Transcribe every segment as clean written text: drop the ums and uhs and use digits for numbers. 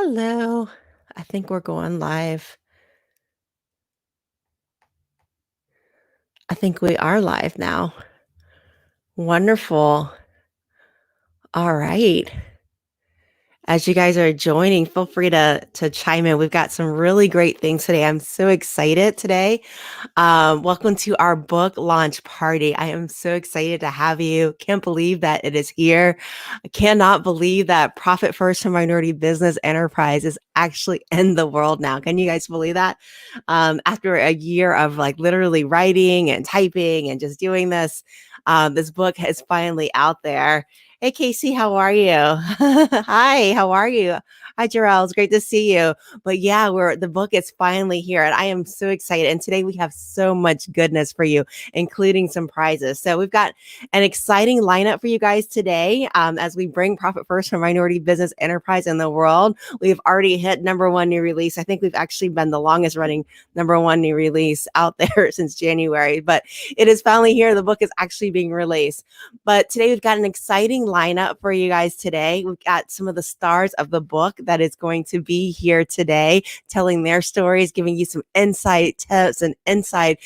Hello. I think we're going live. I think we are live now. Wonderful. All right. As you guys are joining, feel free to chime in. We've got some really great things today. I'm so excited today. Welcome to our book launch party. I am so excited to have you. Can't believe that it is here. I cannot believe that Profit First for Minority Business Enterprise is actually in the world now. Can you guys believe that? After a year of like literally writing and typing and just doing this, this book is finally out there. Hey, Casey, how are you? Hi, how are you? Hi, Jarrell. It's great to see you. But yeah, the book is finally here, and I am so excited. And today we have so much goodness for you, including some prizes. So we've got an exciting lineup for you guys today as we bring Profit First for Minority Business Enterprise in the world. We've already hit number one new release. I think we've actually been the longest running number one new release out there since January, but it is finally here. The book is actually being released. But today we've got an exciting lineup for you guys today. We've got some of the stars of the book that is going to be here today, telling their stories, giving you some insight tips and insight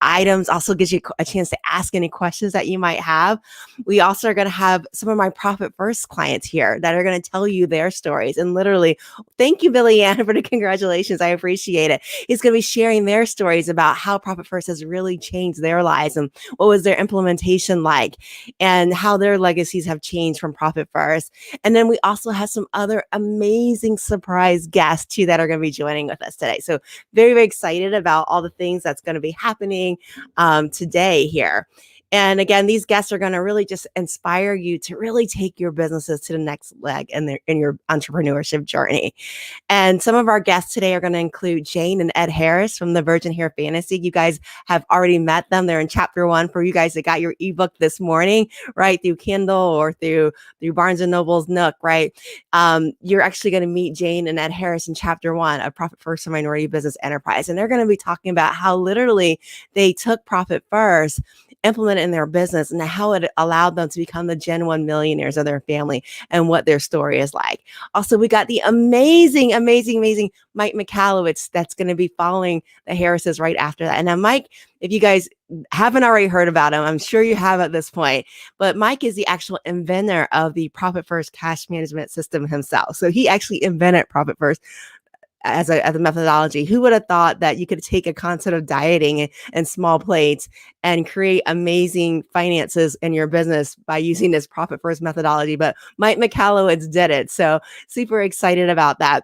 items. Also gives you a chance to ask any questions that you might have. We also are going to have some of my Profit First clients here that are going to tell you their stories. And literally, thank you, Billy Ann, for the congratulations. I appreciate it. He's going to be sharing their stories about how Profit First has really changed their lives and what was their implementation like and how their legacies have changed from Profit First. And then we also have some other amazing surprise guests too that are going to be joining with us today. So very, very excited about all the things that's going to be happening today here. And again, these guests are going to really just inspire you to really take your businesses to the next leg in your entrepreneurship journey. And some of our guests today are going to include Jane and Ed Harris from the Virgin Hair Fantasy. You guys have already met them. They're in chapter 1 for you guys that got your ebook this morning, right? Through Kindle or through Barnes and Noble's Nook, right? You're actually going to meet Jane and Ed Harris in chapter 1 of Profit First for Minority Business Enterprise. And they're going to be talking about how literally they took Profit First, implement it in their business, and how it allowed them to become the Gen 1 millionaires of their family and what their story is like. Also, we got the amazing Mike Michalowicz that's going to be following the Harrises right after that. And now, Mike, if you guys haven't already heard about him, I'm sure you have at this point, but Mike is the actual inventor of the Profit First cash management system himself. So he actually invented Profit First as a methodology. Who would have thought that you could take a concept of dieting and small plates and create amazing finances in your business by using this Profit First methodology? But Mike Michalowicz did it. So super excited about that.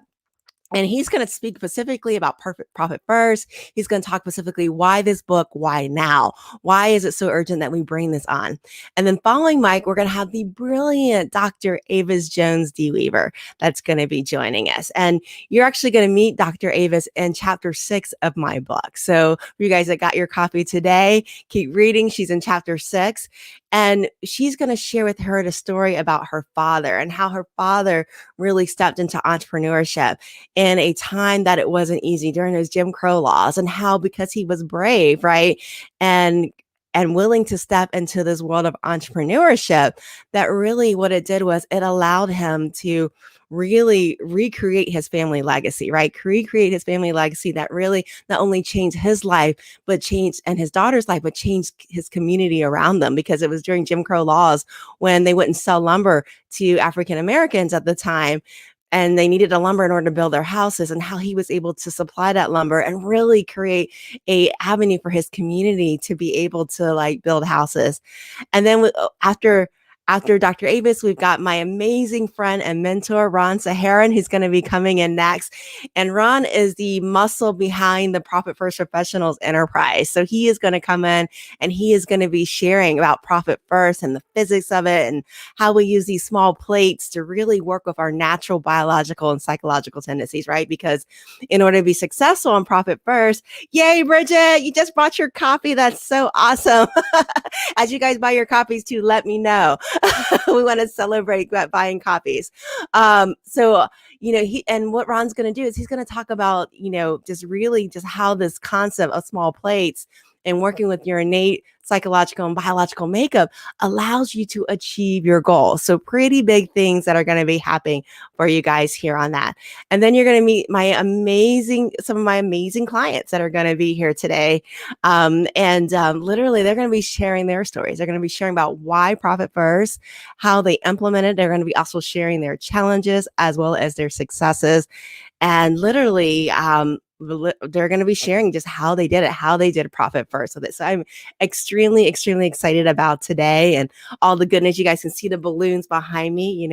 And he's going to speak specifically about Profit First. He's going to talk specifically why this book, why now? Why is it so urgent that we bring this on? And then following Mike, we're going to have the brilliant Dr. Avis Jones DeWeaver that's going to be joining us. And you're actually going to meet Dr. Avis in chapter 6 of my book. So for you guys that got your copy today, keep reading. She's in chapter 6. And she's going to share with her the story about her father and how her father really stepped into entrepreneurship in a time that it wasn't easy during those Jim Crow laws, and how because he was brave, right, and willing to step into this world of entrepreneurship, that really what it did was it allowed him to really recreate his family legacy, right? Recreate his family legacy that really not only changed his life, but changed and his daughter's life, but changed his community around them, because it was during Jim Crow laws when they wouldn't sell lumber to African Americans at the time. And they needed a lumber in order to build their houses, and how he was able to supply that lumber and really create a avenue for his community to be able to like build houses. And then after Dr. Avis, we've got my amazing friend and mentor, Ron Saharan, who's going to be coming in next. And Ron is the muscle behind the Profit First Professionals Enterprise. So he is going to come in and he is going to be sharing about Profit First and the physics of it and how we use these small plates to really work with our natural biological and psychological tendencies, right? Because in order to be successful in Profit First, yay, Bridget, you just bought your copy. That's so awesome. As you guys buy your copies too, let me know. We want to celebrate buying copies. So, what Ron's going to do is he's going to talk about, just really just how this concept of small plates and working with your innate psychological and biological makeup allows you to achieve your goals. So pretty big things that are going to be happening for you guys here on that. And then you're going to meet some of my amazing clients that are going to be here today. Literally they're going to be sharing their stories. They're going to be sharing about why Profit First, how they implement it. They're going to be also sharing their challenges as well as their successes. And literally, they're going to be sharing just how they did it, how they did Profit First with it. So I'm extremely, extremely excited about today and all the goodness. You guys can see the balloons behind me,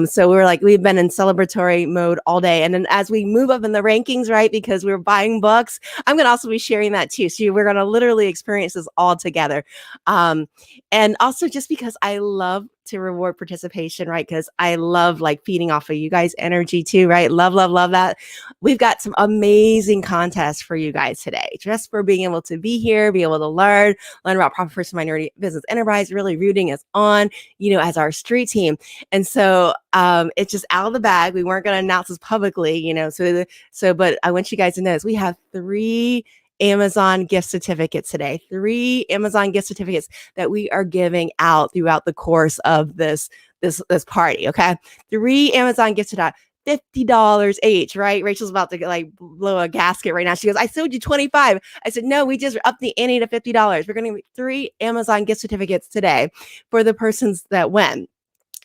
so we've been in celebratory mode all day. And then as we move up in the rankings, right, because we're buying books, I'm going to also be sharing that too. So we're going to literally experience this all together. And also just because I love to reward participation, right? Because I love like feeding off of you guys' energy too, right? Love, love, love that. We've got some amazing contests for you guys today, just for being able to be here, be able to learn about Profit First Minority Business Enterprise, really rooting us on, as our street team. And so it's just out of the bag. We weren't going to announce this publicly, but I want you guys to know this. We have 3 Amazon gift certificates today, 3 Amazon gift certificates that we are giving out throughout the course of this party. Okay. 3 Amazon gift certificates, $50 each, right? Rachel's about to blow a gasket right now. She goes, I sold you 25. I said, no, we just upped the ante to $50. We're going to give 3 Amazon gift certificates today for the persons that win.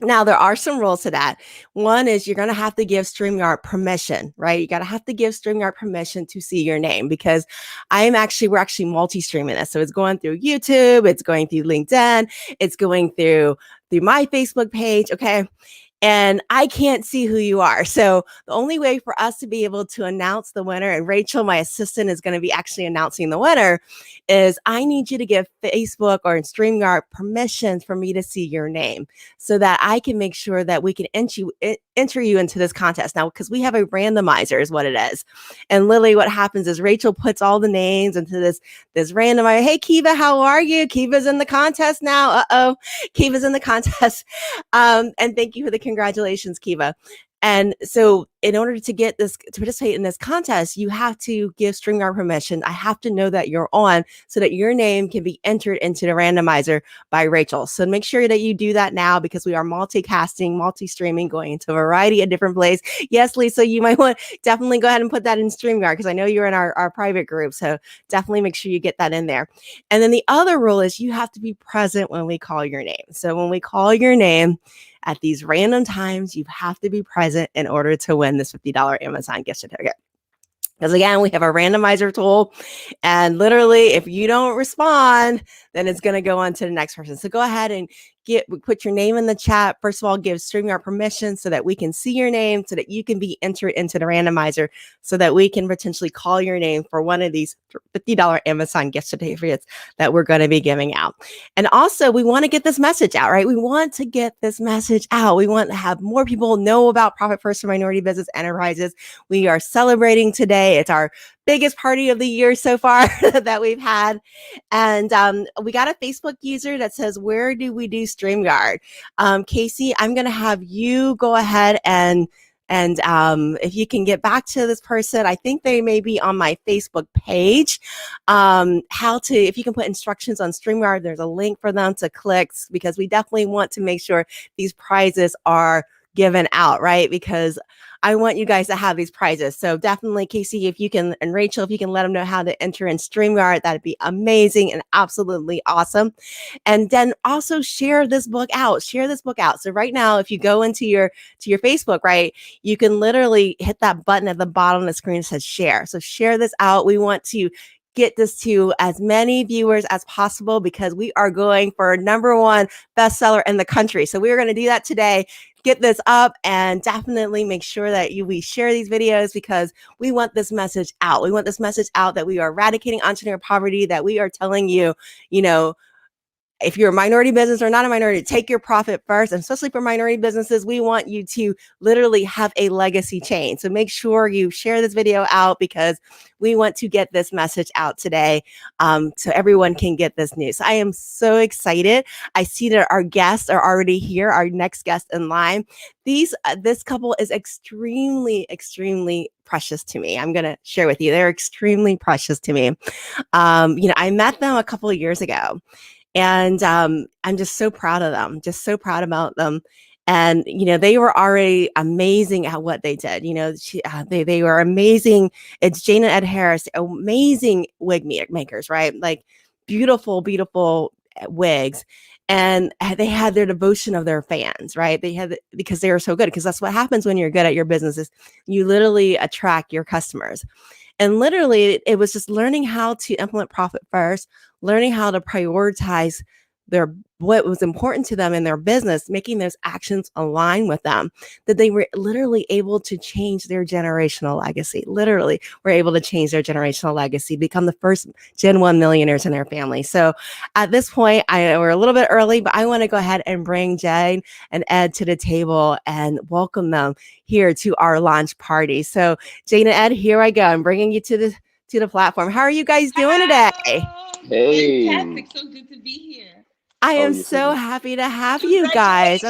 Now, there are some rules to that. One is you're going to have to give StreamYard permission, right? You got to have to give StreamYard permission to see your name, because we're actually multi-streaming this. So it's going through YouTube, it's going through LinkedIn, it's going through my Facebook page. Okay. And I can't see who you are. So the only way for us to be able to announce the winner, and Rachel, my assistant, is going to be actually announcing the winner, is I need you to give Facebook or StreamYard permissions for me to see your name so that I can make sure that we can enter you into this contest. Now, because we have a randomizer is what it is. And literally what happens is Rachel puts all the names into this randomizer. Hey, Kiva, how are you? Kiva's in the contest now. Uh-oh. Kiva's in the contest. And thank you for the congratulations, Kiva. And so in order to participate in this contest, you have to give StreamYard permission. I have to know that you're on so that your name can be entered into the randomizer by Rachel. So make sure that you do that now, because we are multicasting, multi-streaming, going into a variety of different places. Yes, Lisa, you might want to definitely go ahead and put that in StreamYard, because I know you're in our private group. So definitely make sure you get that in there. And then the other rule is you have to be present when we call your name. So when we call your name, at these random times, you have to be present in order to win this $50 Amazon gift certificate. Because again, we have a randomizer tool, and literally if you don't respond, then it's going to go on to the next person. So go ahead and put your name in the chat. First of all, give StreamYard permission so that we can see your name, so that you can be entered into the randomizer, so that we can potentially call your name for one of these $50 Amazon gift certificates that we're going to be giving out. And also, we want to get this message out, right? We want to get this message out. We want to have more people know about Profit First for Minority Business Enterprises. We are celebrating today. It's our biggest party of the year so far that we've had. And we got a Facebook user that says, where do we do StreamYard? Casey, I'm going to have you go ahead and if you can get back to this person, I think they may be on my Facebook page. If you can put instructions on StreamYard, there's a link for them to click, because we definitely want to make sure these prizes are given out, right? Because I want you guys to have these prizes. So definitely, Casey, if you can, and Rachel, if you can let them know how to enter in StreamYard, that'd be amazing and absolutely awesome. And then also share this book out. Share this book out. So right now, if you go into your Facebook, right, you can literally hit that button at the bottom of the screen that says share. So share this out. We want to get this to as many viewers as possible, because we are going for #1 bestseller in the country. So we're going to do that today. Get this up, and definitely make sure that we share these videos, because we want this message out. We want this message out that we are eradicating entrepreneur poverty, that we are telling you, if you're a minority business or not a minority, take your profit first. And especially for minority businesses, we want you to literally have a legacy change. So make sure you share this video out because we want to get this message out today, so everyone can get this news. I am so excited. I see that our guests are already here, our next guest in line. This couple is extremely, extremely precious to me. I'm going to share with you. They're extremely precious to me. I met them a couple of years ago, and I'm just so proud of them, just so proud about them. And, they were already amazing at what they did. They were amazing. It's Jane and Ed Harris, amazing wig makers, right? Like beautiful, beautiful wigs. And they had their devotion of their fans, right? Because they were so good, because that's what happens when you're good at your business is you literally attract your customers. And literally, it was just learning how to implement profit first, learning how to prioritize what was important to them in their business, making those actions align with them, that they were literally able to change their generational legacy. Literally, were able to change their generational legacy, become the first Gen 1 millionaires in their family. So at this point, we're a little bit early, but I want to go ahead and bring Jane and Ed to the table and welcome them here to our launch party. So Jane and Ed, here I go. I'm bringing you to the platform. How are you guys doing today? Hey. Fantastic. So good to be here. I am so happy to have you guys.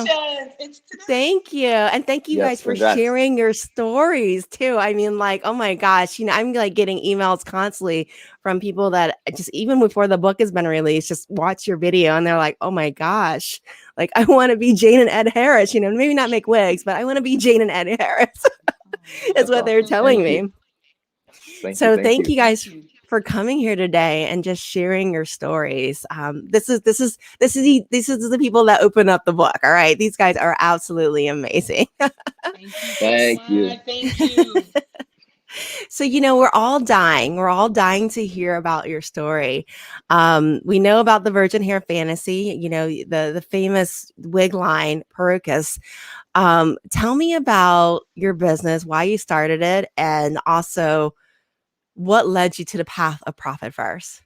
Thank you. And thank you guys for sharing your stories too. I mean, like, oh my gosh, I'm like getting emails constantly from people that just even before the book has been released, just watch your video and they're like, oh my gosh, like I want to be Jane and Ed Harris, maybe not make wigs, but I want to be Jane and Ed Harris is what they're telling me. Thank you guys for coming here today and just sharing your stories. This is the people that open up the book. All right, these guys are absolutely amazing. Thank you. Thank you. So we're all dying to hear about your story. We know about the virgin hair fantasy. The famous wig line Perucas. Tell me about your business, why you started it, and also what led you to the path of profit first?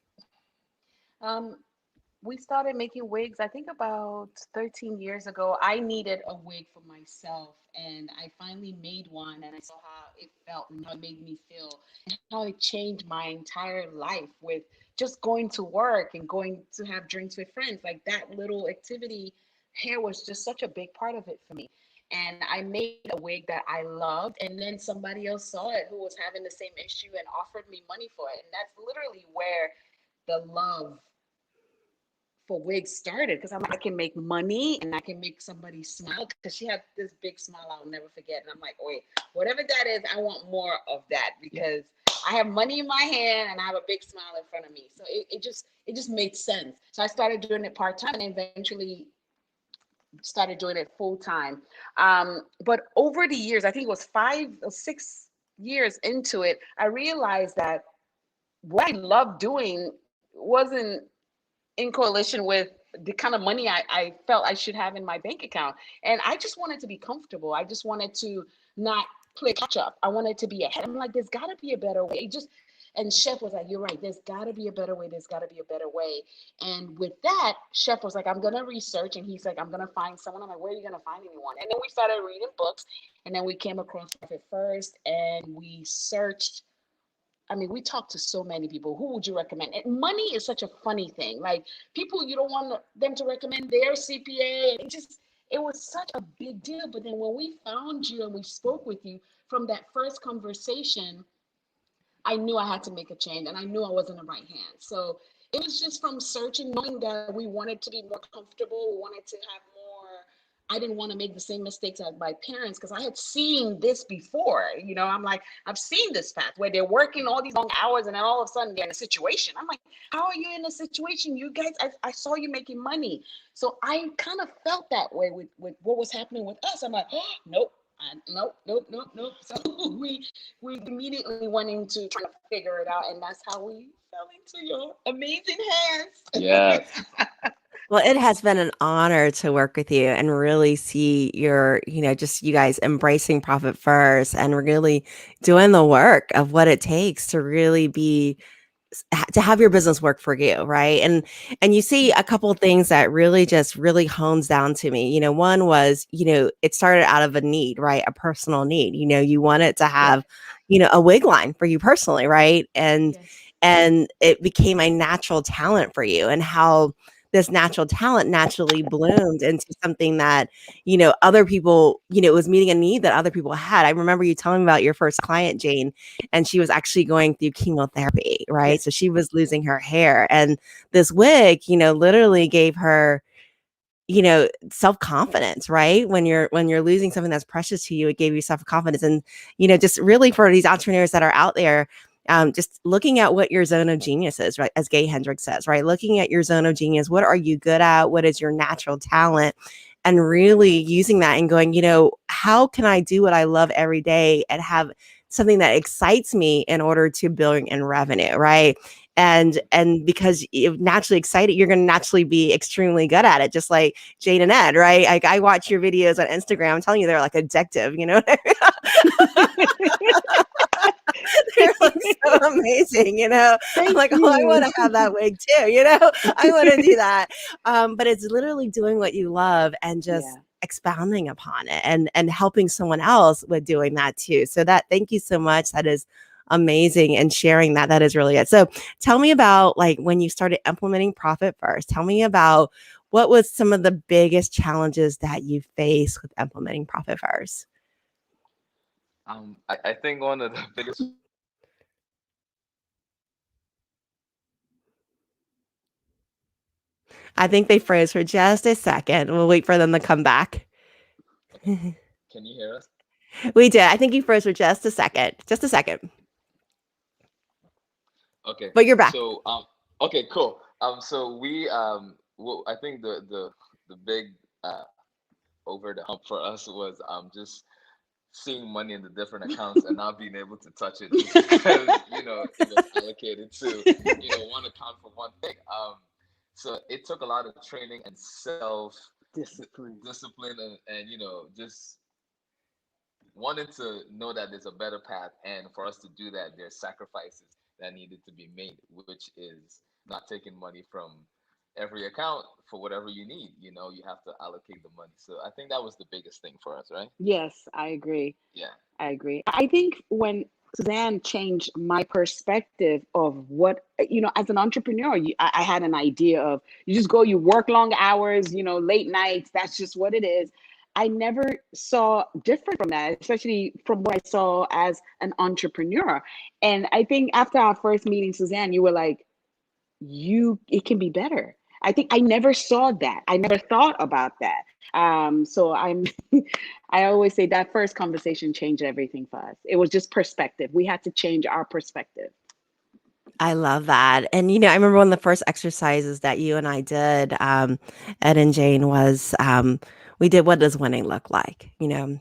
We started making wigs, I think about 13 years ago. I needed a wig for myself, and I finally made one, and I saw how it felt and how it made me feel, and how it changed my entire life with just going to work and going to have drinks with friends. Like that little activity, hair was just such a big part of it for me. And I made a wig that I loved, and then somebody else saw it who was having the same issue and offered me money for it. And that's literally where the love for wigs started, because I can make money and I can make somebody smile, because she had this big smile I'll never forget. And I'm like, wait, whatever that is, I want more of that, because I have money in my hand and I have a big smile in front of me. So it just made sense. So I started doing it part-time and eventually started doing it full-time. But over the years, I think it was 5 or 6 years into it, I realized that what I loved doing wasn't in coalition with the kind of money I felt I should have in my bank account. And I just wanted to be comfortable. I just wanted to not play catch up. I wanted to be ahead. I'm like, there's got to be a better way. And Chef was like, you're right, there's got to be a better way. There's got to be a better way. And with that, Chef was like, I'm going to research. And he's like, I'm going to find someone. I'm like, where are you going to find anyone? And then we started reading books. And then we came across Profit First, and we searched. I mean, we talked to so many people. Who would you recommend? And money is such a funny thing. Like people, you don't want them to recommend their CPA. It was such a big deal. But then when we found you and we spoke with you, from that first conversation, I knew I had to make a change, and I knew I was in the right hands. So it was just from searching, knowing that we wanted to be more comfortable. We wanted to have more. I didn't want to make the same mistakes as my parents, because I had seen this before. I'm like, I've seen this path where they're working all these long hours and then all of a sudden they're in a situation. I'm like, how are you in a situation? You guys, I saw you making money. So I kind of felt that way with what was happening with us. I'm like, oh, nope. Nope. So we immediately went into trying to figure it out, and that's how we fell into your amazing hands. Yes. Well, it has been an honor to work with you and really see your, just you guys embracing profit first and really doing the work of what it takes to really be, to have your business work for you, right? And you see a couple of things that really just really hones down to me. One was, it started out of a need, right? A personal need. You wanted to Yes. have, a wig line for you personally, right? And Yes. and it became a natural talent for you, and how this natural talent naturally bloomed into something that, other people, it was meeting a need that other people had. I remember you telling me about your first client, Jane, and she was actually going through chemotherapy, right? Yes. So she was losing her hair, and this wig, literally gave her, self-confidence, right? When you're losing something that's precious to you, it gave you self-confidence. And just really for these entrepreneurs that are out there, just looking at what your zone of genius is, right? As Gay Hendricks says, right? Looking at your zone of genius, what are you good at? What is your natural talent? And really using that and going, how can I do what I love every day and have something that excites me in order to build in revenue, right? And because you're naturally excited, you're going to naturally be extremely good at it, just like Jane and Ed, right? Like, I watch your videos on Instagram. I'm telling you, they're like addictive, they're like so amazing, I'm Thank like, oh, I want you. to have that wig too, I want to do that. But it's literally doing what you love and just Yeah. expounding upon it, and helping someone else with doing that too. So that, thank you so much. That is amazing. And sharing that, that is really it. So tell me about, like, when you started implementing Profit First. Tell me about what was some of the biggest challenges that you faced with implementing Profit First. I think one of the biggest I think they froze for just a second. We'll wait for them to come back. okay, can you hear us? We did. I think you froze for just a second. Just a second. Okay, But you're back. so okay, cool. So we well, I think the big uh over the hump for us was just seeing money in the different accounts and not being able to touch it just because it was allocated to one account for one thing. So it took a lot of training and self Discipline. discipline and just wanting to know that there's a better path, and for us to do that there's sacrifices that needed to be made, which is not taking money from every account for whatever you need. You have to allocate the money, so I think that was the biggest thing for us, right? Yes, I agree. Yeah. I agree. I think when Suzanne changed my perspective of what, as an entrepreneur, I had an idea of you just go, you work long hours, late nights, that's just what it is. I never saw different from that, especially from what I saw as an entrepreneur. And I think after our first meeting, Suzanne, you were like, it can be better. I think I never saw that. I never thought about that. So I always say that first conversation changed everything for us. It was just perspective. We had to change our perspective. I love that. And, I remember one of the first exercises that you and I did, Ed and Jane, was we did, what does winning look like? And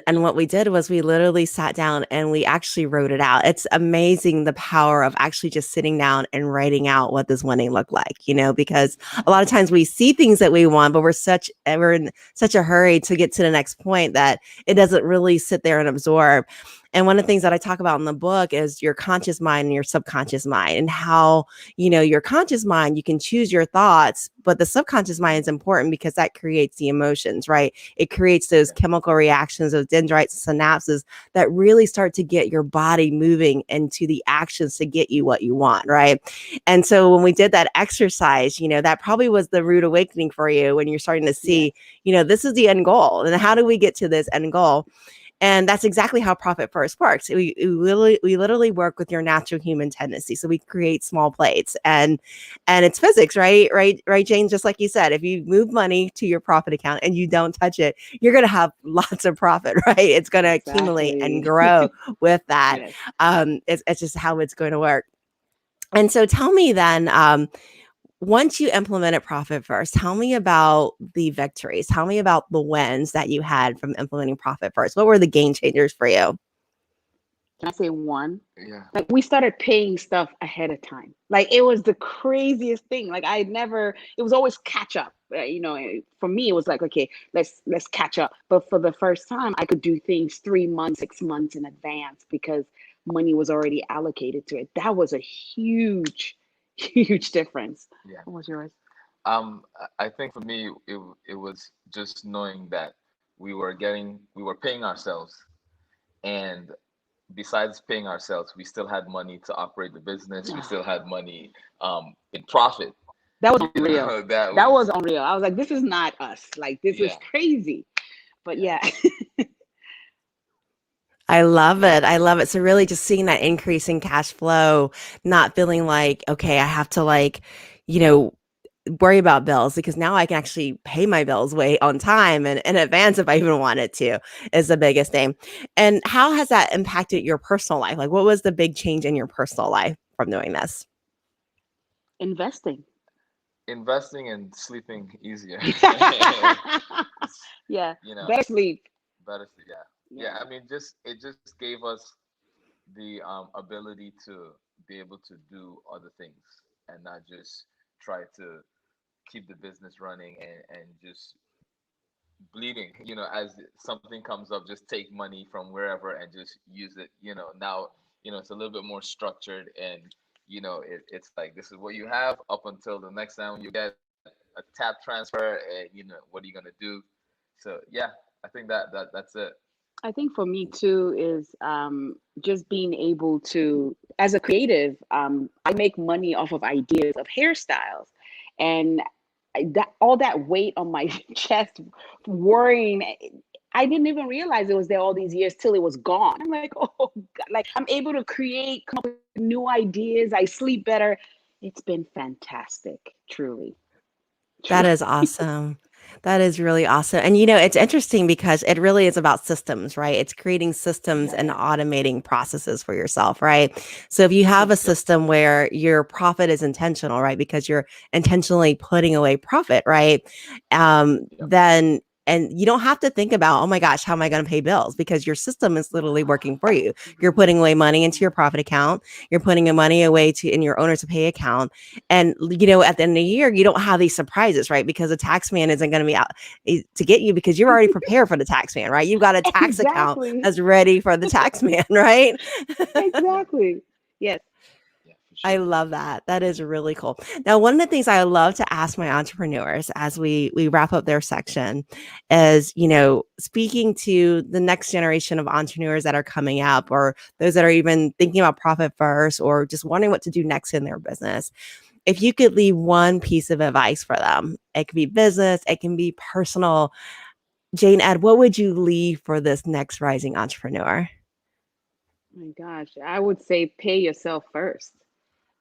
Yeah. what we did was we literally sat down and we actually wrote it out. It's amazing the power of actually just sitting down and writing out what does winning look like, because a lot of times we see things that we want, but we're in such a hurry to get to the next point that it doesn't really sit there and absorb. And one of the things that I talk about in the book is your conscious mind and your subconscious mind, and how, your conscious mind, you can choose your thoughts, but the subconscious mind is important because that creates the emotions, right? It creates those Yeah. chemical reactions, those dendrites and synapses that really start to get your body moving into the actions to get you what you want, right? And so when we did that exercise, that probably was the rude awakening for you, when you're starting to Yes. see, this is the end goal. And how do we get to this end goal? And that's exactly how Profit First works. We literally work with your natural human tendency. So we create small plates, and it's physics, right? Right, Jane. Just like you said, if you move money to your profit account and you don't touch it, you're going to have lots of profit, right? It's going to accumulate and Exactly. grow with that. Yes. It's just how it's going to work. And so, tell me then, once you implemented Profit First, tell me about the victories. Tell me about the wins that you had from implementing Profit First. What were the game changers for you? Can I say one? Yeah. Like we started paying stuff ahead of time. Like it was the craziest thing. Like I never. It was always catch up. For me, it was like, okay, let's catch up. But for the first time, I could do things 3 months, 6 months in advance because money was already allocated to it. That was a huge, huge difference. Yeah. What was yours? I think for me, it was just knowing that we were paying ourselves, and besides paying ourselves, we still had money to operate the business. We still had money in profit. That was You unreal. know, that That was was unreal. I was like, this is not us. Like, this is yeah, crazy. But yeah, yeah. I love it. I love it. So really just seeing that increase in cash flow, not feeling like, okay, I have to like, you know, worry about bills because now I can actually pay my bills way on time and in advance if I even wanted to is the biggest thing. And how has that impacted your personal life? Like what was the big change in your personal life from doing this? Investing. investing and sleeping easier. It's, Yeah. you know, Better sleep. better. Yeah, yeah. Yeah. I mean, just it just gave us the ability to be able to do other things and not just try to keep the business running and just bleeding. As something comes up, just take money from wherever and just use it. Now, it's a little bit more structured, and it's like this is what you have up until the next time you get a tap transfer, and what are you gonna do? So yeah, I think that's it. I think for me too is just being able to, as a creative, I make money off of ideas of hairstyles, and that all that weight on my chest, worrying, I didn't even realize it was there all these years till it was gone. I'm like, oh God, like I'm able to create, come up with new ideas. I sleep better. It's been fantastic, truly, That truly. is awesome. That is really awesome. And it's interesting because it really is about systems, right? It's creating systems and Yeah, automating processes for yourself, right? So if you have a Yep. system where your profit is intentional, right? Because you're intentionally putting away profit, right? Yep. Then and you don't have to think about, oh my gosh, how am I going to pay bills? Because your system is literally working for you. You're putting away money into your profit account. You're putting the money away to in your owner to pay account and at the end of the year, you don't have these surprises, right? Because the tax man isn't going to be out to get you because you're already prepared for the tax man, right? You've got a tax account exactly, that's ready for the tax man, right? Yeah. exactly. Yes. Yeah, for I sure. love that. That is really cool. Now, one of the things I love to ask my entrepreneurs as we wrap up their section is, speaking to the next generation of entrepreneurs that are coming up or those that are even thinking about profit first or just wondering what to do next in their business. If you could leave one piece of advice for them, it could be business, it can be personal. Jane Ed, what would you leave for this next rising entrepreneur? My gosh, I would say pay yourself first.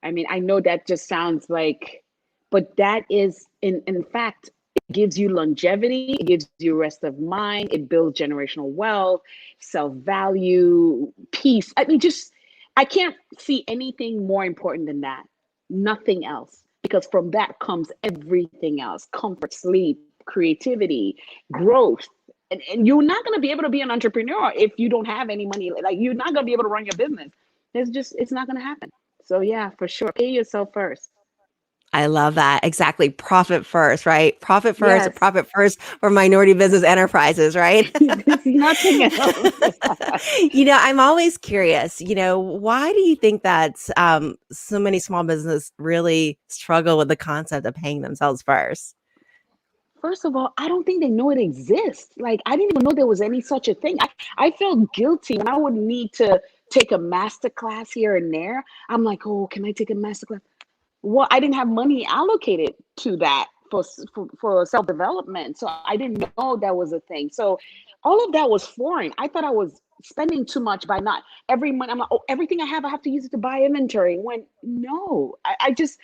I mean, I know that just sounds like, but that is, in fact, it gives you longevity, it gives you rest of mind, it builds generational wealth, self value, peace. I mean, just, I can't see anything more important than that. Nothing else. Because from that comes everything else: comfort, sleep, creativity, growth. And you're not going to be able to be an entrepreneur if you don't have any money. Like, you're not going to be able to run your business. It's not going to happen. So yeah, for sure. Pay yourself first. I love that. Exactly. Profit first, right? Yes. Profit first for minority business enterprises, right? There's nothing else. I'm always curious, why do you think that so many small business really struggle with the concept of paying themselves first? First of all, I don't think they know it exists. Like, I didn't even know there was any such a thing. I felt guilty when I would need to take a master class here and there. I'm like, oh, can I take a master class? Well, I didn't have money allocated to that for self development, so I didn't know that was a thing. So all of that was foreign. I thought I was spending too much by not every month. I'm like, oh, everything I have to use it to buy inventory. When no, I just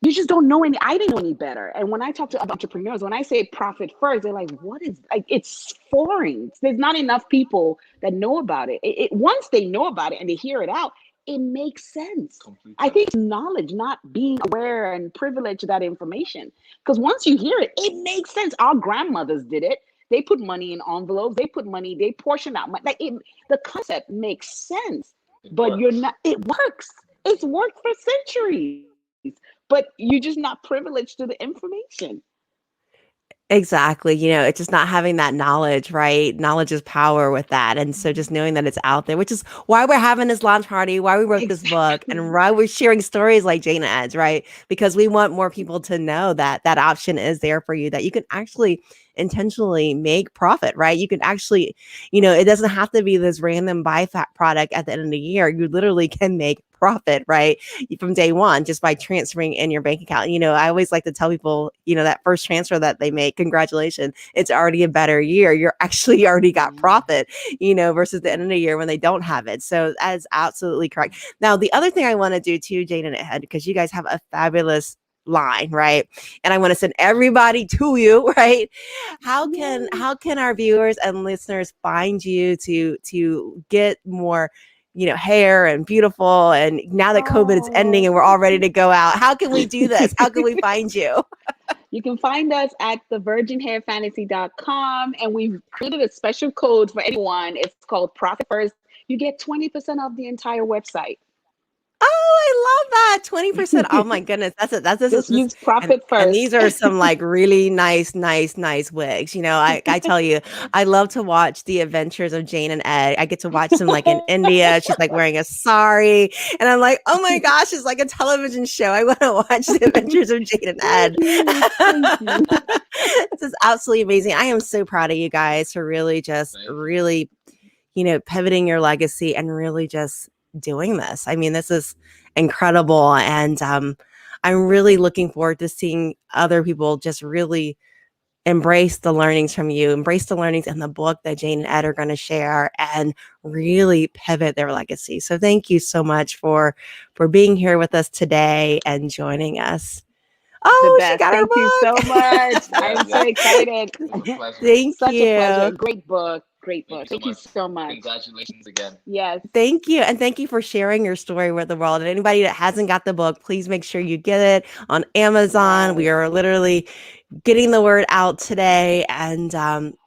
you just don't know any. I didn't know any better. And when I talk to other entrepreneurs, when I say profit first, they're like, what is, like, it's foreign. There's not enough people that know about it. Once they know about it and they hear it out, it makes sense. Complete I think sense. it's knowledge, not being aware and privileged to that information. Because once you hear it, it makes sense. Our grandmothers did it. They put money in envelopes. They put money. They portioned out money. Like, the concept makes sense. It But you're works. not. It works. It's worked for centuries. But you're just not privileged to the information. Exactly. It's just not having that knowledge, right? Knowledge is power with that. And so just knowing that it's out there, which is why we're having this launch party, why we wrote this book, and Exactly. why we're sharing stories like Jane and Ed's, right? Because we want more people to know that that option is there for you, that you can actually intentionally make profit, right? You can actually, it doesn't have to be this random buy fat product at the end of the year. You literally can make profit, right? From day one, just by transferring in your bank account. I always like to tell people, that first transfer that they make, congratulations, it's already a better year. You're actually already got Mhm. profit, versus the end of the year when they don't have it. So that is absolutely correct. Now, the other thing I want to do too, Jane and Ed, because you guys have a fabulous line, right? And I want to send everybody to you, right? Yay. How can our viewers and listeners find you to get more hair and beautiful, and now that COVID is ending Oh, and we're all ready to go out, how can we do this? How can we find you? you can find us at thevirginhairfantasy.com, and we've created a special code for anyone. It's called Profit First. You get 20% off the entire website. Oh, I love that. 20%. Oh my goodness. That's it. That's Just this use Profit and these First. are some like really nice wigs. I tell you, I love to watch the adventures of Jane and Ed. I get to watch them like in India. She's like wearing a sari. And I'm like, oh my gosh, it's like a television show. I want to watch the adventures of Jane and Ed. Thank you. Thank you. This is absolutely amazing. I am so proud of you guys for really just Thank you. really pivoting your legacy and really just doing this. I mean, this is incredible. And I'm really looking forward to seeing other people just really embrace the learnings from you, embrace the learnings in the book that Jane and Ed are going to share, and really pivot their legacy. So thank you so much for being here with us today and joining us. The Oh, she best. got her Thank you so much. book. Yes, I'm so yes. excited. It was a pleasure. Thank Such a pleasure. you. Great book. Great Thank book. you so Thank you much. so much. Congratulations again. Yes. Thank you. And thank you for sharing your story with the world. And anybody that hasn't got the book, please make sure you get it on Amazon. We Yes. are literally getting the word out today. And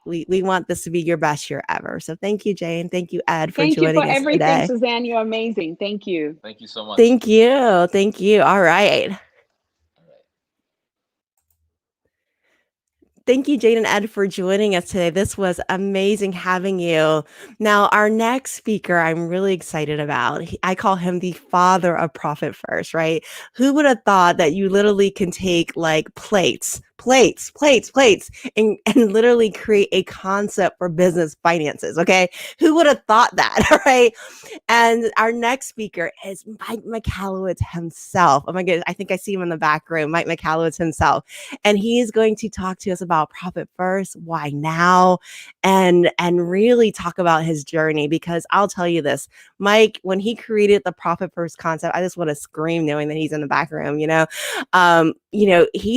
we want this to be your best year ever. So thank you, Jane. Thank you, Ed, for Thank you for joining us everything, today. Susanne. You're amazing. Thank you. Thank you so much. Thank you. Thank you. All right. All right. Thank you, Jane and Ed, for joining us today. This was amazing having you. Now, our next speaker, I'm really excited about. I call him the father of Profit First, right? Who would have thought that you literally can take like plates, and literally create a concept for business finances? Okay. Who would have thought that? Right. And our next speaker is Mike Michalowicz himself. Oh my goodness. I think I see him in the back room, Mike Michalowicz himself. And he is going to talk to us about profit first, why now, and really talk about his journey. Because I'll tell you this, Mike, when he created the profit first concept, I just want to scream knowing that he's in the back room, he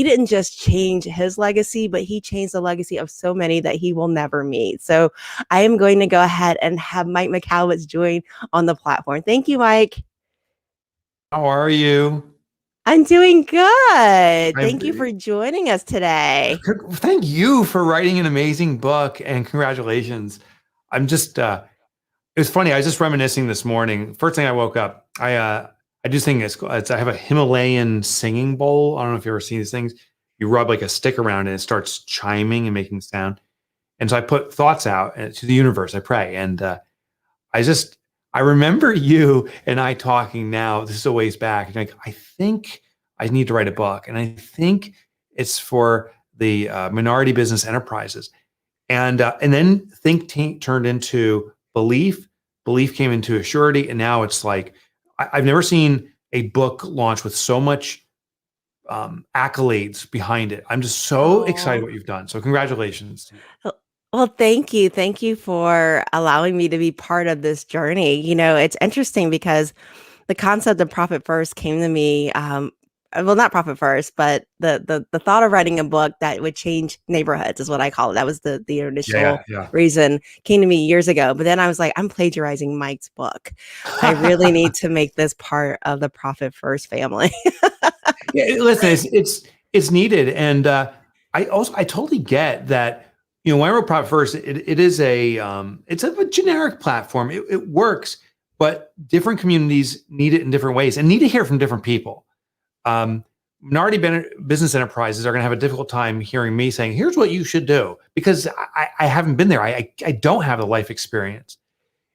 didn't just change his legacy, but he changed the legacy of so many that he will never meet. So I am going to go ahead and have Mike Michalowicz join on the platform. Thank you, Mike. How are you? I'm doing good. Thank you I'm, for joining us today. Thank you for writing an amazing book and congratulations. I'm just it was funny. I was just reminiscing this morning. First thing I woke up, I do think I have a Himalayan singing bowl. I don't know if you ever seen these things. You rub like a stick around it and it starts chiming and making sound. And so I put thoughts out to the universe. I pray. And I just I remember you and I talking now. This is a ways back. And like, I think I need to write a book, and I think it's for the minority business enterprises. And then think tank turned into belief. Belief came into a surety, and now it's like I've never seen a book launch with so much accolades behind it. I'm just so excited Oh, what you've done. So congratulations to you. well, thank you. Thank you for allowing me to be part of this journey. It's interesting because the concept of profit first came to me. Well, not profit first, but the thought of writing a book that would change neighborhoods is what I call it. That was the initial Yeah, reason came to me years ago. But then I was like, I'm plagiarizing Mike's book. I really yeah. need to make this part of the profit first family. Yeah, listen, it's needed, and I totally get that. When I wrote Profit First, it is it's a generic platform. It works, but different communities need it in different ways and need to hear from different people. Um, business enterprises are going to have a difficult time hearing me saying, here's what you should do, because I haven't been there. I don't have the life experience.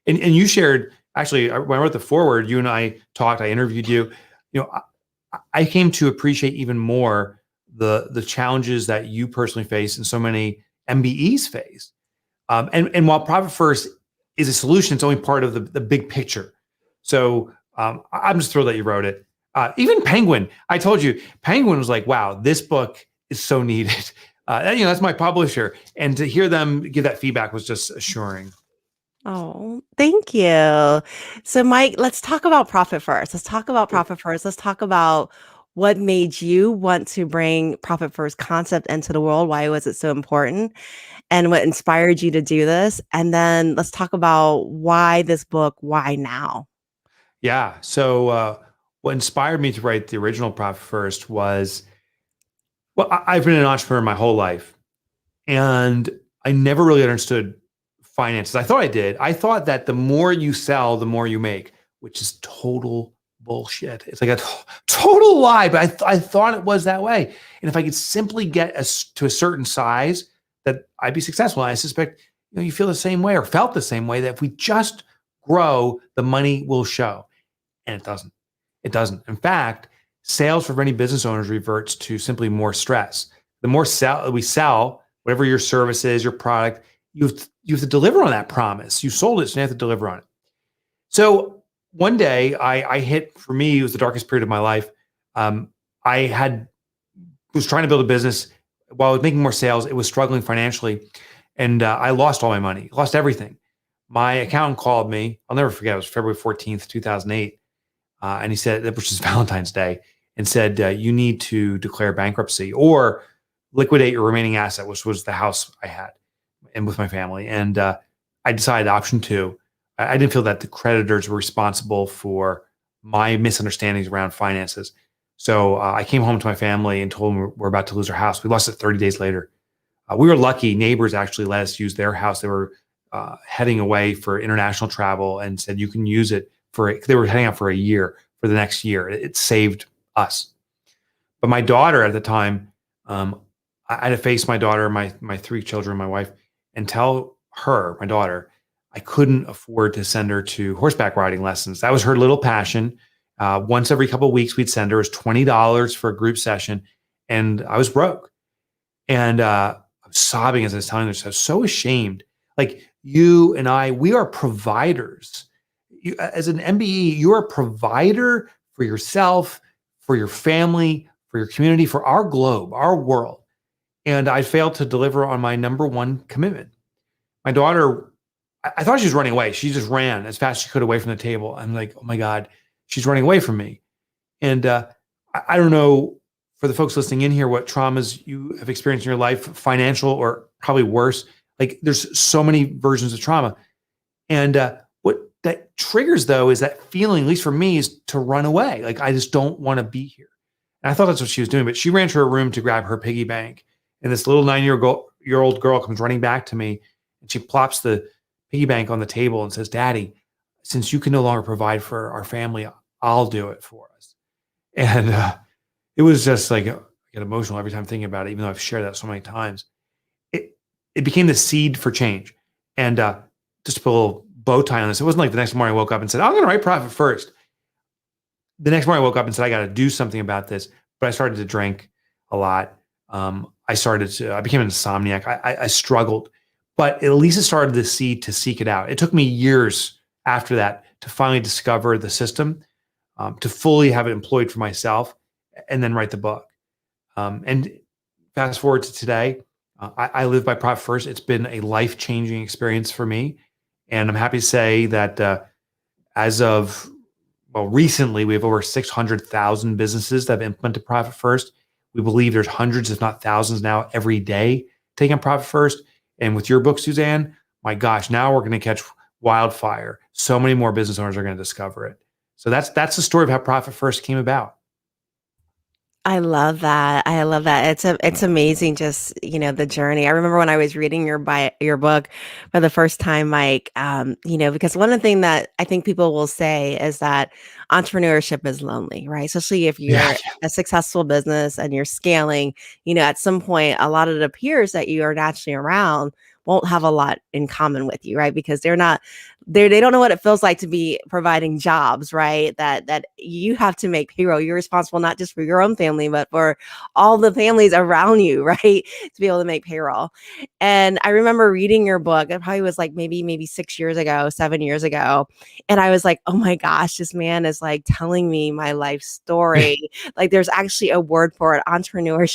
And you shared, actually, when I wrote the foreword, you and I talked, I interviewed you. I came to appreciate even more the challenges that you personally face and so many MBEs face. And while Profit First is a solution, it's only part of the big picture. So I'm just thrilled that you wrote it. Even Penguin, I told you, Penguin was like, wow, this book is so needed. That's my publisher. And to hear them give that feedback was just assuring. Oh, thank you. So, Mike, let's talk about Profit First. Let's talk about Profit First. Let's talk about what made you want to bring Profit First concept into the world. Why was it so important? And what inspired you to do this? And then let's talk about why this book, why now? Yeah. So what inspired me to write the original Profit First was, well, I've been an entrepreneur my whole life, and I never really understood finances. I thought I did. I thought that the more you sell, the more you make, which is total bullshit. It's like a total lie, but I thought it was that way. And if I could simply get to a certain size, that I'd be successful. And I suspect you feel the same way or felt the same way, that if we just grow, the money will show. And it doesn't. It doesn't. In fact, sales for many business owners reverts to simply more stress. The more we sell, whatever your service is, your product, you have to deliver on that promise. You sold it, so you have to deliver on it. So one day I hit, for me, it was the darkest period of my life. I was trying to build a business. While I was making more sales, it was struggling financially. And I lost all my money, lost everything. My accountant called me. I'll never forget. It was February 14th, 2008. And he said, which is Valentine's Day, and said, you need to declare bankruptcy or liquidate your remaining asset, which was the house I had and with my family. And I decided option two. I didn't feel that the creditors were responsible for my misunderstandings around finances. So I came home to my family and told them we're about to lose our house. We lost it 30 days later. We were lucky. Neighbors actually let us use their house. They were heading away for international travel and said, you can use it they were heading out for a year, for the next year. It saved us. But my daughter at the time, I had to face my daughter, my three children, my wife, and tell her, my daughter, I couldn't afford to send her to horseback riding lessons. That was her little passion. Once every couple of weeks, we'd send her. It was $20 for a group session. And I was broke. And I was sobbing as I was telling her, I was so ashamed. Like, you and I, we are providers. As an MBE, you're a provider for yourself, for your family, for your community, for our globe, our world. And I failed to deliver on my number one commitment. My daughter, I thought she was running away. She just ran as fast as she could away from the table. I'm like, oh my God, she's running away from me. And I don't know, for the folks listening in here, what traumas you have experienced in your life, financial or probably worse. Like, there's so many versions of trauma. And what that triggers, though, is that feeling, at least for me, is to run away. Like, I just don't want to be here. And I thought that's what she was doing. But she ran to her room to grab her piggy bank. And this little 9-year-old girl comes running back to me. And she plops the piggy bank on the table and says, Daddy, since you can no longer provide for our family, I'll do it for us. And it was just like, I get emotional every time thinking about it, even though I've shared that so many times. It became the seed for change. And just to put a little bow tie on this, it wasn't like the next morning I woke up and said, I'm going to write Profit First. The next morning I woke up and said, I got to do something about this. But I started to drink a lot. I became an insomniac. I struggled, but at least it started the seed to seek it out. It took me years after that to finally discover the system, to fully have it employed for myself, and then write the book. And fast forward to today, I live by Profit First. It's been a life-changing experience for me. And I'm happy to say that as of, recently, we have over 600,000 businesses that have implemented Profit First. We believe there's hundreds, if not thousands now every day taking on Profit First. And with your book, Susanne, my gosh, now we're going to catch wildfire. So many more business owners are going to discover it. So that's the story of how Profit First came about. I love that. I love that. It's amazing just, the journey. I remember when I was reading your book for the first time, Mike, because one of the things that I think people will say is that entrepreneurship is lonely, right? Especially if Yeah. you're a successful business and you're scaling, at some point a lot of the peers that you are naturally around won't have a lot in common with you, right? Because they don't know what it feels like to be providing jobs, right? That you have to make payroll. You're responsible not just for your own family, but for all the families around you, right? To be able to make payroll. And I remember reading your book. It probably was like maybe 6 years ago, 7 years ago. And I was like, oh my gosh, this man is like telling me my life story. Like there's actually a word for it, entrepreneur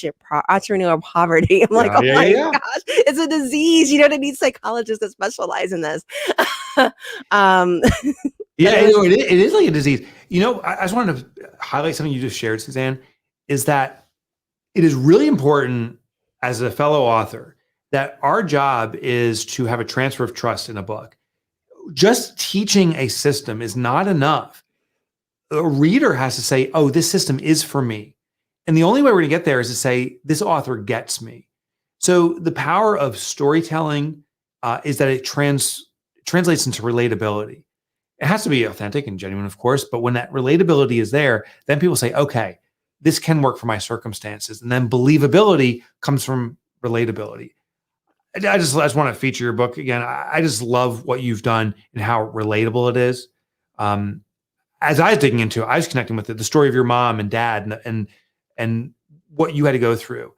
poverty. I'm like, Yeah, oh yeah, my yeah. gosh, it's a disease. You know what I need psychologists that specialize in this. um, but Yeah, it was it is like a disease. I just wanted to highlight something you just shared, Suzanne, is that it is really important as a fellow author that our job is to have a transfer of trust in a book. Just teaching a system is not enough. A reader has to say, oh, this system is for me. And the only way we're going to get there is to say, this author gets me. So the power of storytelling is that it translates into relatability. It has to be authentic and genuine, of course, but when that relatability is there, then people say, okay, this can work for my circumstances. And then believability comes from relatability. I just want to feature your book again. I just love what you've done and how relatable it is. Um, as I was digging into it, I was connecting with it, the story of your mom and dad and what you had to go through.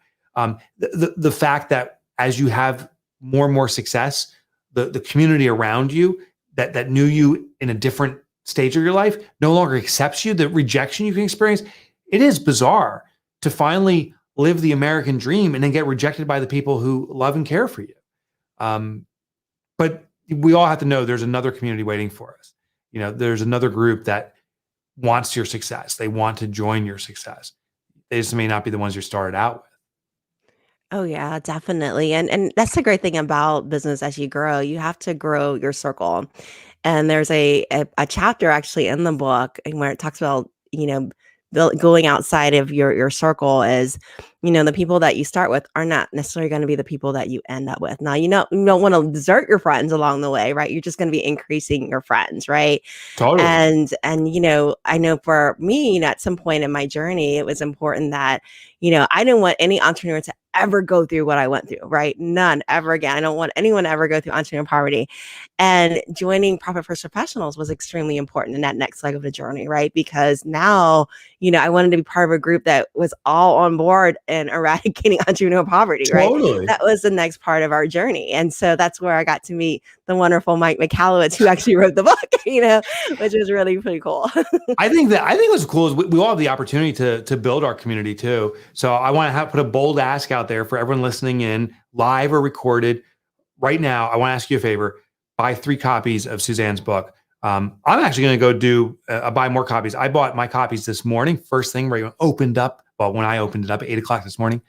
The fact that as you have more and more success, the community around you that knew you in a different stage of your life no longer accepts you, the rejection you can experience. It is bizarre to finally live the American dream and then get rejected by the people who love and care for you. But we all have to know there's another community waiting for us. There's another group that wants your success. They want to join your success. They just may not be the ones you started out with. Oh yeah, definitely. And that's the great thing about business as you grow. You have to grow your circle. And there's a chapter actually in the book and where it talks about, going outside of your circle is, the people that you start with are not necessarily going to be the people that you end up with. Now, you don't want to desert your friends along the way, right? You're just going to be increasing your friends, right? Totally. And I know for me, at some point in my journey, it was important that, I didn't want any entrepreneur to ever go through what I went through, right? None ever again. I don't want anyone to ever go through entrepreneur poverty. And joining Profit First Professionals was extremely important in that next leg of the journey, right? Because now, I wanted to be part of a group that was all on board and eradicating entrepreneur poverty, right? Totally. That was the next part of our journey. And so that's where I got to meet the wonderful Mike Michalowicz, who actually wrote the book, which was really pretty cool. I think what's cool is we all have the opportunity to build our community too. So I want to put a bold ask out there for everyone listening in, live or recorded. Right now, I want to ask you a favor: buy 3 copies of Suzanne's book. I'm actually going to go buy more copies. I bought my copies this morning, first thing when I opened it up at 8:00 this morning.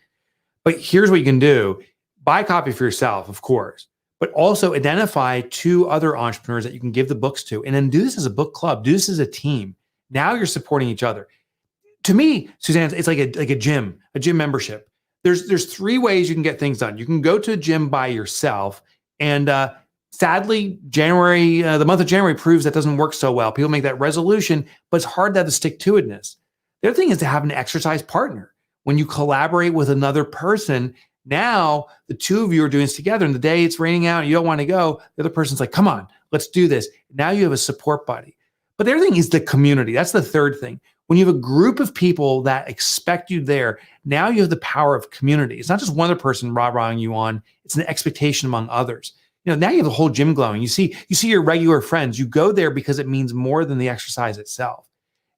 But here's what you can do: buy a copy for yourself, of course, but also identify 2 other entrepreneurs that you can give the books to, and then do this as a book club. Do this as a team. Now you're supporting each other. To me, Suzanne, it's like a gym membership. There's 3 ways you can get things done. You can go to a gym by yourself, and sadly, the month of January proves that doesn't work so well. People make that resolution, but it's hard to have the stick-to-itness. The other thing is to have an exercise partner. When you collaborate with another person, now the 2 of you are doing this together, and the day it's raining out and you don't want to go, the other person's like, come on, let's do this. Now you have a support buddy. But the other thing is the community. That's the third thing. When you have a group of people that expect you there, now you have the power of community. It's not just one other person rah-rahing you on. It's an expectation among others. Now you have the whole gym glowing. You see your regular friends. You go there because it means more than the exercise itself.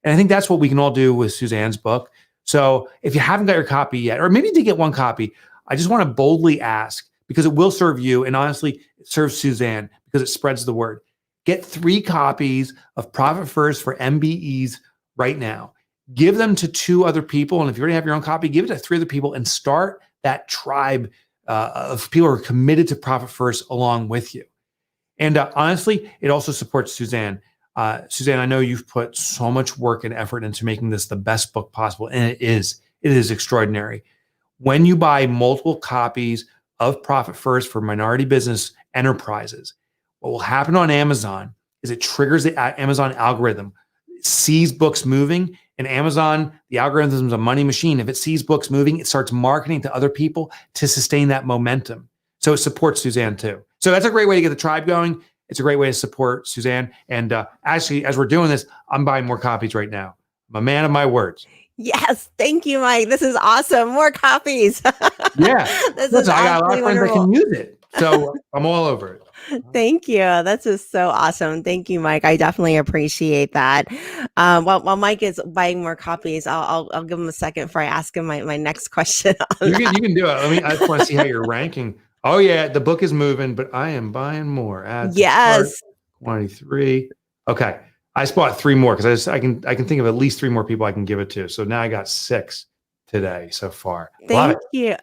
And I think that's what we can all do with Suzanne's book. So if you haven't got your copy yet, or maybe you did get one copy, I just want to boldly ask, because it will serve you, and honestly, it serves Suzanne because it spreads the word. Get 3 copies of Profit First for MBEs right now. Give them to 2 other people. And if you already have your own copy, give it to 3 other people and start that tribe of people who are committed to Profit First along with you. And honestly, it also supports Susanne. Suzanne, I know you've put so much work and effort into making this the best book possible, and it is. It is extraordinary. When you buy multiple copies of Profit First for minority business enterprises, what will happen on Amazon is it triggers the Amazon algorithm, sees books moving, and Amazon, the algorithm is a money machine. If it sees books moving, it starts marketing to other people to sustain that momentum. So it supports Susanne too. So that's a great way to get the tribe going. It's a great way to support Susanne. And actually, as we're doing this, I'm buying more copies right now. I'm a man of my words. Yes, thank you, Mike. This is awesome. More copies. Yeah. This Listen, is I got a lot absolutely of friends that wonderful. can use it. So I'm all over it. Thank you. That's just so awesome. Thank you, Mike. I definitely appreciate that. While Mike is buying more copies, I'll give him a second before I ask him my next question on You that. can do it. I just want to see how you're ranking. Oh yeah, the book is moving, but I am buying more. Add to cart, Yes. 23. Okay. I just bought 3 more because I can think of at least 3 more people I can give it to. So now I got 6 today so far. Love Thank it. you.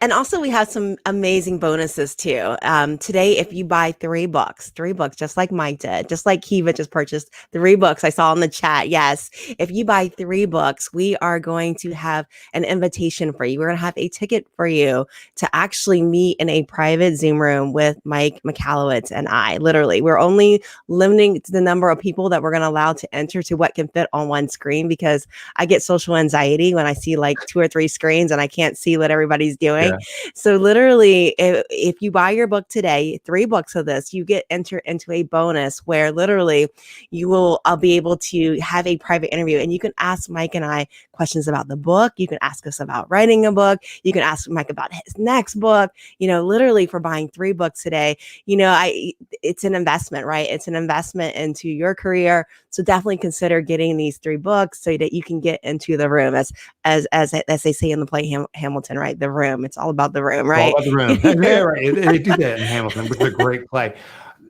And also we have some amazing bonuses too. Today, if you buy 3 books, just like Mike did, just like Kiva just purchased 3 books, I saw in the chat. Yes. If you buy 3 books, we are going to have an invitation for you. We're going to have a ticket for you to actually meet in a private Zoom room with Mike Michalowicz and I. Literally, we're only limiting the number of people that we're going to allow to enter to what can fit on one screen, because I get social anxiety when I see like 2 or 3 screens and I can't see what everybody's doing. Yeah. So literally, if you buy your book today, 3 books of this, you get entered into a bonus where literally I'll be able to have a private interview, and you can ask Mike and I questions about the book. You can ask us about writing a book. You can ask Mike about his next book. Literally for buying 3 books today, it's an investment, right? It's an investment into your career. So definitely consider getting these 3 books so that you can get into the room, as they say in the play Hamilton, right? The room. It's all about the room, All right? about the room. Yeah, right. They do that in Hamilton, which is a great play.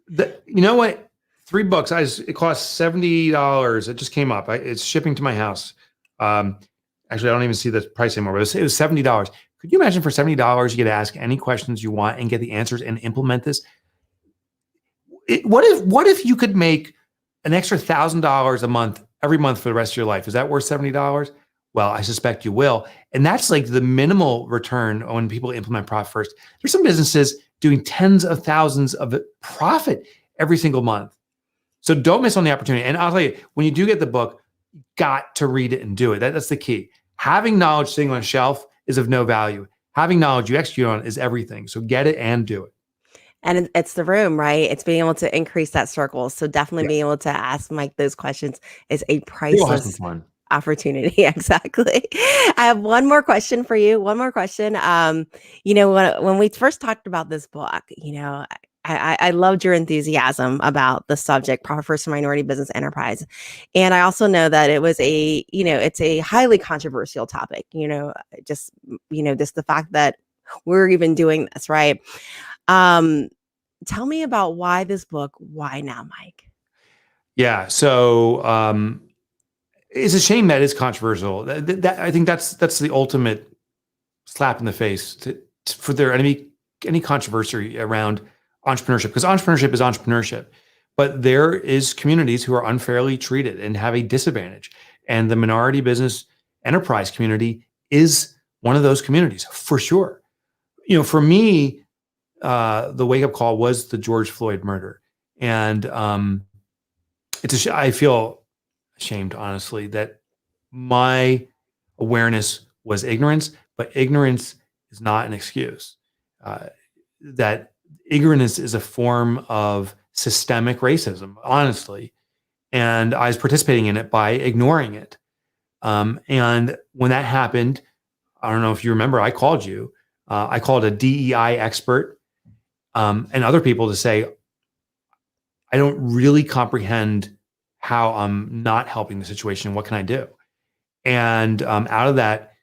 You know what? 3 books. It costs $70. It just came up. It's shipping to my house. Actually, I don't even see the price anymore. But it was $70. Could you imagine for $70 you get to ask any questions you want and get the answers and implement this? What if you could make an extra $1,000 a month every month for the rest of your life? Is that worth $70? Well, I suspect you will. And that's like the minimal return when people implement Profit First. There's some businesses doing tens of thousands of profit every single month. So don't miss on the opportunity. And I'll tell you, when you do get the book, you got to read it and do it. That's the key. Having knowledge sitting on a shelf is of no value. Having knowledge you execute on is everything. So get it and do it. And it's the room, right? It's being able to increase that circle. So definitely Yeah. being able to ask Mike those questions is a You'll have some priceless fun. opportunity. Exactly. I have one more question for you. One more question. When we first talked about this book, I loved your enthusiasm about the subject, Profit First for Minority Business Enterprise. And I also know that it's a highly controversial topic, just the fact that we're even doing this, right? Tell me about why this book, why now, Mike? Yeah. So it's a shame that it's controversial. I think that's the ultimate slap in the face for there any controversy around entrepreneurship, because entrepreneurship is entrepreneurship, but there is communities who are unfairly treated and have a disadvantage, and the minority business enterprise community is one of those communities for sure. For me, the wake up call was the George Floyd murder, and I feel ashamed, honestly, that my awareness was ignorance, but ignorance is not an excuse. That ignorance is a form of systemic racism, honestly. And I was participating in it by ignoring it. And when that happened, I don't know if you remember, I called you. I called a DEI expert and other people to say, I don't really comprehend how I'm not helping the situation. What can I do? And out of that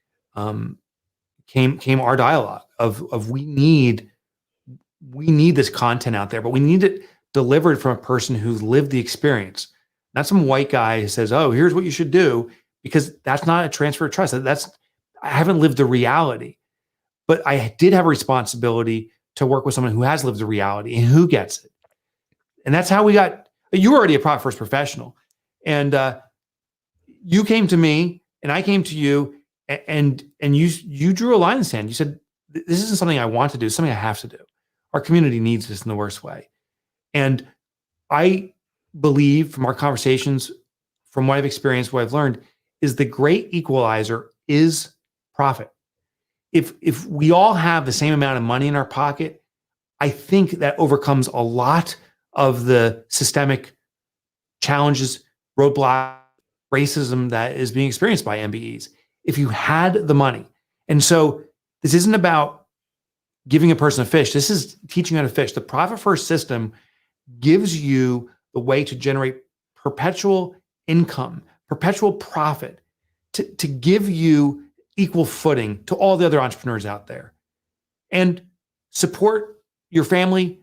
came our dialogue of we need this content out there, but we need it delivered from a person who's lived the experience, not some white guy who says, "Oh, here's what you should do," because that's not a transfer of trust. I haven't lived the reality, but I did have a responsibility to work with someone who has lived the reality and who gets it. And that's how you were already a Profit First professional. And you came to me and I came to you, And you drew a line in the sand. You said, this isn't something I want to do, it's something I have to do. Our community needs this in the worst way. And I believe from our conversations, from what I've experienced, what I've learned, is the great equalizer is profit. If we all have the same amount of money in our pocket, I think that overcomes a lot of the systemic challenges, roadblock, racism that is being experienced by MBEs. If you had the money. And so this isn't about giving a person a fish. This is teaching how to fish. The profit first system gives you the way to generate perpetual income, perpetual profit, to give you equal footing to all the other entrepreneurs out there, and support your family,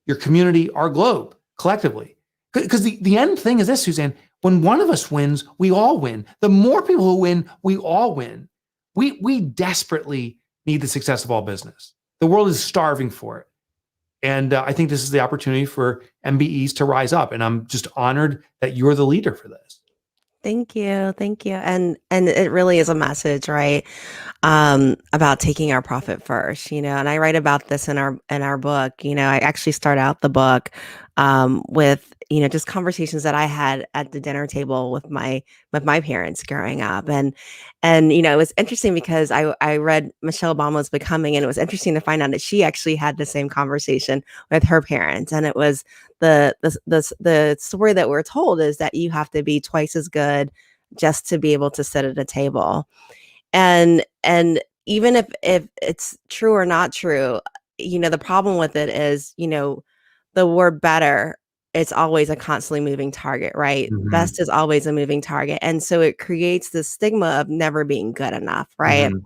your community, our globe collectively. Because the end thing is this, Susanne, when one of us wins, we all win. The more people who win, we all win. We desperately need the success of all business. The world is starving for it. And I think this is the opportunity for MBEs to rise up. And I'm just honored that you're the leader for this. Thank you. Thank you. And it really is a message, right? About taking our profit first, and I write about this in our book. I actually start out the book with just conversations that I had at the dinner table with my parents growing up, and it was interesting because I read Michelle Obama's Becoming, and it was interesting to find out that she actually had the same conversation with her parents, and it was the story that we're told is that you have to be twice as good just to be able to sit at a table. And even if it's true or not true, the problem with it is, the word better, it's always a constantly moving target, right? Mhm. Best is always a moving target. And so it creates this stigma of never being good enough, right? Mhm.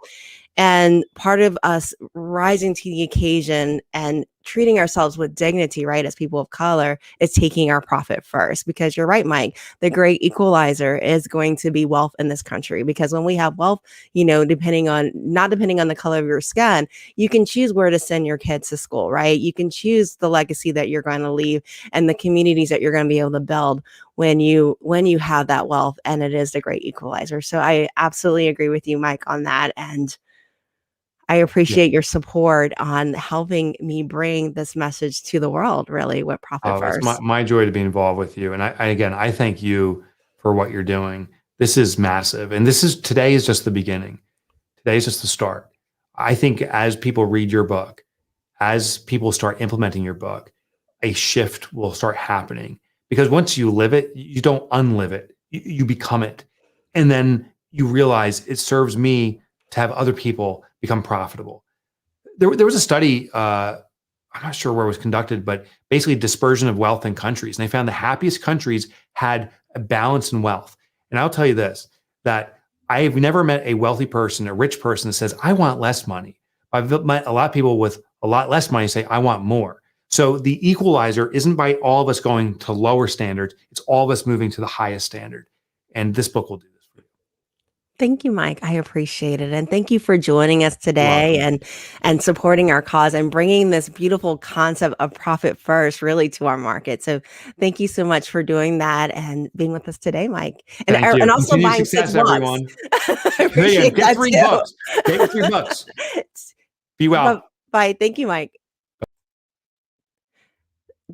And part of us rising to the occasion and treating ourselves with dignity, right, as people of color, is taking our profit first. Because you're right, Mike, the great equalizer is going to be wealth in this country. Because when we have wealth, not depending on the color of your skin, you can choose where to send your kids to school, right? You can choose the legacy that you're going to leave and the communities that you're going to be able to build when you have that wealth. And it is the great equalizer. So I absolutely agree with you, Mike, on that. And I Yeah. appreciate your support on helping me bring this message to the world, really, with Profit Oh, it's First. my joy to be involved with you. And I thank you for what you're doing. This is massive. And today is just the beginning. Today is just the start. I think as people read your book, as people start implementing your book, a shift will start happening. Because once you live it, you don't unlive it. You become it. And then you realize it serves me to have other people become profitable. There was a study, I'm not sure where it was conducted, but basically dispersion of wealth in countries. And they found the happiest countries had a balance in wealth. And I'll tell you this, that I've never met a wealthy person, a rich person that says, I want less money. I've met a lot of people with a lot less money say, I want more. So the equalizer isn't by all of us going to lower standards. It's all of us moving to the highest standard. And this book will do this for you. Thank you, Mike. I appreciate it. And thank you for joining us You're today welcome. and supporting our cause and bringing this beautiful concept of profit first really to our market. So thank you so much for doing that and being with us today, Mike. And, Thank you. and also Continued buying 6 success, books. everyone. I There you go. appreciate Get that 3 too. books. Get 3 books. Be well. Bye. Thank you, Mike.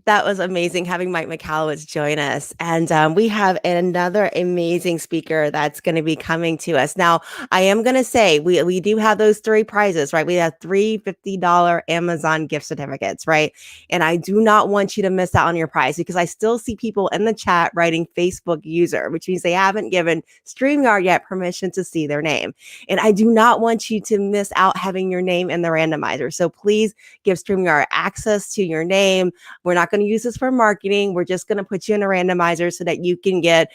That was amazing having Mike Michalowicz join us. And we have another amazing speaker that's going to be coming to us. Now, I am going to say we do have those 3 prizes, right? We have 3 $50 Amazon gift certificates, right? And I do not want you to miss out on your prize because I still see people in the chat writing Facebook user, which means they haven't given StreamYard yet permission to see their name. And I do not want you to miss out having your name in the randomizer. So please give StreamYard access to your name. We're not going to use this for marketing. We're just going to put you in a randomizer so that you can get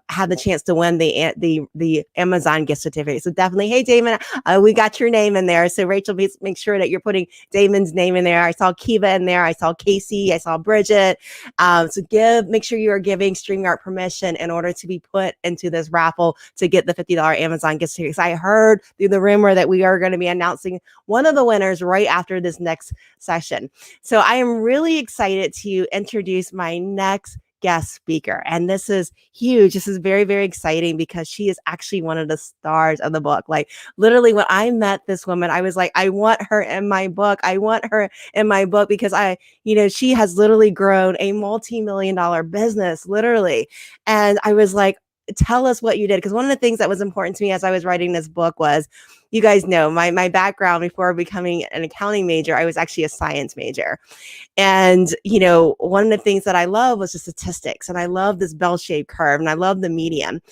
have the chance to win the Amazon gift certificate. So definitely, hey Damon, we got your name in there. So Rachel, please make sure that you're putting Damon's name in there. I saw Kiva in there. I saw Casey. I saw Bridget. So make sure you are giving StreamYard permission in order to be put into this raffle to get the $50 Amazon gift certificate. I heard through the rumor that we are going to be announcing one of the winners right after this next session. So I am really excited to introduce my next guest speaker. And this is huge. This is very, very exciting because she is actually one of the stars of the book. Like literally when I met this woman, I was like, I want her in my book. I want her in my book because she has literally grown a multi-million-dollar business, literally. And I was like, tell us what you did. Because one of the things that was important to me as I was writing this book was, you guys know my background before becoming an accounting major, I was actually a science major. And, one of the things that I love was the statistics, and I love this bell-shaped curve, and I love the median.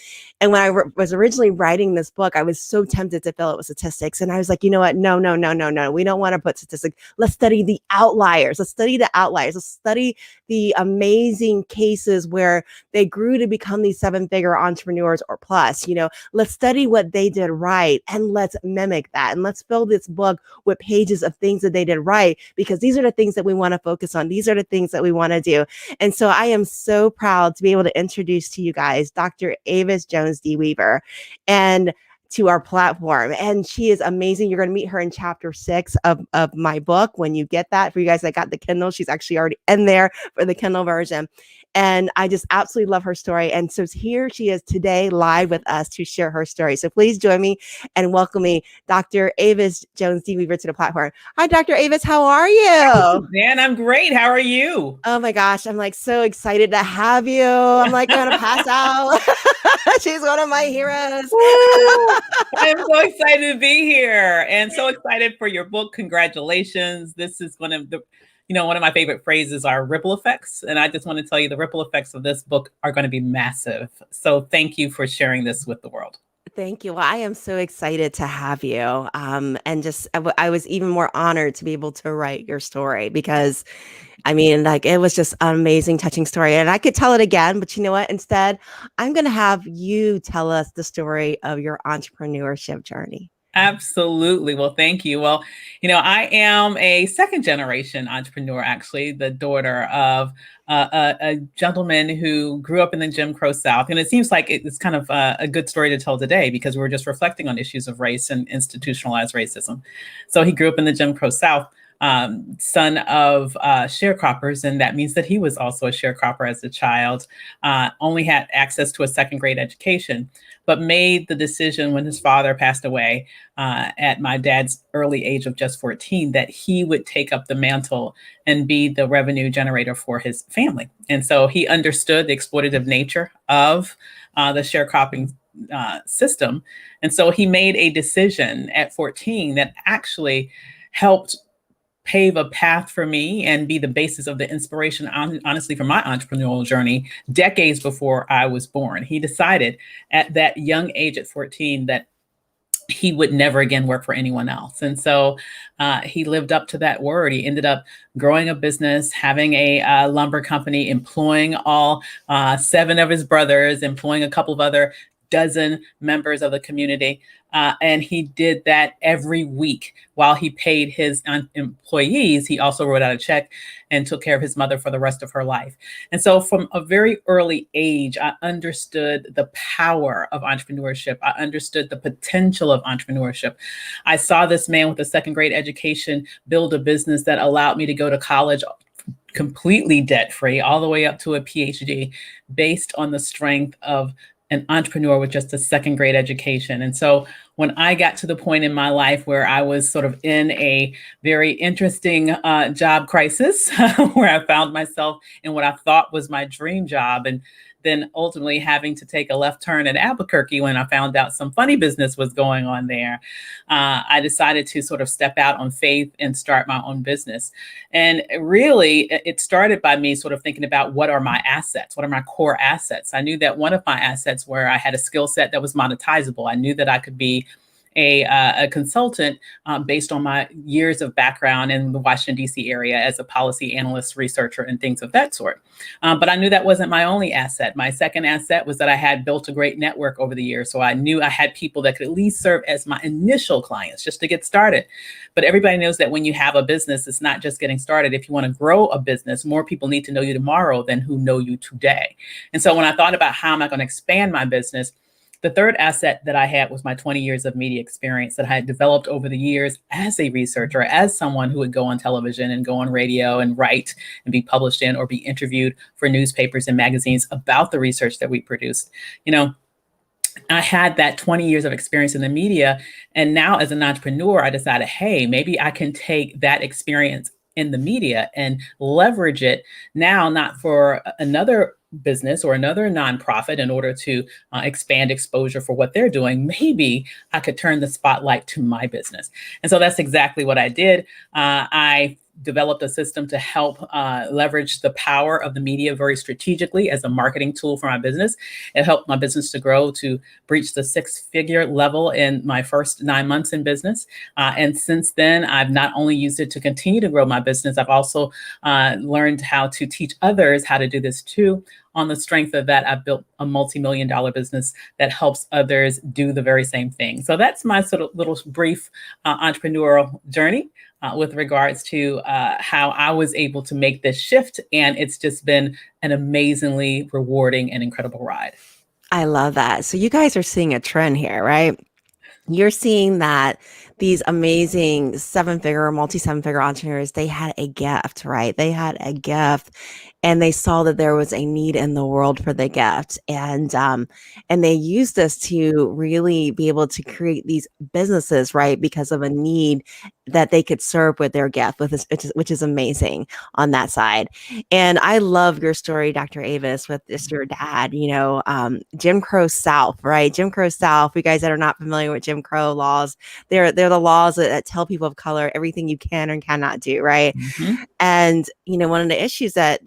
And when I was originally writing this book, I was so tempted to fill it with statistics. And I was like, you know what? No, no, no, no, no. We don't want to put statistics. Let's study the outliers. Let's study the outliers. Let's study the amazing cases where they grew to become these 7-figure entrepreneurs or plus. Let's study what they did right, and let's mimic that. And let's fill this book with pages of things that they did right, because these are the things that we want to focus on. These are the things that we want to do. And so I am so proud to be able to introduce to you guys Dr. Avis Jones D. Weaver and to our platform. And she is amazing. You're going to meet her in chapter 6 of my book when you get that. For you guys that got the Kindle, she's actually already in there for the Kindle version. And I just absolutely love her story. And so here she is today live with us to share her story. So please join me and welcoming Dr. Avis Jones D. Weaver to the platform. Hi, Dr. Avis. How are you? Man, I'm great. How are you? Oh my gosh. I'm like so excited to have you. I'm like going to pass out. She's one of my heroes. I'm so excited to be here and so excited for your book. Congratulations. This is one of my favorite phrases are ripple effects. And I just want to tell you the ripple effects of this book are going to be massive. So thank you for sharing this with the world. Thank you. Well, I am so excited to have you. And just, I was even more honored to be able to write your story because it was just an amazing, touching story. And I could tell it again, but you know what? Instead, I'm going to have you tell us the story of your entrepreneurship journey. Absolutely. Well, thank you. Well, I am a second generation entrepreneur, actually, the daughter of a gentleman who grew up in the Jim Crow South. And it seems like it's kind of a good story to tell today because we're just reflecting on issues of race and institutionalized racism. So he grew up in the Jim Crow South. Son of sharecroppers, and that means that he was also a sharecropper as a child, only had access to a second grade education, but made the decision when his father passed away at my dad's early age of just 14 that he would take up the mantle and be the revenue generator for his family. And so he understood the exploitative nature of the sharecropping system. And so he made a decision at 14 that actually helped pave a path for me and be the basis of the inspiration, honestly, for my entrepreneurial journey decades before I was born. He decided at that young age at 14 that he would never again work for anyone else. And so he lived up to that word. He ended up growing a business, having a lumber company, employing all 7 of his brothers, employing a couple of other dozen members of the community. And he did that every week while he paid his employees. He also wrote out a check and took care of his mother for the rest of her life. And so from a very early age, I understood the power of entrepreneurship. I understood the potential of entrepreneurship. I saw this man with a second grade education build a business that allowed me to go to college completely debt-free, all the way up to a PhD, based on the strength of an entrepreneur with just a second grade education. And so when I got to the point in my life where I was sort of in a very interesting job crisis, where I found myself in what I thought was my dream job, and then ultimately having to take a left turn at Albuquerque when I found out some funny business was going on there, I decided to sort of step out on faith and start my own business. And really, it started by me sort of thinking about what are my assets? What are my core assets? I knew that one of my assets where I had a skill set that was monetizable. I knew that I could be a consultant based on my years of background in the Washington, D.C. area as a policy analyst, researcher, and things of that sort. But I knew that wasn't my only asset. My second asset was that I had built a great network over the years. So I knew I had people that could at least serve as my initial clients just to get started. But everybody knows that when you have a business, it's not just getting started. If you want to grow a business, more people need to know you tomorrow than who know you today. And so when I thought about how am I going to expand my business, The third asset that I had was my 20 years of media experience that I had developed over the years as a researcher, as someone who would go on television and go on radio and write and be published in or be interviewed for newspapers and magazines about the research that we produced. You know, I had that 20 years of experience in the media. And now as an entrepreneur, I decided, hey, maybe I can take that experience in the media and leverage it now, not for another business or another nonprofit in order to expand exposure for what they're doing. Maybe I could turn the spotlight to my business. And so that's exactly what I did. I developed a system to help leverage the power of the media very strategically as a marketing tool for my business. It helped my business to grow to breach the 6-figure level in my first 9 months in business. And since then, I've not only used it to continue to grow my business, I've also learned how to teach others how to do this too. On the strength of that, I've built a multi-million-dollar business that helps others do the very same thing. So that's my sort of little brief entrepreneurial journey with regards to how I was able to make this shift. And it's just been an amazingly rewarding and incredible ride. I love that. So you guys are seeing a trend here, right? You're seeing that these amazing multi-7-figure entrepreneurs, they had a gift, right? They had a gift and they saw that there was a need in the world for the gift. And they used this to really be able to create these businesses, right? Because of a need that they could serve with their gift, which is amazing on that side. And I love your story, Dr. Avis, with just your dad, Jim Crow South, right? Jim Crow South, you guys that are not familiar with Jim Crow laws, they're the laws that tell people of color everything you can and cannot do, right? Mm-hmm. And, one of the issues that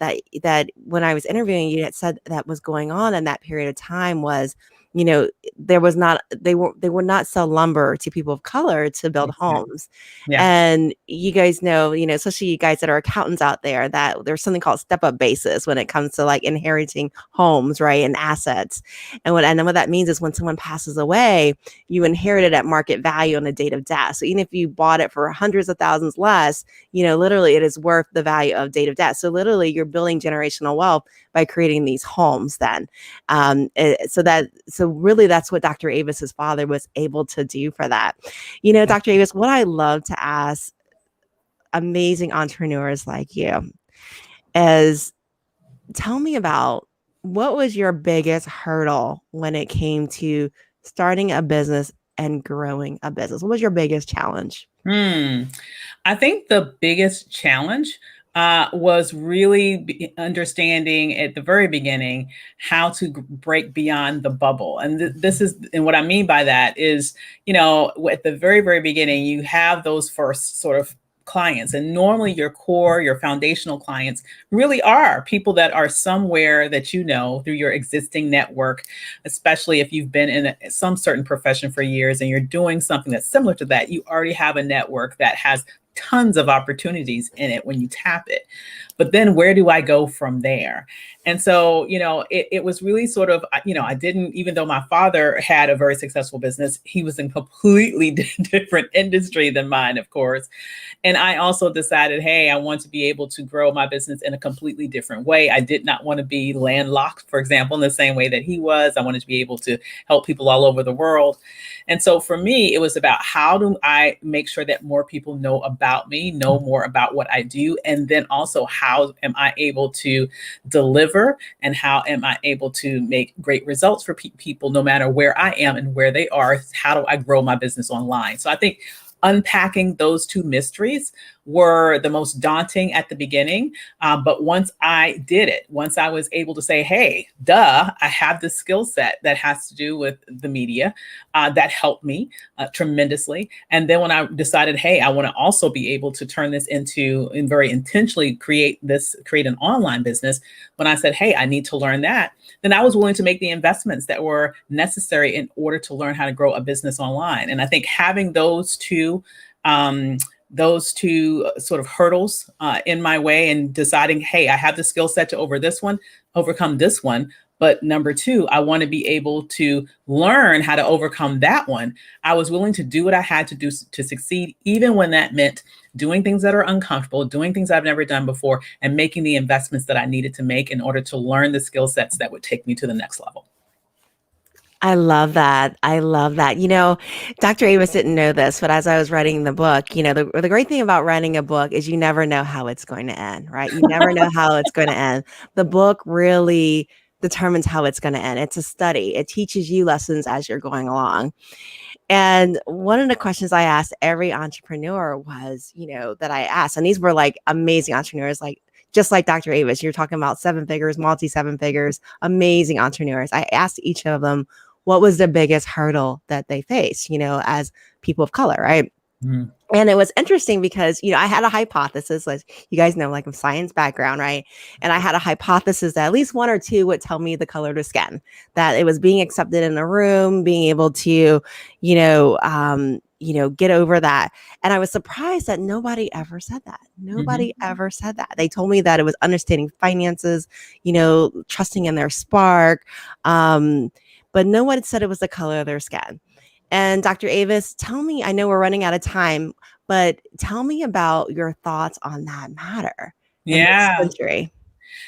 when I was interviewing you, that said that was going on in that period of time was, they would not sell lumber to people of color to build homes. Yeah. And you guys know, especially you guys that are accountants out there, that there's something called step-up basis when it comes to like inheriting homes, right? And assets. And what that means is when someone passes away, you inherit it at market value on the date of death. So even if you bought it for hundreds of thousands less, literally it is worth the value of date of death. So literally you're building generational wealth by creating these homes then. So really that's what Dr. Avis's father was able to do for that. Dr. Avis, what I love to ask amazing entrepreneurs like you is, tell me about what was your biggest hurdle when it came to starting a business and growing a business? What was your biggest challenge? I think the biggest challenge was really understanding at the very beginning how to break beyond the bubble. And and what I mean by that is, at the very, very beginning, you have those first sort of clients. And normally your foundational clients really are people that are somewhere that through your existing network, especially if you've been in some certain profession for years and you're doing something that's similar to that, you already have a network that has tons of opportunities in it when you tap it. But then where do I go from there? And so, it was really sort of, I didn't, even though my father had a very successful business, he was in completely different industry than mine, of course. And I also decided, hey, I want to be able to grow my business in a completely different way. I did not want to be landlocked, for example, in the same way that he was. I wanted to be able to help people all over the world. And so for me, it was about how do I make sure that more people know about me, know more about what I do, and then also how am I able to deliver and how am I able to make great results for people no matter where I am and where they are. How do I grow my business online? So I think unpacking those two mysteries were the most daunting at the beginning. But once I did it, once I was able to say, hey, I have this skill set that has to do with the media, that helped me tremendously. And then when I decided, hey, I want to also be able to turn this into and very intentionally create an online business. When I said, hey, I need to learn that, then I was willing to make the investments that were necessary in order to learn how to grow a business online. And I think having those two sort of hurdles in my way and deciding, hey, I have the skill set to overcome this one. But number two, I want to be able to learn how to overcome that one. I was willing to do what I had to do to succeed, even when that meant doing things that are uncomfortable, doing things I've never done before, and making the investments that I needed to make in order to learn the skill sets that would take me to the next level. I love that. I love that. Dr. Amos didn't know this, but as I was writing the book, the great thing about writing a book is you never know how it's going to end, right? You never know how it's going to end. The book really determines how it's going to end. It's a study. It teaches you lessons as you're going along. And one of the questions I asked every entrepreneur was, that I asked, and these were like amazing entrepreneurs, like just like Dr. Avis, you're talking about 7 figures, multi 7 figures, amazing entrepreneurs. I asked each of them what was the biggest hurdle that they face, as people of color, right? Mm. And it was interesting because, I had a hypothesis, like you guys know, like a science background, right? And I had a hypothesis that at least one or two would tell me the color of the skin, that it was being accepted in the room, being able to, get over that. And I was surprised that nobody ever said that. Nobody ever said that. They told me that it was understanding finances, trusting in their spark. But no one said it was the color of their skin. And Dr. Avis, tell me, I know we're running out of time, but tell me about your thoughts on that matter in this Yeah. century.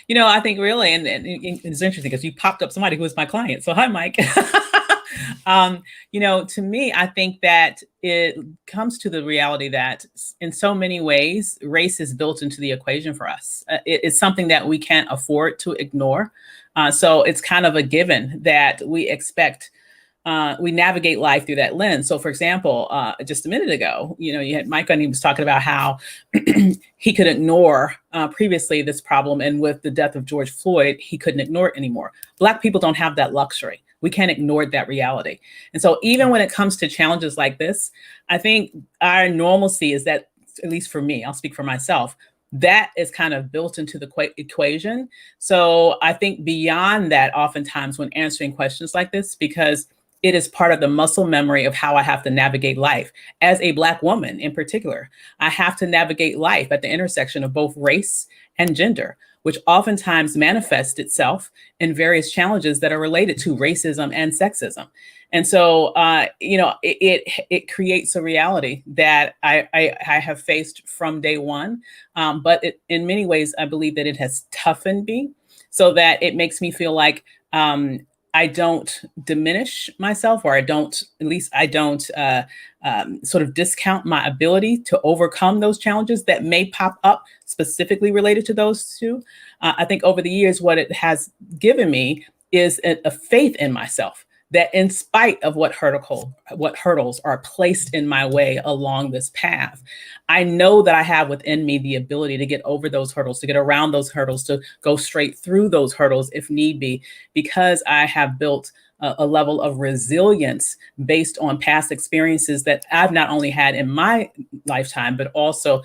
I think really, and it's interesting because you popped up somebody who was my client. So hi, Mike. To me, I think that it comes to the reality that in so many ways, race is built into the equation for us. It's something that we can't afford to ignore. So it's kind of a given that we expect. We navigate life through that lens. So, for example, just a minute ago, you had Mike and he was talking about how he could ignore previously this problem. And with the death of George Floyd, he couldn't ignore it anymore. Black people don't have that luxury. We can't ignore that reality. And so even when it comes to challenges like this, I think our normalcy is that, at least for me, I'll speak for myself, that is kind of built into the equation. So I think beyond that, oftentimes when answering questions like this, because it is part of the muscle memory of how I have to navigate life. As a Black woman in particular, I have to navigate life at the intersection of both race and gender, which oftentimes manifests itself in various challenges that are related to racism and sexism. And so, it creates a reality that I have faced from day one. But in many ways, I believe that it has toughened me so that it makes me feel like I don't diminish myself, or I don't sort of discount my ability to overcome those challenges that may pop up specifically related to those two. I think over the years, what it has given me is a faith in myself that in spite of what hurdles are placed in my way along this path, I know that I have within me the ability to get over those hurdles, to get around those hurdles, to go straight through those hurdles if need be, because I have built a level of resilience based on past experiences that I've not only had in my lifetime, but also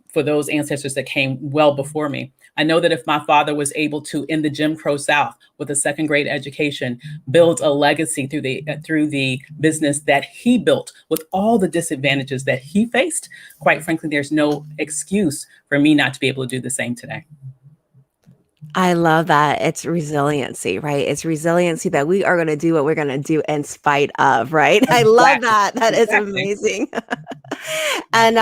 for those ancestors that came well before me. I know that if my father was able to, in the Jim Crow South with a second grade education, build a legacy through the business that he built with all the disadvantages that he faced, quite frankly, there's no excuse for me not to be able to do the same today. I love that. It's resiliency, right? It's resiliency that we are going to do what we're going to do in spite of, right? Exactly. I love that. That is Exactly. amazing. And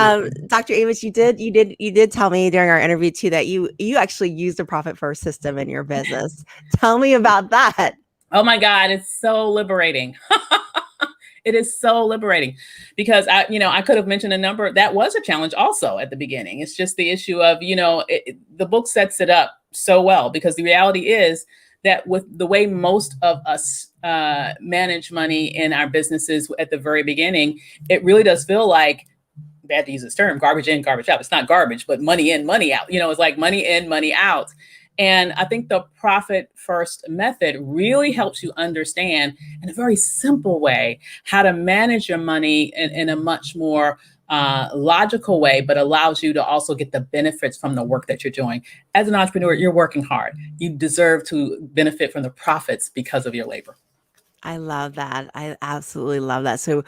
Dr. Amos, you did tell me during our interview too that you actually used the profit first system in your business. Tell me about that. Oh my God, it's so liberating. It is so liberating because I could have mentioned a number that was a challenge also at the beginning. It's just the issue of, the book sets it up so well, because the reality is that with the way most of us manage money in our businesses at the very beginning, it really does feel like, bad to use this term, garbage in, garbage out. It's not garbage, but money in, money out. It's like money in, money out. And I think the profit first method really helps you understand in a very simple way how to manage your money in a much more logical way, but allows you to also get the benefits from the work that you're doing. As an entrepreneur, you're working hard. You deserve to benefit from the profits because of your labor. I love that. I absolutely love that. So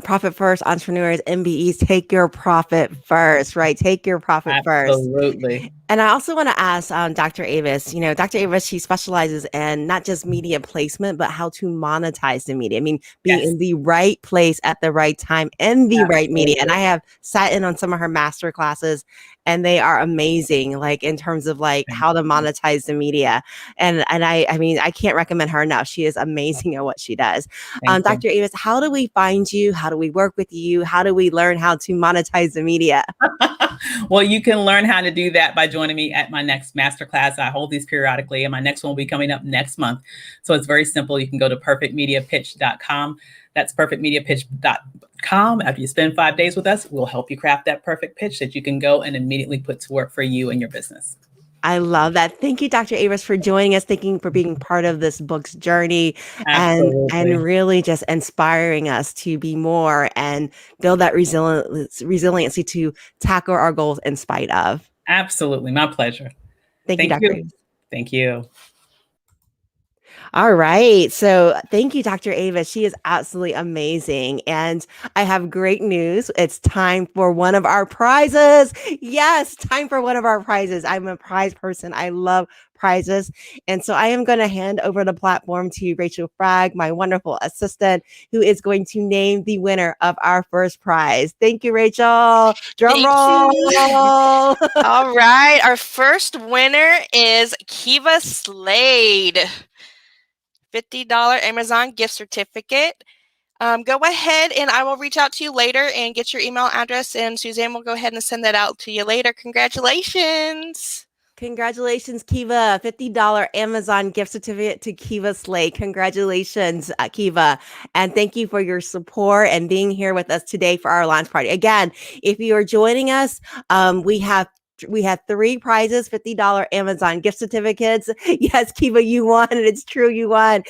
profit first, entrepreneurs, MBEs, take your profit first, right? Take your profit first. Absolutely. And I also want to ask Dr. Avis, Dr. Avis, she specializes in not just media placement, but how to monetize the media. I mean, being Yes, in the right place at the right time in the right media. And absolutely. I have sat in on some of her master classes and they are amazing, like in terms of like Thank how to you. monetize the media. And I mean, I can't recommend her enough. She is amazing at what she does. Thank you. Dr. Avis, how do we find you? How do we work with you? How do we learn how to monetize the media? Well, you can learn how to do that by joining me at my next masterclass. I hold these periodically, and my next one will be coming up next month. So it's very simple. You can go to perfectmediapitch.com. That's perfectmediapitch.com. After you spend 5 days with us, we'll help you craft that perfect pitch that you can go and immediately put to work for you and your business. I love that. Thank you, Dr. Avis, for joining us. Thank you for being part of this book's journey and Absolutely. really just inspiring us to be more and build that resiliency to tackle our goals in spite of. Absolutely. My pleasure. Thank you, Thank Dr. you. Avis. Thank you. All right. So thank you, Dr. Ava. She is absolutely amazing. And I have great news. It's time for one of our prizes. Yes, time for one of our prizes. I'm a prize person. I love prizes. And so I am going to hand over the platform to Rachel Fragg, my wonderful assistant, who is going to name the winner of our first prize. Thank you, Rachel. Drum Thank you. roll. All right. Our first winner is Kiva Slade. $50 Amazon gift certificate. Go ahead and I will reach out to you later and get your email address, and Suzanne will go ahead and send that out to you later. Congratulations. Congratulations, Kiva. $50 Amazon gift certificate to Kiva Slate. Congratulations, Kiva. And thank you for your support and being here with us today for our launch party. Again, if you are joining us, we have 3 prizes, $50 Amazon gift certificates. Yes, Kiva, you won. And it's true, you won.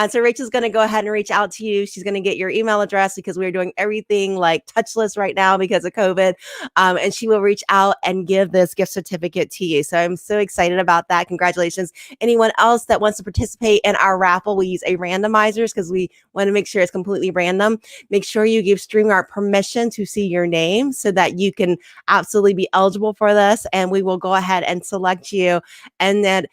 So Rachel's going to go ahead and reach out to you. She's going to get your email address because we're doing everything like touchless right now because of COVID. And she will reach out and give this gift certificate to you. So I'm so excited about that. Congratulations. Anyone else that wants to participate in our raffle, we use a randomizers because we want to make sure it's completely random. Make sure you give StreamYard permission to see your name so that you can absolutely be eligible for this. And we will go ahead and select you and then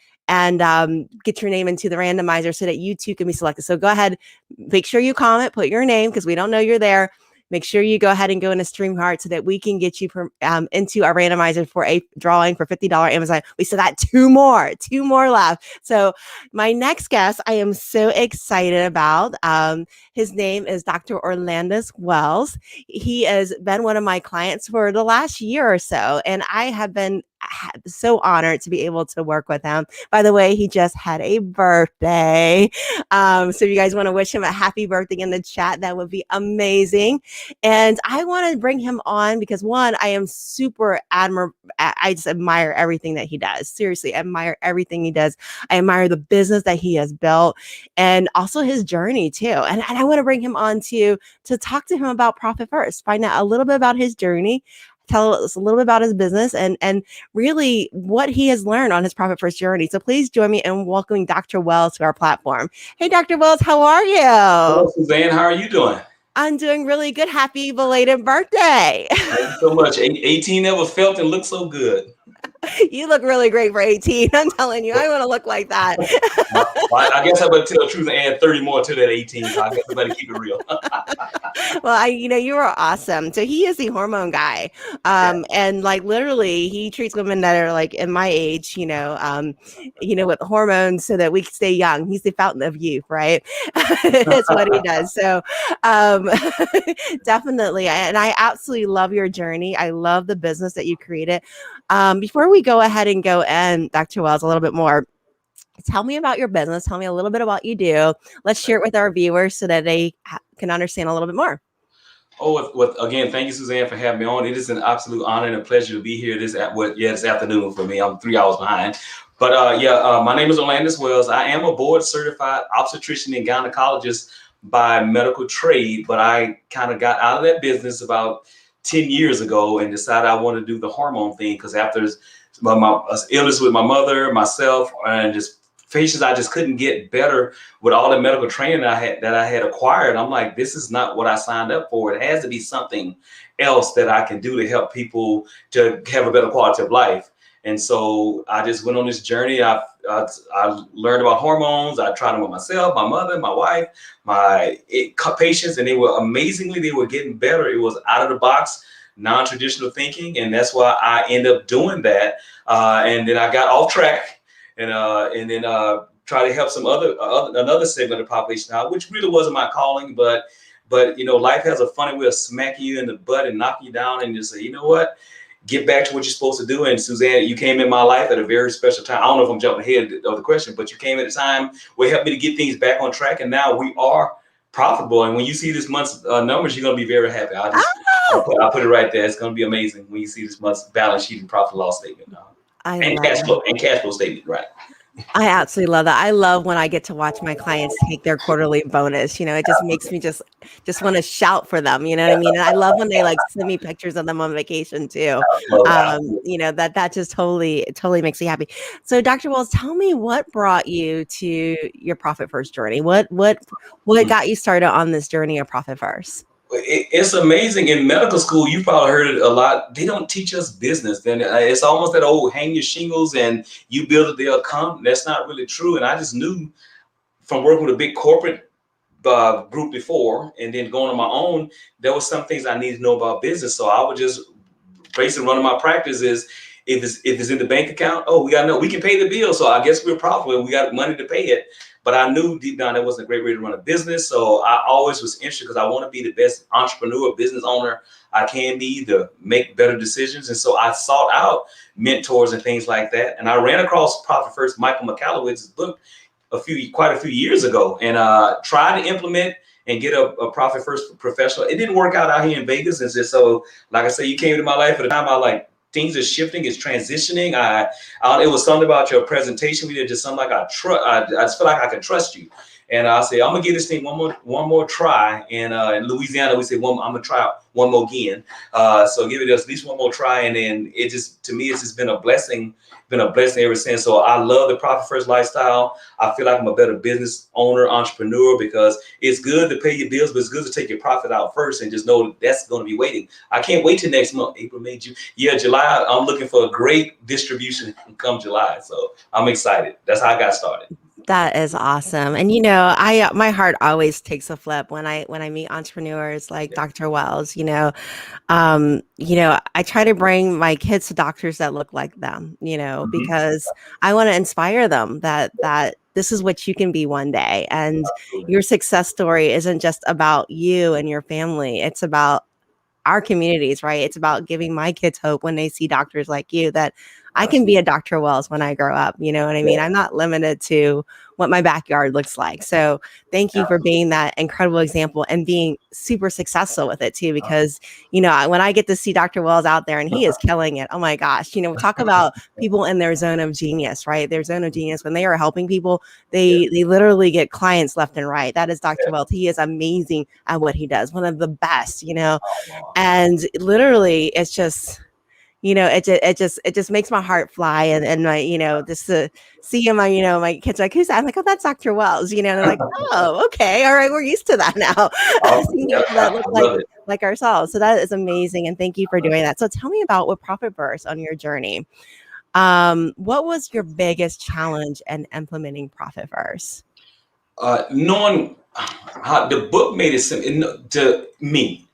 get your name into the randomizer so that you too can be selected. So go ahead, make sure you comment, put your name because we don't know you're there. Make sure you go ahead and go into StreamYard so that we can get you into our randomizer for a drawing for $50 Amazon. We still got two more left. So my next guest, I am so excited about. His name is Dr. Orlandis Wells. He has been one of my clients for the last year or so, and I have been so honored to be able to work with him. By the way, he just had a birthday. So if you guys want to wish him a happy birthday in the chat, that would be amazing. And I want to bring him on because one, I am super I just admire everything that he does. Seriously, admire everything he does. I admire the business that he has built and also his journey too. And I want to bring him on to talk to him about Profit First, find out a little bit about his journey, tell us a little bit about his business and really what he has learned on his Profit First journey. So please join me in welcoming Dr. Wells to our platform. Hey, Dr. Wells, how are Hello, you? Suzanne. How are you doing? I'm doing really good. Happy belated birthday. Thank you so much. 18 never felt and looked so good. You look really great for 18. I'm telling you, I want to look like that. I guess I better tell the truth and add 30 more to that 18. So I guess I better keep it real. Well, you are awesome. So he is the hormone guy. And like literally he treats women that are like in my age, with hormones so that we can stay young. He's the fountain of youth, right? That's what he does. So definitely. And I absolutely love your journey. I love the business that you created. Before we go ahead and go in, Dr. Wells, a little bit more, tell me about your business. Tell me a little bit about what you do. Let's share it with our viewers so that they can understand a little bit more. Again, thank you, Suzanne, for having me on. It is an absolute honor and a pleasure to be here this afternoon for me. I'm 3 hours behind. But my name is Orlandis Wells. I am a board certified obstetrician and gynecologist by medical trade, but I kind of got out of that business about 10 years ago and decided I wanted to do the hormone thing because after my illness with my mother, myself, and just patients I just couldn't get better with all the medical training that I had acquired. I'm like, this is not what I signed up for. It has to be something else that I can do to help people to have a better quality of life. And so I just went on this journey. I learned about hormones. I tried them with myself, my mother, my wife, my patients, and they were getting better. It was out of the box, non-traditional thinking, and that's why I ended up doing that. And then I got off track, and then try to help some another segment of the population out, which really wasn't my calling, but life has a funny way of smacking you in the butt and knocking you down, and just say, you know what, get back to what you're supposed to do. And Susanne, you came in my life at a very special time. I don't know if I'm jumping ahead of the question, but you came at a time where it helped me to get things back on track, and now we are profitable. And when you see this month's numbers, you're going to be very happy. I'll put it right there. It's going to be amazing when you see this month's balance sheet and profit and loss statement. And cash flow statement, right? I absolutely love that. I love when I get to watch my clients take their quarterly bonus. It just makes me just want to shout for them. You know what I mean? And I love when they like send me pictures of them on vacation too. That just totally makes me happy. So Dr. Wells, tell me what brought you to your Profit First journey? What got you started on this journey of Profit First? It's amazing. In medical school, you probably heard it a lot. They don't teach us business. Then it's almost that old hang your shingles and you build it, they'll come. That's not really true. And I just knew from working with a big corporate group before and then going on my own, there was some things I needed to know about business. So I would just basically run my practice is if it's in the bank account, we got to know we can pay the bill. So I guess we're profitable. We got money to pay it. But I knew deep down that wasn't a great way to run a business. So I always was interested because I want to be the best entrepreneur, business owner I can be to make better decisions. And so I sought out mentors and things like that. And I ran across Profit First, Michael Michalowicz's book quite a few years ago, and tried to implement and get a Profit First professional. It didn't work out here in Vegas. And so, like I say, you came into my life at a time I like, things are shifting, it's transitioning. It was something about your presentation. We did just something like I just feel like I can trust you. And I say, I'm gonna give this thing one more try. And in Louisiana, we say, I'm gonna try one more again. So give it at least one more try. And then to me, it's just been a blessing ever since. So I love the Profit First lifestyle. I feel like I'm a better business owner, entrepreneur, because it's good to pay your bills, but it's good to take your profit out first and just know that's going to be waiting. I can't wait till next month, April, May, June. Yeah, July, I'm looking for a great distribution come July. So I'm excited. That's how I got started. That is awesome. And my heart always takes a flip when I meet entrepreneurs like Dr. Wells. I try to bring my kids to doctors that look like them, because I want to inspire them that this is what you can be one day. And your success story isn't just about you and your family. It's about our communities, right? It's about giving my kids hope when they see doctors like you that I can be a Dr. Wells when I grow up. You know what I mean? I'm not limited to what my backyard looks like. So thank you for being that incredible example and being super successful with it too, because, when I get to see Dr. Wells out there and he is killing it, oh my gosh, talk about people in their zone of genius, right? Their zone of genius, when they are helping people, they literally get clients left and right. That is Dr. Wells. He is amazing at what he does. One of the best, and literally it's just, it just makes my heart fly, and my, just to see him, my kids are like, who's that? I'm like, oh, that's Dr. Wells, and they're like, oh, okay, all right, we're used to that now. That look like ourselves. So that is amazing, and thank you for doing that. So tell me about what Profit First on your journey. What was your biggest challenge in implementing Profit First? Knowing how the book made it simple to me.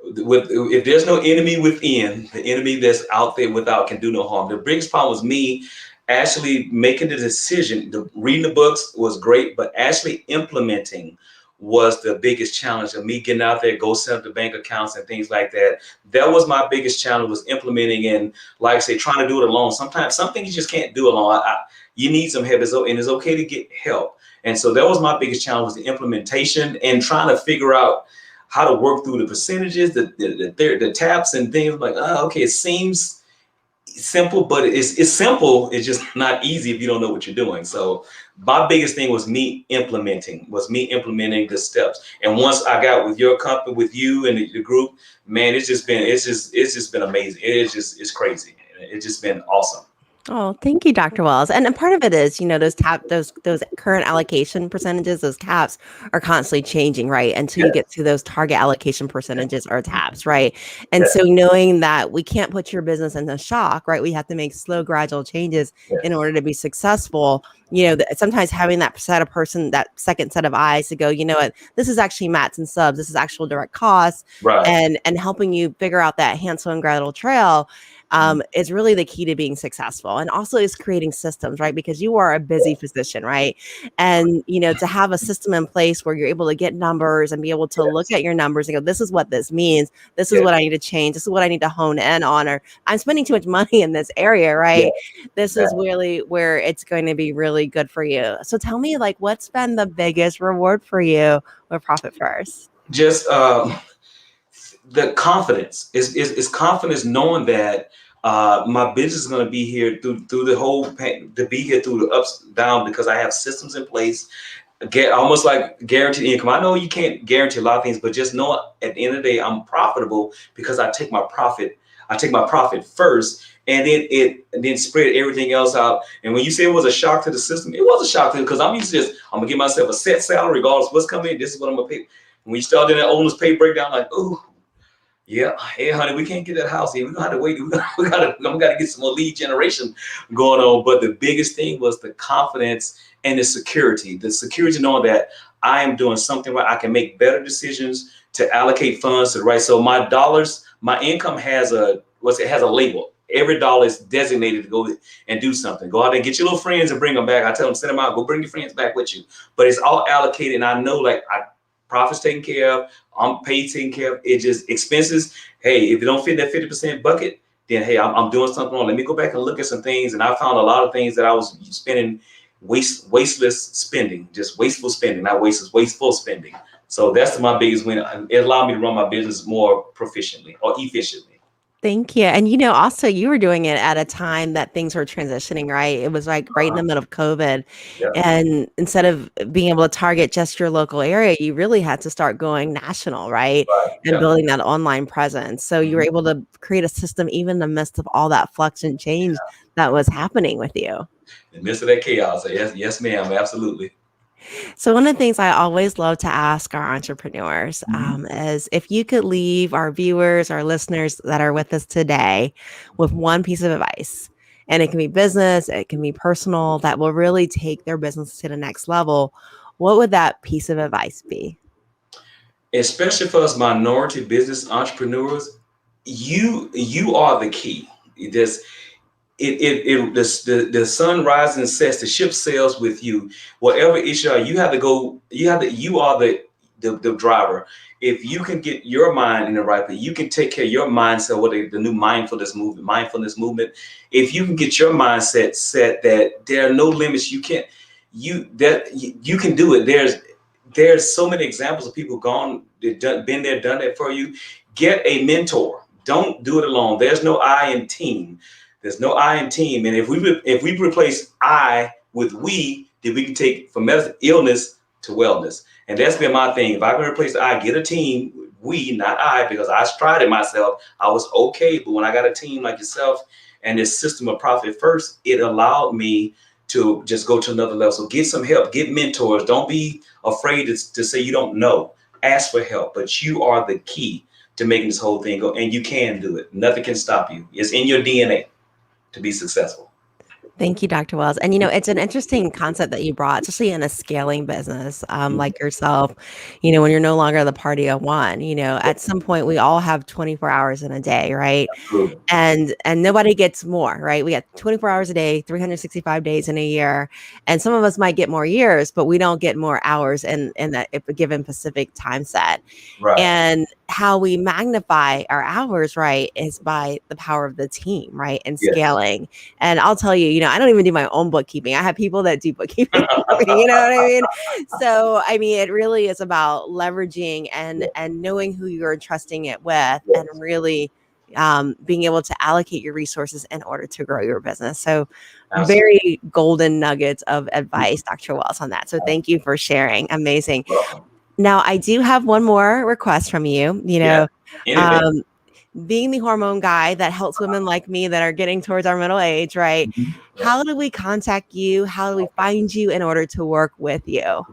If there's no enemy within, the enemy that's out there without can do no harm. The biggest problem was me actually making the decision. Reading the books was great, but actually implementing was the biggest challenge of me getting out there, go set up the bank accounts and things like that. That was my biggest challenge, was implementing, and like I say, trying to do it alone. Sometimes some things you just can't do alone. You need some help, and it's okay to get help. And so that was my biggest challenge, was the implementation and trying to figure out how to work through the percentages, the taps and things like, okay, it seems simple, but it's simple. It's just not easy if you don't know what you're doing. So my biggest thing was me implementing the steps. And once I got with your company, with you and the group, man, it's just been amazing. It's crazy. It's just been awesome. Oh, thank you, Dr. Wells. And a part of it is, those current allocation percentages, those caps are constantly changing, right? Until you Yes, get to those target allocation percentages or taps, right? And yes, so knowing that we can't put your business in a shock, right? We have to make slow, gradual changes in yes. order to be successful. Sometimes having that second set of eyes to go, you know what, this is actually mats and subs, this is actual direct costs, Right. and helping you figure out that Hansel and Gretel trail is really the key to being successful. And also is creating systems, right? Because you are a busy physician, right? And, to have a system in place where you're able to get numbers and be able to look Yes, at your numbers and go, this is what this means. This is yes, what I need to change. This is what I need to hone in on, or I'm spending too much money in this area, right? yes. This is really where it's going to be really good for you. So tell me, like, what's been the biggest reward for you with Profit First? Just the confidence is confidence knowing that my business is going to be here through the whole to be here through the ups and down because I have systems in place, get almost like guaranteed income. I know you can't guarantee a lot of things, but just know at the end of the day I'm profitable because I take my profit first, and then spread everything else out. And when you say it was a shock to the system, it was a shock to me because I'm used to this. I'm gonna give myself a set salary regardless of what's coming in. This is what I'm gonna pay. When you start doing that owner's pay breakdown, like, oh, yeah, hey, honey, we can't get that house here. We gonna have to wait. We gotta get some more lead generation going on. But the biggest thing was the confidence and the security. The security knowing that I am doing something right. I can make better decisions to allocate funds to the right. So my dollars, my income has it has a label. Every dollar is designated to go and do something. Go out and get your little friends and bring them back. I tell them, send them out. Go bring your friends back with you. But it's all allocated, and I know, like, profits taken care of, I'm paid taken care of. It just expenses. Hey, if you don't fit that 50% bucket, then hey, I'm doing something wrong. Let me go back and look at some things. And I found a lot of things that I was spending wasteless spending, just wasteful spending, not wasteful spending. So that's my biggest win. It allowed me to run my business more proficiently or efficiently. Thank you. And also you were doing it at a time that things were transitioning, right? It was like right in the middle of COVID. Yeah. And instead of being able to target just your local area, you really had to start going national, right? Right. And Yeah. building that online presence. So you were able to create a system even in the midst of all that flux and change that was happening with you. In the midst of that chaos, yes, ma'am, absolutely. So one of the things I always love to ask our entrepreneurs is if you could leave our viewers, our listeners that are with us today with one piece of advice, and it can be business, it can be personal, that will really take their business to the next level, what would that piece of advice be? Especially for us minority business entrepreneurs, you are the key. This the sun rises and sets, the ship sails with you. Whatever issue you have to go, you are the driver. If you can get your mind in the right place, you can take care of your mindset. What the new mindfulness movement. If you can get your mindset set that there are no limits, you can do it. There's so many examples of people been there, done that for you. Get a mentor. Don't do it alone. There's no I in team. There's no I in team. And if we replace I with we, then we can take from illness to wellness. And that's been my thing. If I can replace I, get a team, we, not I, because I tried it myself. I was okay. But when I got a team like yourself and this system of Profit First, it allowed me to just go to another level. So get some help, get mentors. Don't be afraid to say you don't know. Ask for help, but you are the key to making this whole thing go, and you can do it. Nothing can stop you. It's in your DNA to be successful. Thank you, Dr. Wells. And it's an interesting concept that you brought, especially in a scaling business like yourself. When you're no longer the party of one, at some point we all have 24 hours in a day, right? True. And nobody gets more, right? We got 24 hours a day, 365 days in a year. And some of us might get more years, but we don't get more hours in that a given specific time set. Right. And how we magnify our hours, right, is by the power of the team, right, and Yes. scaling. And I'll tell you, I don't even do my own bookkeeping. I have people that do bookkeeping for me, you know what I mean? So, it really is about leveraging and knowing who you're entrusting it with, and really being able to allocate your resources in order to grow your business. So Absolutely. very golden nuggets of advice, Dr. Wells, on that. So thank you for sharing. Amazing. Welcome. Now, I do have one more request from you. Yeah. Anything. being the hormone guy that helps women like me that are getting towards our middle age, right? Mhm. Yeah. How do we contact you? How do we find you in order to work with you?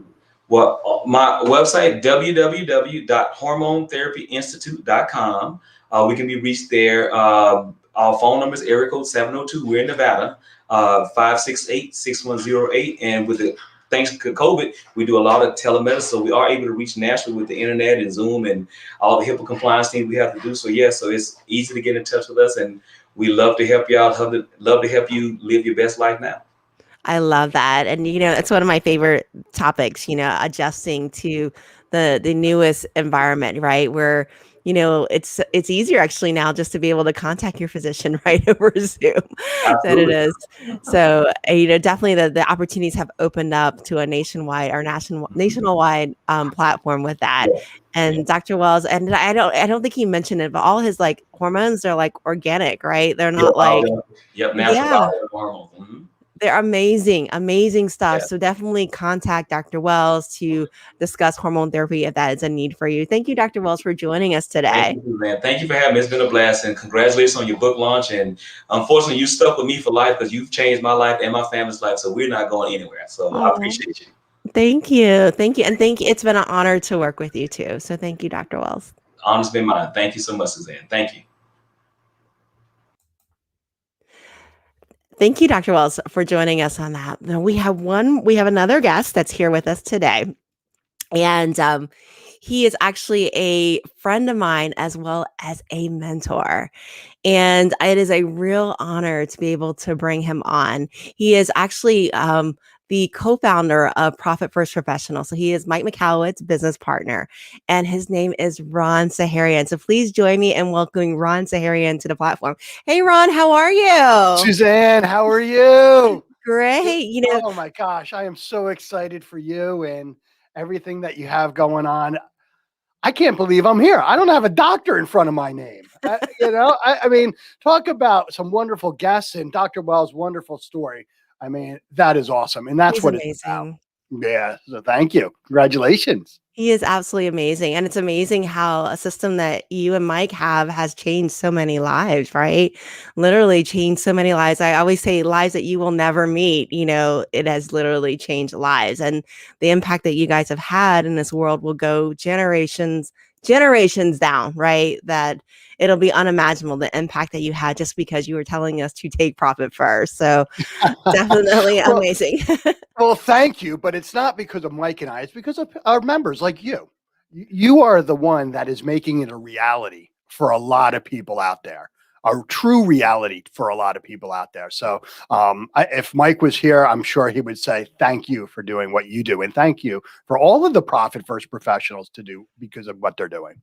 Well, my website, www.hormonetherapyinstitute.com. We can be reached there. Our phone number is area code 702. We're in Nevada, 568-6108. And with the thanks to COVID, we do a lot of telemedicine. So we are able to reach nationally with the internet and Zoom and all the HIPAA compliance things we have to do. So yeah, so it's easy to get in touch with us, and we love to help you out. Love to help you live your best life now. I love that. And it's one of my favorite topics, adjusting to the newest environment, right? Where, it's easier actually now just to be able to contact your physician right over Zoom than it Absolutely. is. So, definitely the opportunities have opened up to a nationwide or nationwide platform with that. Yeah. And Dr. Wells, and I don't think he mentioned it, but all his like hormones are like organic, right? They're not like, Yep, natural yeah. hormones. Mm-hmm. They're amazing, amazing stuff. Yeah. So definitely contact Dr. Wells to discuss hormone therapy if that is a need for you. Thank you, Dr. Wells, for joining us today. Thank you, man. Thank you for having me. It's been a blast, and congratulations on your book launch. And unfortunately, you stuck with me for life because you've changed my life and my family's life. So we're not going anywhere. So I appreciate you. Thank you. Thank you. And thank you. It's been an honor to work with you too. So thank you, Dr. Wells. Honor's been mine. Thank you so much, Susanne. Thank you. Thank you, Dr. Wells, for joining us on that. Now we have another guest that's here with us today. And he is actually a friend of mine as well as a mentor. And it is a real honor to be able to bring him on. He is actually the co-founder of Profit First Professional. So he is Mike Michalowicz, business partner, and his name is Ron Saharian. So please join me in welcoming Ron Saharian to the platform. Hey, Ron, how are you? Susanne, how are you? Great. Oh my gosh, I am so excited for you and everything that you have going on. I can't believe I'm here. I don't have a doctor in front of my name. I mean, talk about some wonderful guests and Dr. Wells' wonderful story. I mean, that is awesome. And that's He's what it's about. amazing. Yeah. So thank you. Congratulations. He is absolutely amazing. And it's amazing how a system that you and Mike have has changed so many lives, right? Literally changed so many lives. I always say lives that you will never meet, it has literally changed lives. And the impact that you guys have had in this world will go generations down, right? That it'll be unimaginable the impact that you had just because you were telling us to take profit first. So definitely Well, amazing. well, thank you. But it's not because of Mike and I, it's because of our members like you. You are the one that is making it a reality for a lot of people out there, a true reality for a lot of people out there. So if Mike was here, I'm sure he would say, thank you for doing what you do. And thank you for all of the Profit First professionals to do because of what they're doing.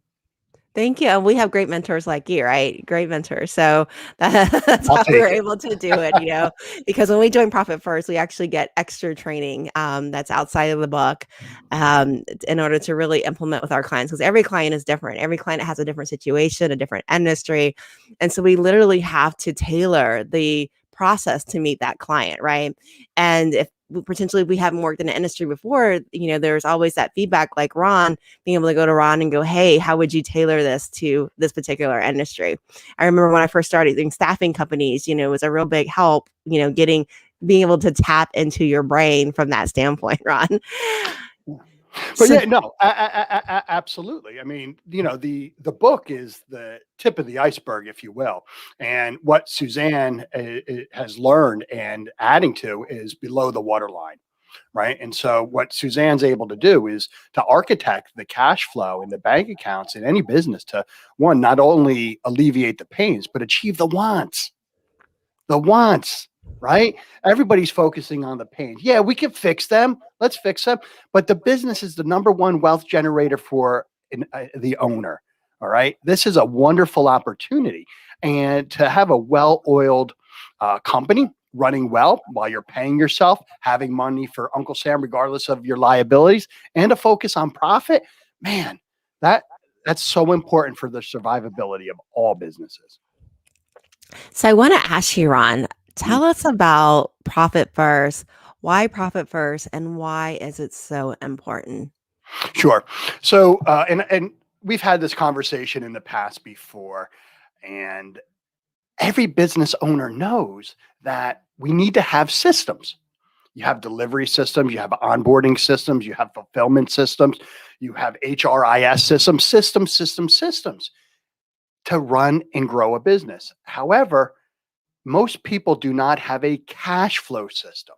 Thank you. And we have great mentors like you, right? Great mentors. So that's I'll how take we're it. able to do it, because when we join Profit First, we actually get extra training that's outside of the book in order to really implement with our clients, because every client is different. Every client has a different situation, a different industry. And so we literally have to tailor the process to meet that client, right? And if potentially we haven't worked in an industry before, there's always that feedback like Ron, being able to go to Ron and go, hey, how would you tailor this to this particular industry? I remember when I first started in staffing companies, it was a real big help, being able to tap into your brain from that standpoint, Ron. But yeah, no, absolutely. I mean, the book is the tip of the iceberg, if you will. And what Susanne has learned and adding to is below the waterline, right? And so what Suzanne's able to do is to architect the cash flow in the bank accounts in any business to, one, not only alleviate the pains, but achieve the wants. The wants. Right? Everybody's focusing on the pains. Yeah, we can fix them. Let's fix them. But the business is the number one wealth generator for the owner. All right. This is a wonderful opportunity. And to have a well-oiled company running well while you're paying yourself, having money for Uncle Sam, regardless of your liabilities, and a focus on profit, man, that's so important for the survivability of all businesses. So I want to ask you, Ron, tell us about Profit First. Why Profit First, and why is it so important? Sure. So, and we've had this conversation in the past before. And every business owner knows that we need to have systems. You have delivery systems, you have onboarding systems, you have fulfillment systems, you have HRIS systems to run and grow a business. However, most people do not have a cash flow system.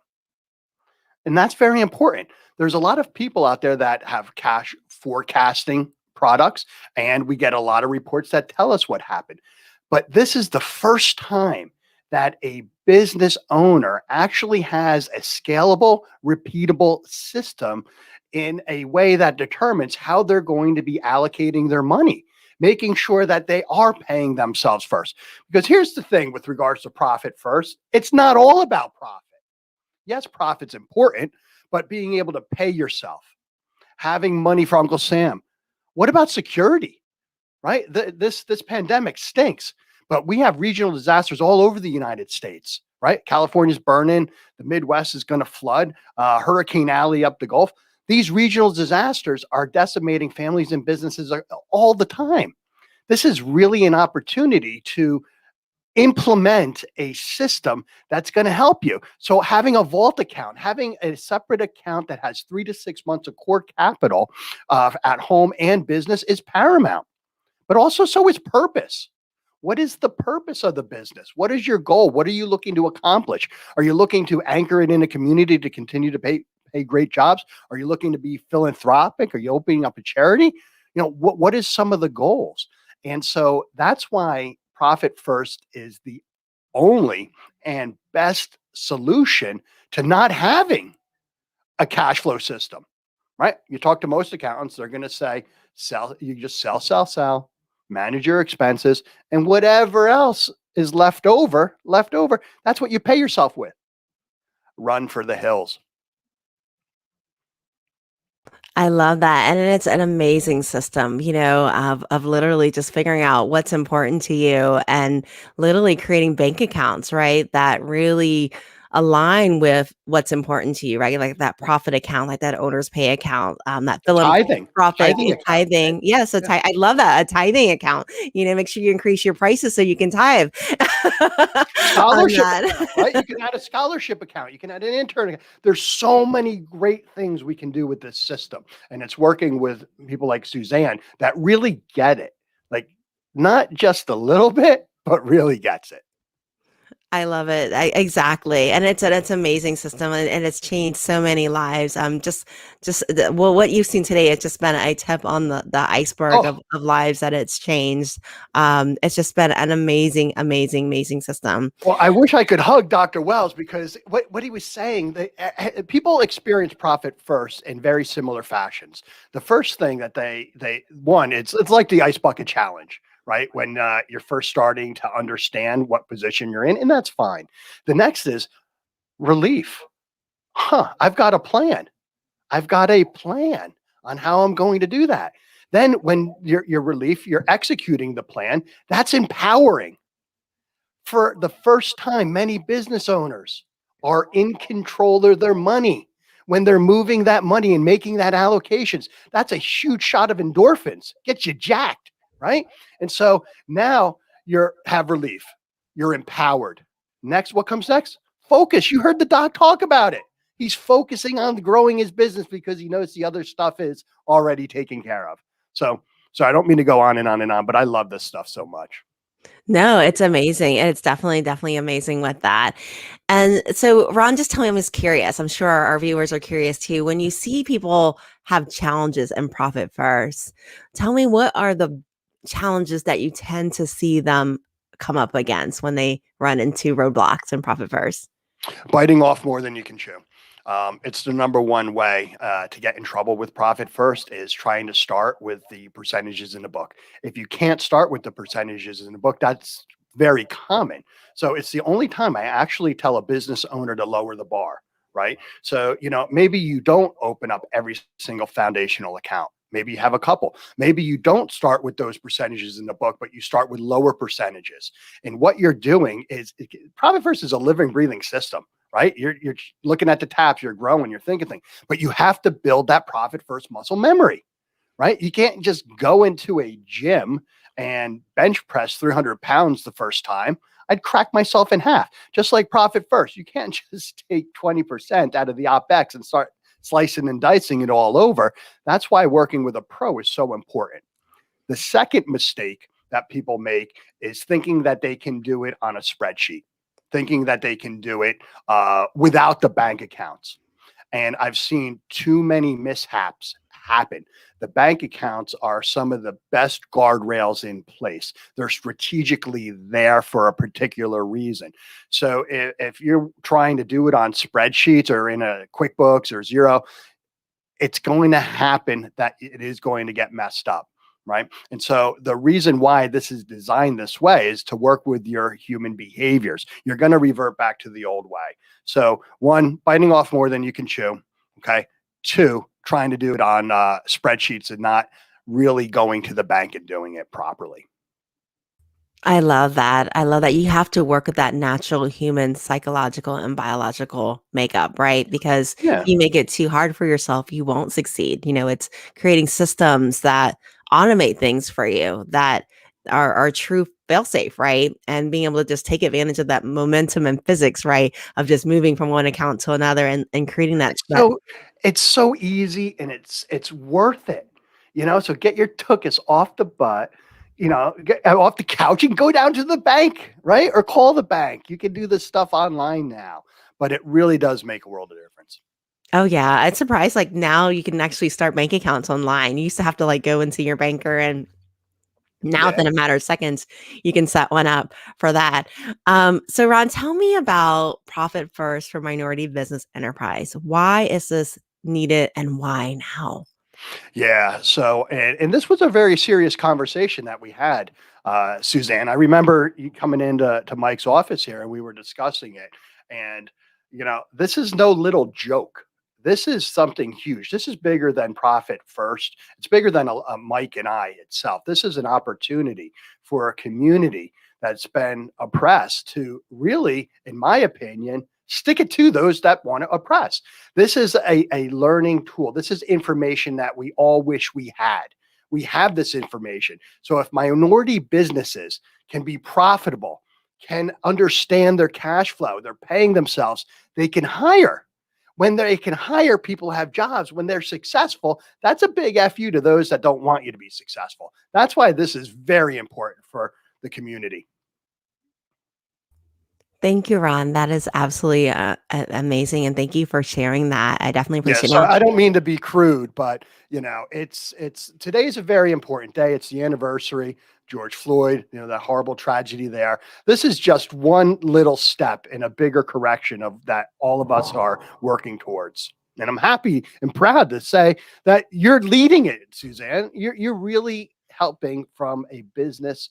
And that's very important. There's a lot of people out there that have cash forecasting products, and we get a lot of reports that tell us what happened. But this is the first time that a business owner actually has a scalable, repeatable system in a way that determines how they're going to be allocating their money, making sure that they are paying themselves first. Because here's the thing with regards to profit first, it's not all about profit. Yes, profit's important, but being able to pay yourself, having money for Uncle Sam. What about security? Right? This pandemic stinks, but we have regional disasters all over the United States, right? California's burning, the Midwest is going to flood, Hurricane Alley up the Gulf. These regional disasters are decimating families and businesses all the time. This is really an opportunity to implement a system that's going to help you. So having a vault account, having a separate account that has 3 to 6 months of core capital at home and business is paramount. But also so is purpose. What is the purpose of the business? What is your goal? What are you looking to accomplish? Are you looking to anchor it in a community to continue to pay great jobs? Are you looking to be philanthropic? Are you opening up a charity? You know, what is some of the goals? And so that's why Profit First is the only and best solution to not having a cash flow system, right? You talk to most accountants, they're going to say, you just sell, manage your expenses, and whatever else is left over, that's what you pay yourself with. Run for the hills. I love that. And it's an amazing system, of literally just figuring out what's important to you and literally creating bank accounts, right? That really align with what's important to you, right? Like that profit account, like that owner's pay account, that Tithing account. tithing. Yes, I love that. A tithing account, make sure you increase your prices so you can tithe. Scholarship account, right? You can add a scholarship account. You can add an intern account. There's so many great things we can do with this system. And it's working with people like Susanne that really get it. Like not just a little bit, but really gets it. I love it. Exactly. And it's an amazing system and it's changed so many lives. What you've seen today has just been a tip on the iceberg of lives that it's changed. It's just been an amazing, amazing, amazing system. Well, I wish I could hug Dr. Wells because what he was saying, people experience profit first in very similar fashions. The first thing that it's like the ice bucket challenge. Right? When you're first starting to understand what position you're in, and that's fine. The next is relief. I've got a plan. I've got a plan on how I'm going to do that. Then when you're relief, you're executing the plan. That's empowering. For the first time, many business owners are in control of their money. When they're moving that money and making that allocations, that's a huge shot of endorphins. Gets you jacked. Right? And so now have relief. You're empowered. Next, what comes next? Focus. You heard the doc talk about it. He's focusing on growing his business because he knows the other stuff is already taken care of. So I don't mean to go on and on and on, but I love this stuff so much. No, it's amazing. And it's definitely amazing with that. And so, Ron, just tell me, I'm just curious. I'm sure our viewers are curious too. When you see people have challenges in Profit First, tell me what are the challenges that you tend to see them come up against when they run into roadblocks in Profit First? Biting off more than you can chew. It's the number one way to get in trouble with Profit First is trying to start with the percentages in the book. If you can't start with the percentages in the book, that's very common. So it's the only time I actually tell a business owner to lower the bar, right? So, maybe you don't open up every single foundational account. Maybe you have a couple. Maybe you don't start with those percentages in the book, but you start with lower percentages. And what you're doing is Profit First is a living, breathing system, right? You're looking at the taps, you're growing, you're thinking things, but you have to build that Profit First muscle memory, right? You can't just go into a gym and bench press 300 pounds the first time, I'd crack myself in half. Just like Profit First. You can't just take 20% out of the OpEx and start slicing and dicing it all over. That's why working with a pro is so important. The second mistake that people make is thinking that they can do it on a spreadsheet, thinking that they can do it without the bank accounts. And I've seen too many mishaps happen. The bank accounts are some of the best guardrails in place. They're strategically there for a particular reason. So if you're trying to do it on spreadsheets or in a QuickBooks or Xero, it's going to happen that it is going to get messed up. Right. And so the reason why this is designed this way is to work with your human behaviors. You're going to revert back to the old way. So 1, biting off more than you can chew. Okay. 2, trying to do it on spreadsheets and not really going to the bank and doing it properly. I love that. I love that you have to work with that natural human psychological and biological makeup, right? Because Yeah. if you make it too hard for yourself, you won't succeed. It's creating systems that automate things for you that are true fail-safe, right? And being able to just take advantage of that momentum and physics, right? Of just moving from one account to another and creating that. So it's so easy and it's worth it. So get your tuchus off the butt, get off the couch and go down to the bank, right? Or call the bank. You can do this stuff online now, but it really does make a world of difference. Oh yeah. I'm surprised like now you can actually start bank accounts online. You used to have to like go and see your banker, and now Yeah. within a matter of seconds, you can set one up for that. So Ron, tell me about Profit First for Minority Business Enterprise. Why is this needed and why now? Yeah. So, and this was a very serious conversation that we had, Susanne. I remember you coming into Mike's office here and we were discussing it. And, this is no little joke. This is something huge. This is bigger than Profit First. It's bigger than a Mike and I itself. This is an opportunity for a community that's been oppressed to really, in my opinion, stick it to those that want to oppress. This is a learning tool. This is information that we all wish we had. We have this information. So if minority businesses can be profitable, can understand their cash flow, they're paying themselves, they can hire. When they can hire, people have jobs. When they're successful, that's a big FU to those that don't want you to be successful. That's why this is very important for the community. Thank you, Ron. That is absolutely amazing, and thank you for sharing that. I definitely Yeah, appreciate so it. I don't mean to be crude, but it's today's a very important day. It's the anniversary, George Floyd, that horrible tragedy there. This is just one little step in a bigger correction of that all of us are working towards. And I'm happy and proud to say that you're leading it, Susanne. You're really helping from a business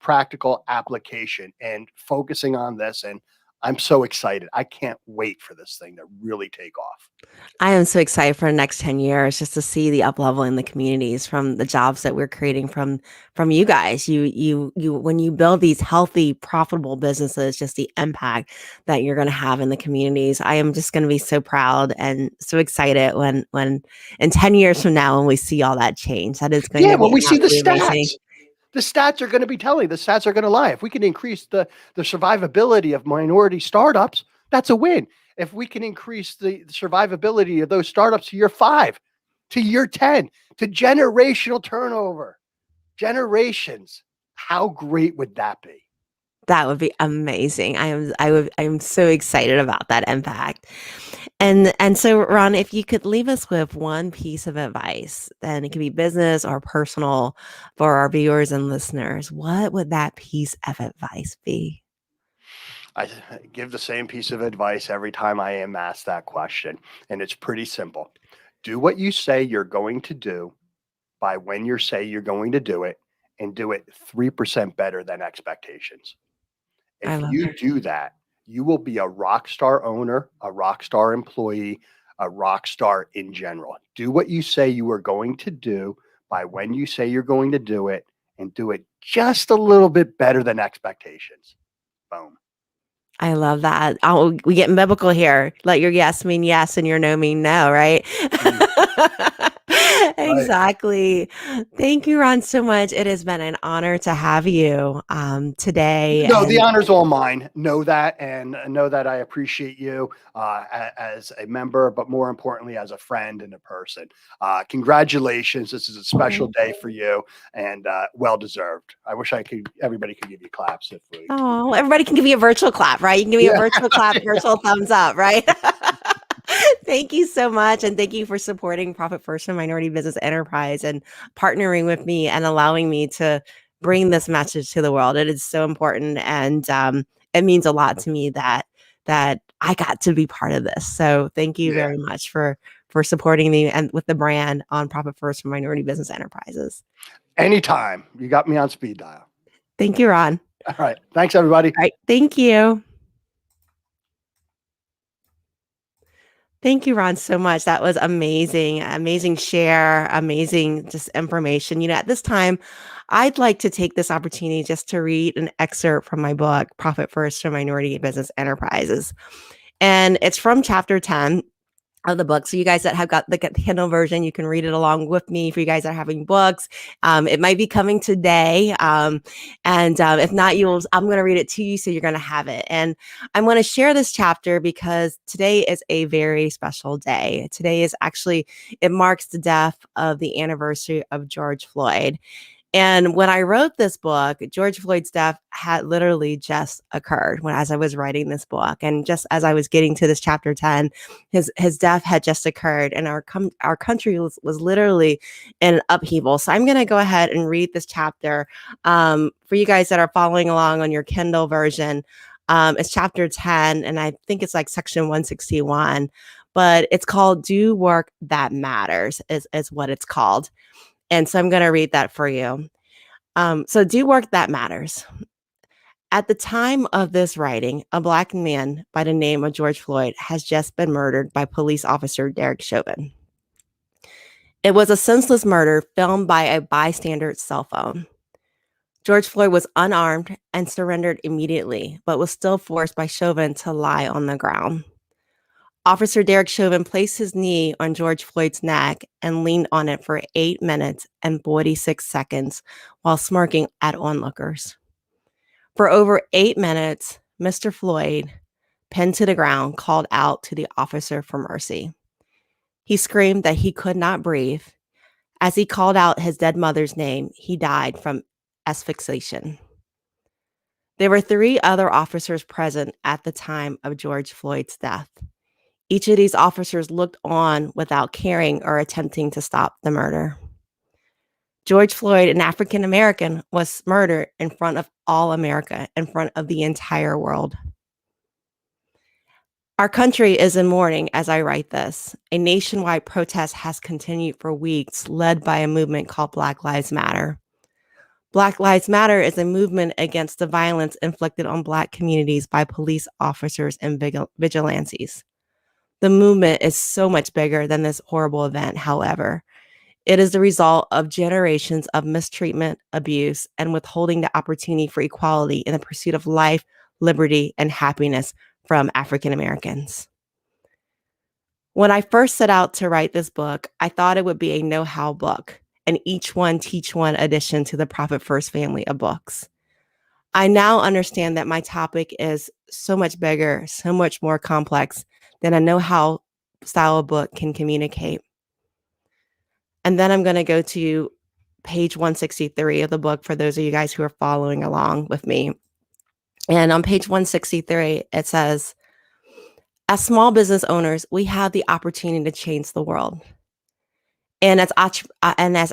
practical application and focusing on this. And I'm so excited. I can't wait for this thing to really take off. I am so excited for the next 10 years just to see the up level in the communities from the jobs that we're creating from you guys. You when you build these healthy, profitable businesses, just the impact that you're going to have in the communities. I am just going to be so proud and so excited when in 10 years from now when we see all that change. That is going to be when we see the absolutely amazing. stats. The stats are going to be telling. The stats are going to lie. If we can increase the survivability of minority startups, that's a win. If we can increase the survivability of those startups to year 5, to year 10, to generational turnover, generations, how great would that be? That would be amazing. I'm so excited about that impact. And so Ron, if you could leave us with one piece of advice, then it could be business or personal for our viewers and listeners, what would that piece of advice be? I give the same piece of advice every time I am asked that question. And it's pretty simple. Do what you say you're going to do by when you say you're going to do it, and do it 3% better than expectations. I If love you it. do that, you will be a rock star owner, a rock star employee, a rock star in general. Do what you say you are going to do by when you say you're going to do it, and do it just a little bit better than expectations. Boom. I love that. Oh, we get biblical here. Let your yes mean yes and your no mean no, right? Right. Exactly. Thank you, Ron, so much. It has been an honor to have you today. No, the And honor's all mine. Know that, and know that I appreciate you as a member, but more importantly, as a friend and a person. Congratulations! This is a special day for you, and well deserved. I wish everybody could give you claps if we. oh, everybody can give you a virtual clap, right? You can give me a Yeah. virtual clap, virtual thumbs up, right? Thank you so much. And thank you for supporting Profit First and Minority Business Enterprise and partnering with me and allowing me to bring this message to the world. It is so important. And it means a lot to me that I got to be part of this. So thank you Yeah. very much for supporting me and with the brand on Profit First for Minority Business Enterprises. Anytime. You got me on speed dial. Thank you, Ron. All right. Thanks, everybody. All right. Thank you. Thank you, Ron, so much. That was amazing. Amazing share, amazing just information. At this time, I'd like to take this opportunity just to read an excerpt from my book, Profit First for Minority Business Enterprises. And it's from chapter 10 of the book. So you guys that have got the Kindle version, you can read it along with me. For you guys that are having books, it might be coming today. And if not, I'm going to read it to you. So you're going to have it. And I'm going to share this chapter because today is a very special day. Today is actually, it marks the death of the anniversary of George Floyd. And when I wrote this book, George Floyd's death had literally just occurred as I was writing this book. And just as I was getting to this chapter 10, his death had just occurred and our country was literally in an upheaval. So I'm going to go ahead and read this chapter for you guys that are following along on your Kindle version. It's chapter 10, and I think it's like section 161, but it's called Do Work That Matters is what it's called. And so I'm going to read that for you. So do work that matters. At the time of this writing, a Black man by the name of George Floyd has just been murdered by police officer Derek Chauvin. It was a senseless murder filmed by a bystander's cell phone. George Floyd was unarmed and surrendered immediately, but was still forced by Chauvin to lie on the ground. Officer Derek Chauvin placed his knee on George Floyd's neck and leaned on it for 8 minutes and 46 seconds while smirking at onlookers. For over 8 minutes, Mr. Floyd, pinned to the ground, called out to the officer for mercy. He screamed that he could not breathe. As he called out his dead mother's name, he died from asphyxiation. There were 3 other officers present at the time of George Floyd's death. Each of these officers looked on without caring or attempting to stop the murder. George Floyd, an African American, was murdered in front of all America, in front of the entire world. Our country is in mourning as I write this. A nationwide protest has continued for weeks, led by a movement called Black Lives Matter. Black Lives Matter is a movement against the violence inflicted on Black communities by police officers and vigilantes. The movement is so much bigger than this horrible event, however. It is the result of generations of mistreatment, abuse, and withholding the opportunity for equality in the pursuit of life, liberty, and happiness from African Americans. When I first set out to write this book, I thought it would be a know-how book, an each one teach one addition to the Profit First family of books. I now understand that my topic is so much bigger, so much more complex than a know-how style of book can communicate. And then I'm going to go to page 163 of the book for those of you guys who are following along with me. And on page 163, it says, as small business owners, we have the opportunity to change the world. And as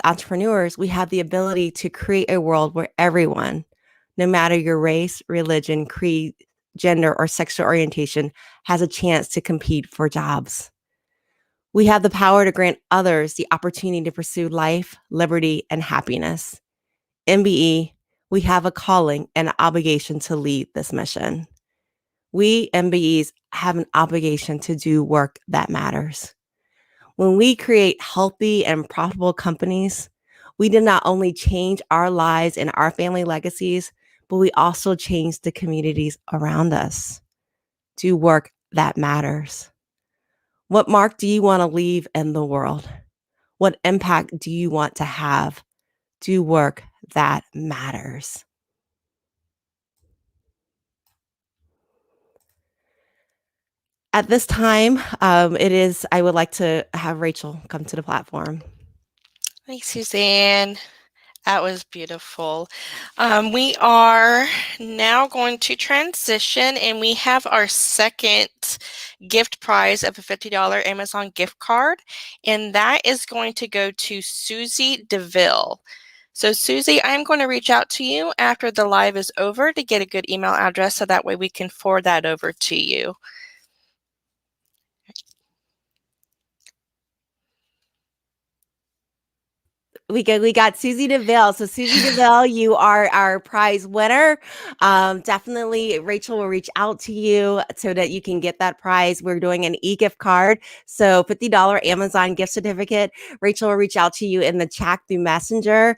entrepreneurs, we have the ability to create a world where everyone, no matter your race, religion, creed, gender, or sexual orientation, has a chance to compete for jobs. We have the power to grant others the opportunity to pursue life, liberty, and happiness. MBE, we have a calling and an obligation to lead this mission. We MBEs have an obligation to do work that matters. When we create healthy and profitable companies, we did not only change our lives and our family legacies, but we also change the communities around us. Do work that matters. What mark do you want to leave in the world? What impact do you want to have? Do work that matters. At this time, I would like to have Rachel come to the platform. Thanks, Suzanne. That was beautiful. We are now going to transition, and we have our second gift prize of a $50 Amazon gift card, and that is going to go to Susie DeVille. So Susie, I'm going to reach out to you after the live is over to get a good email address so that way we can forward that over to you. We got Susie DeVille. So Susie DeVille, you are our prize winner. Definitely Rachel will reach out to you so that you can get that prize. We're doing an e-gift card. So $50 Amazon gift certificate. Rachel will reach out to you in the chat through Messenger.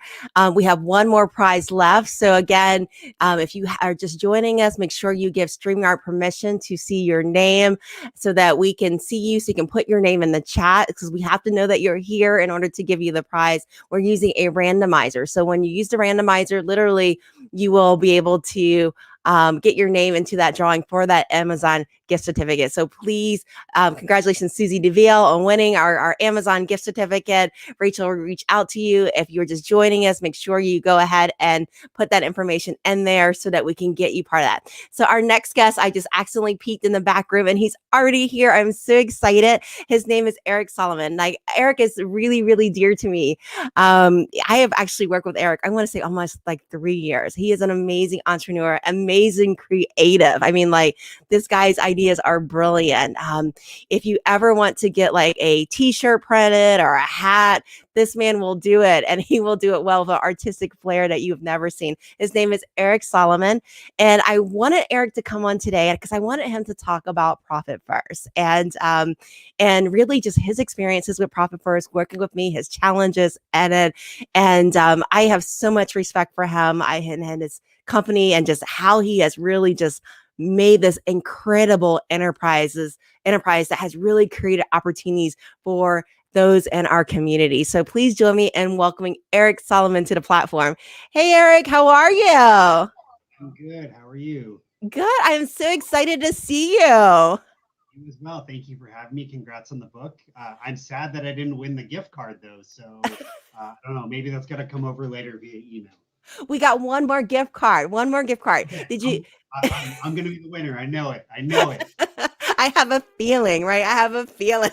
We have one more prize left. So again, if you are just joining us, make sure you give StreamYard permission to see your name so that we can see you, so you can put your name in the chat, because we have to know that you're here in order to give you the prize. We're using a randomizer. So when you use the randomizer, literally, you will be able to get your name into that drawing for that Amazon gift certificate. So please, congratulations, Susie DeVille, on winning our Amazon gift certificate. Rachel will reach out to you. If you're just joining us, make sure you go ahead and put that information in there so that we can get you part of that. So our next guest, I just accidentally peeked in the back room and he's already here. I'm so excited. His name is Eric Solomon. Like, Eric is really, really dear to me. I have actually worked with Eric, I want to say almost like 3 years. He is an amazing entrepreneur, amazing creative. I mean, like, this guy's ideas are brilliant. If you ever want to get like a t-shirt printed or a hat, this man will do it, and he will do it well with an artistic flair that you've never seen. His name is Eric Solomon, and I wanted Eric to come on today because I wanted him to talk about Profit First and really just his experiences with Profit First, working with me, his challenges, and I have so much respect for him and his company, and just how he has really just made this incredible enterprise that has really created opportunities for those in our community. So please join me in welcoming Eric Solomon to the platform. Hey, Eric, how are you? I'm good. How are you? Good. I'm so excited to see you. You as well. Thank you for having me. Congrats on the book. I'm sad that I didn't win the gift card though. So I don't know. Maybe that's got to come over later via email. We got one more gift card. Okay. Did you? I'm going to be the winner. I know it. I know it. I have a feeling, right? I have a feeling.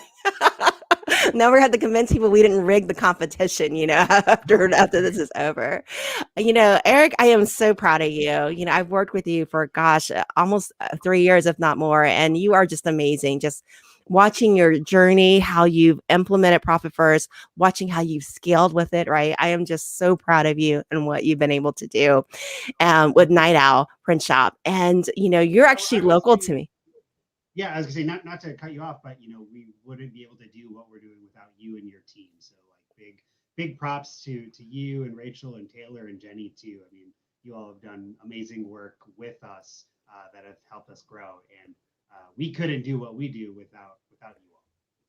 Now we have to convince people we didn't rig the competition, after this is over. Eric, I am so proud of you. I've worked with you for, gosh, almost 3 years, if not more. And you are just amazing. Just watching your journey, how you've implemented Profit First, watching how you've scaled with it, right? I am just so proud of you and what you've been able to do with Night Owl Print Shop. And, you're actually local to me. Yeah, I was gonna say, not to cut you off, but we wouldn't be able to do what we're doing without you and your team. So like big props to you and Rachel and Taylor and Jenny too. I mean, you all have done amazing work with us that have helped us grow, and we couldn't do what we do without you all.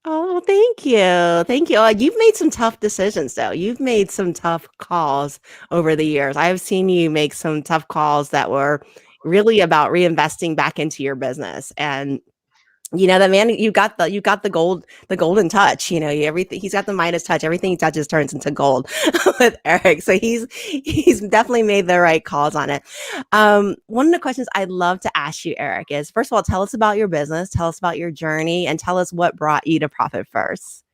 Oh, thank you. Thank you. You've made some tough decisions, though. You've made some tough calls over the years. I've seen you make some tough calls that were really about reinvesting back into your business. And that man, you got the golden touch, everything. He's got the Midas touch. Everything he touches turns into gold with Eric. So he's definitely made the right calls on it. One of the questions I'd love to ask you, Eric, is, first of all, tell us about your business, tell us about your journey, and tell us what brought you to Profit First.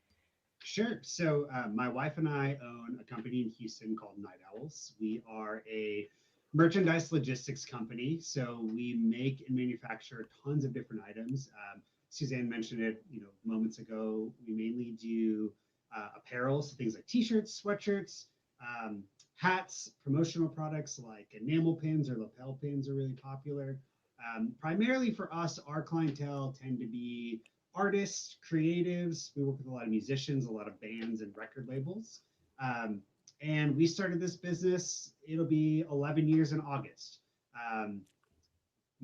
Sure. So my wife and I own a company in Houston called Night Owls. We are a merchandise logistics company. So we make and manufacture tons of different items. Susanne mentioned it, moments ago. We mainly do apparel, so things like t-shirts, sweatshirts, hats, promotional products like enamel pins or lapel pins are really popular. Primarily for us, our clientele tend to be artists, creatives. We work with a lot of musicians, a lot of bands and record labels. And we started this business, it'll be 11 years in August.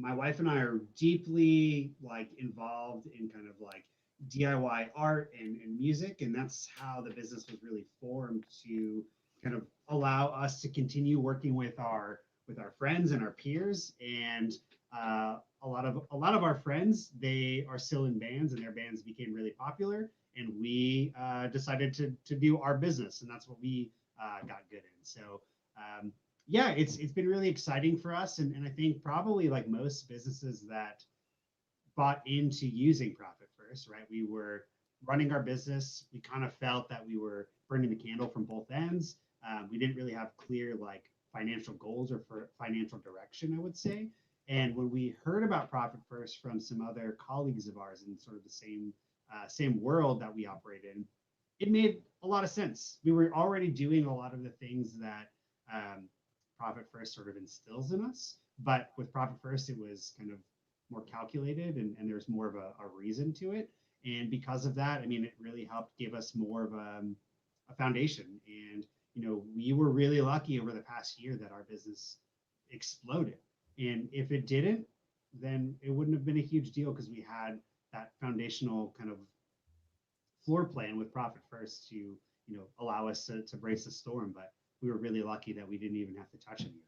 My wife and I are deeply involved in kind of DIY art and music, and that's how the business was really formed to kind of allow us to continue working with our friends and our peers. And a lot of our friends, they are still in bands, and their bands became really popular. And we decided to do our business, and that's what we got good in. So yeah, it's been really exciting for us, and I think probably like most businesses that bought into using Profit First, right? We were running our business. We kind of felt that we were burning the candle from both ends. We didn't really have clear like financial goals or for financial direction, I would say. And when we heard about Profit First from some other colleagues of ours in sort of the same world that we operate in, it made a lot of sense. We were already doing a lot of the things that Profit First sort of instills in us, but with Profit First, it was kind of more calculated, and there's more of a reason to it. And because of that, I mean, it really helped give us more of a foundation. And, we were really lucky over the past year that our business exploded. And if it didn't, then it wouldn't have been a huge deal because we had that foundational kind of floor plan with Profit First to, allow us to brace the storm. But we were really lucky that we didn't even have to touch any of that.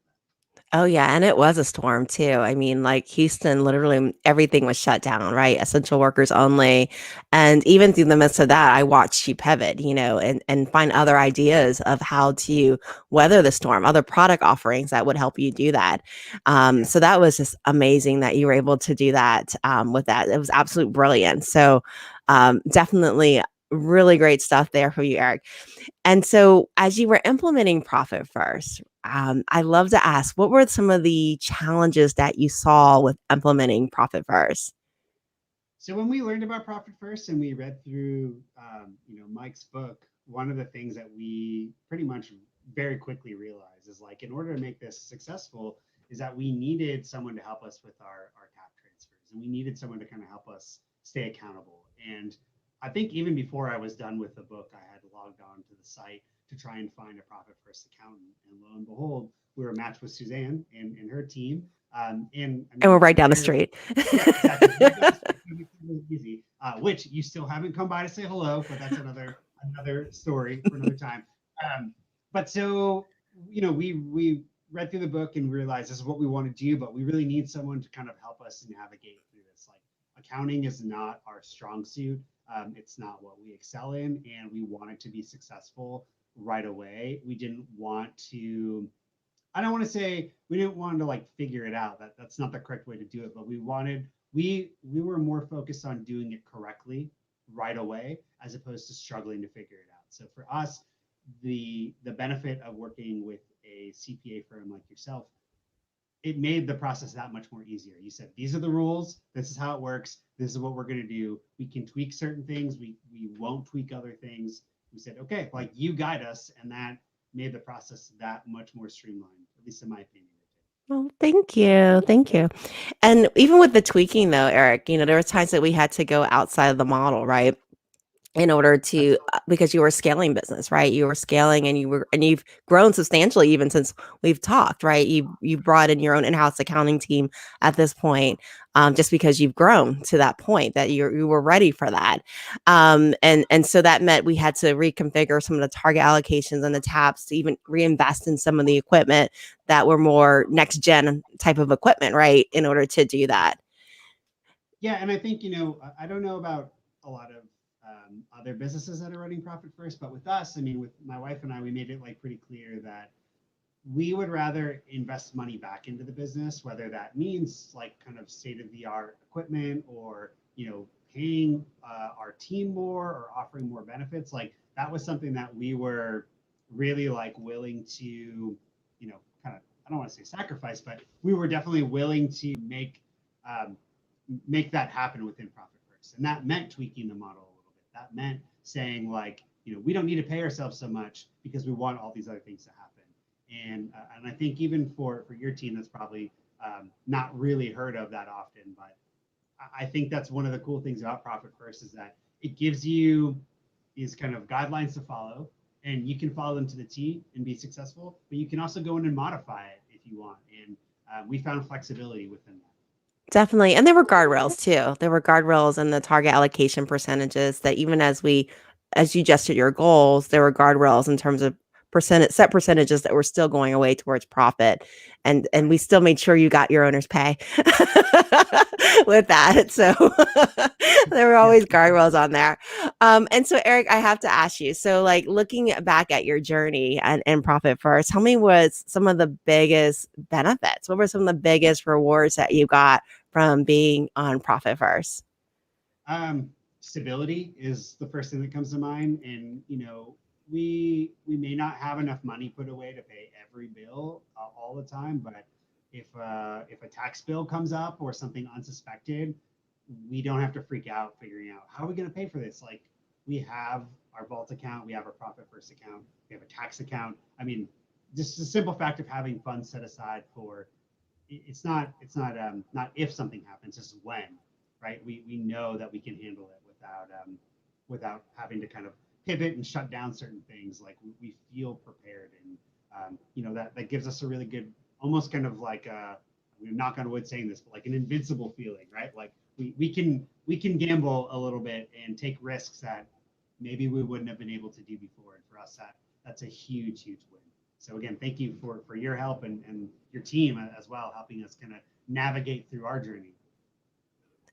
Oh, yeah, and it was a storm too. I mean, like, Houston, literally everything was shut down, right? Essential workers only, and even through the midst of that, I watched you pivot, and find other ideas of how to weather the storm, other product offerings that would help you do that. Yeah. So that was just amazing that you were able to do that, with that. It was absolute brilliant. So, definitely really great stuff there for you, Eric. And so, as you were implementing Profit First, I love to ask, what were some of the challenges that you saw with implementing Profit First? So when we learned about Profit First and we read through, Mike's book, one of the things that we pretty much very quickly realized is like, in order to make this successful, is that we needed someone to help us with our tap transfers, and we needed someone to kind of help us stay accountable. And I think even before I was done with the book, I had logged on to the site to try and find a Profit First accountant, and lo and behold, we were matched with Suzanne and her team. And I And we're mean, right down the street. yeah, exactly. Right down the street. Really easy. Which you still haven't come by to say hello, but that's another story for another time. But so we read through the book and realized this is what we want to do, but we really need someone to kind of help us navigate through this. Like, accounting is not our strong suit. It's not what we excel in, and we wanted to be successful right away. We didn't want to. I don't want to say we didn't want to like figure it out. That's not the correct way to do it. But we were more focused on doing it correctly right away, as opposed to struggling to figure it out. So for us, the benefit of working with a CPA firm like yourself, it made the process that much more easier. You said, these are the rules. This is how it works. This is what we're going to do. We can tweak certain things. We won't tweak other things. We said, okay, like, you guide us, and that made the process that much more streamlined, at least in my opinion. Well, thank you. Thank you. And even with the tweaking though, Eric, there were times that we had to go outside of the model, right? In order to because you were a scaling business, right? You were scaling, and you've grown substantially even since we've talked, right? You brought in your own in-house accounting team at this point, just because you've grown to that point that you were ready for that. And so that meant we had to reconfigure some of the target allocations and the taps to even reinvest in some of the equipment that were more next gen type of equipment, right? In order to do that. Yeah, and I think, I don't know about a lot of other businesses that are running Profit First, but with us, I mean, with my wife and I, we made it like pretty clear that we would rather invest money back into the business, whether that means like kind of state of the art equipment, or, paying our team more, or offering more benefits. Like, that was something that we were really like willing to, kind of, I don't want to say sacrifice, but we were definitely willing to make that happen within Profit First. And that meant tweaking the model a little bit. That meant saying like, we don't need to pay ourselves so much because we want all these other things to happen. And I think even for your team, that's probably not really heard of that often. But I think that's one of the cool things about Profit First, is that it gives you these kind of guidelines to follow, and you can follow them to the T and be successful. But you can also go in and modify it if you want. And we found flexibility within that. Definitely. And there were guardrails too. There were guardrails in the target allocation percentages that even as you adjusted your goals, there were guardrails in terms of set percentages that were still going away towards profit. And we still made sure you got your owner's pay with that. So there were Yeah. always guardrails on there. And so Eric, I have to ask you, so like looking back at your journey and Profit First, tell me what's some of the biggest benefits? What were some of the biggest rewards that you got from being on Profit First? Stability is the first thing that comes to mind. And, we may not have enough money put away to pay every bill all the time, but if a tax bill comes up or something unsuspected, we don't have to freak out figuring out how are we going to pay for this. Like, we have our vault account, we have our Profit First account, we have a tax account. I mean, just the simple fact of having funds set aside for not if something happens, it's when, right? We know that we can handle it without having to kind of pivot and shut down certain things. Like, we feel prepared, and that gives us a really good, almost kind of like I'm knock on wood saying this, but like an invincible feeling, right? Like we can gamble a little bit and take risks that maybe we wouldn't have been able to do before. And for us, that's a huge win. So again, thank you for your help and your team as well, helping us kind of navigate through our journey.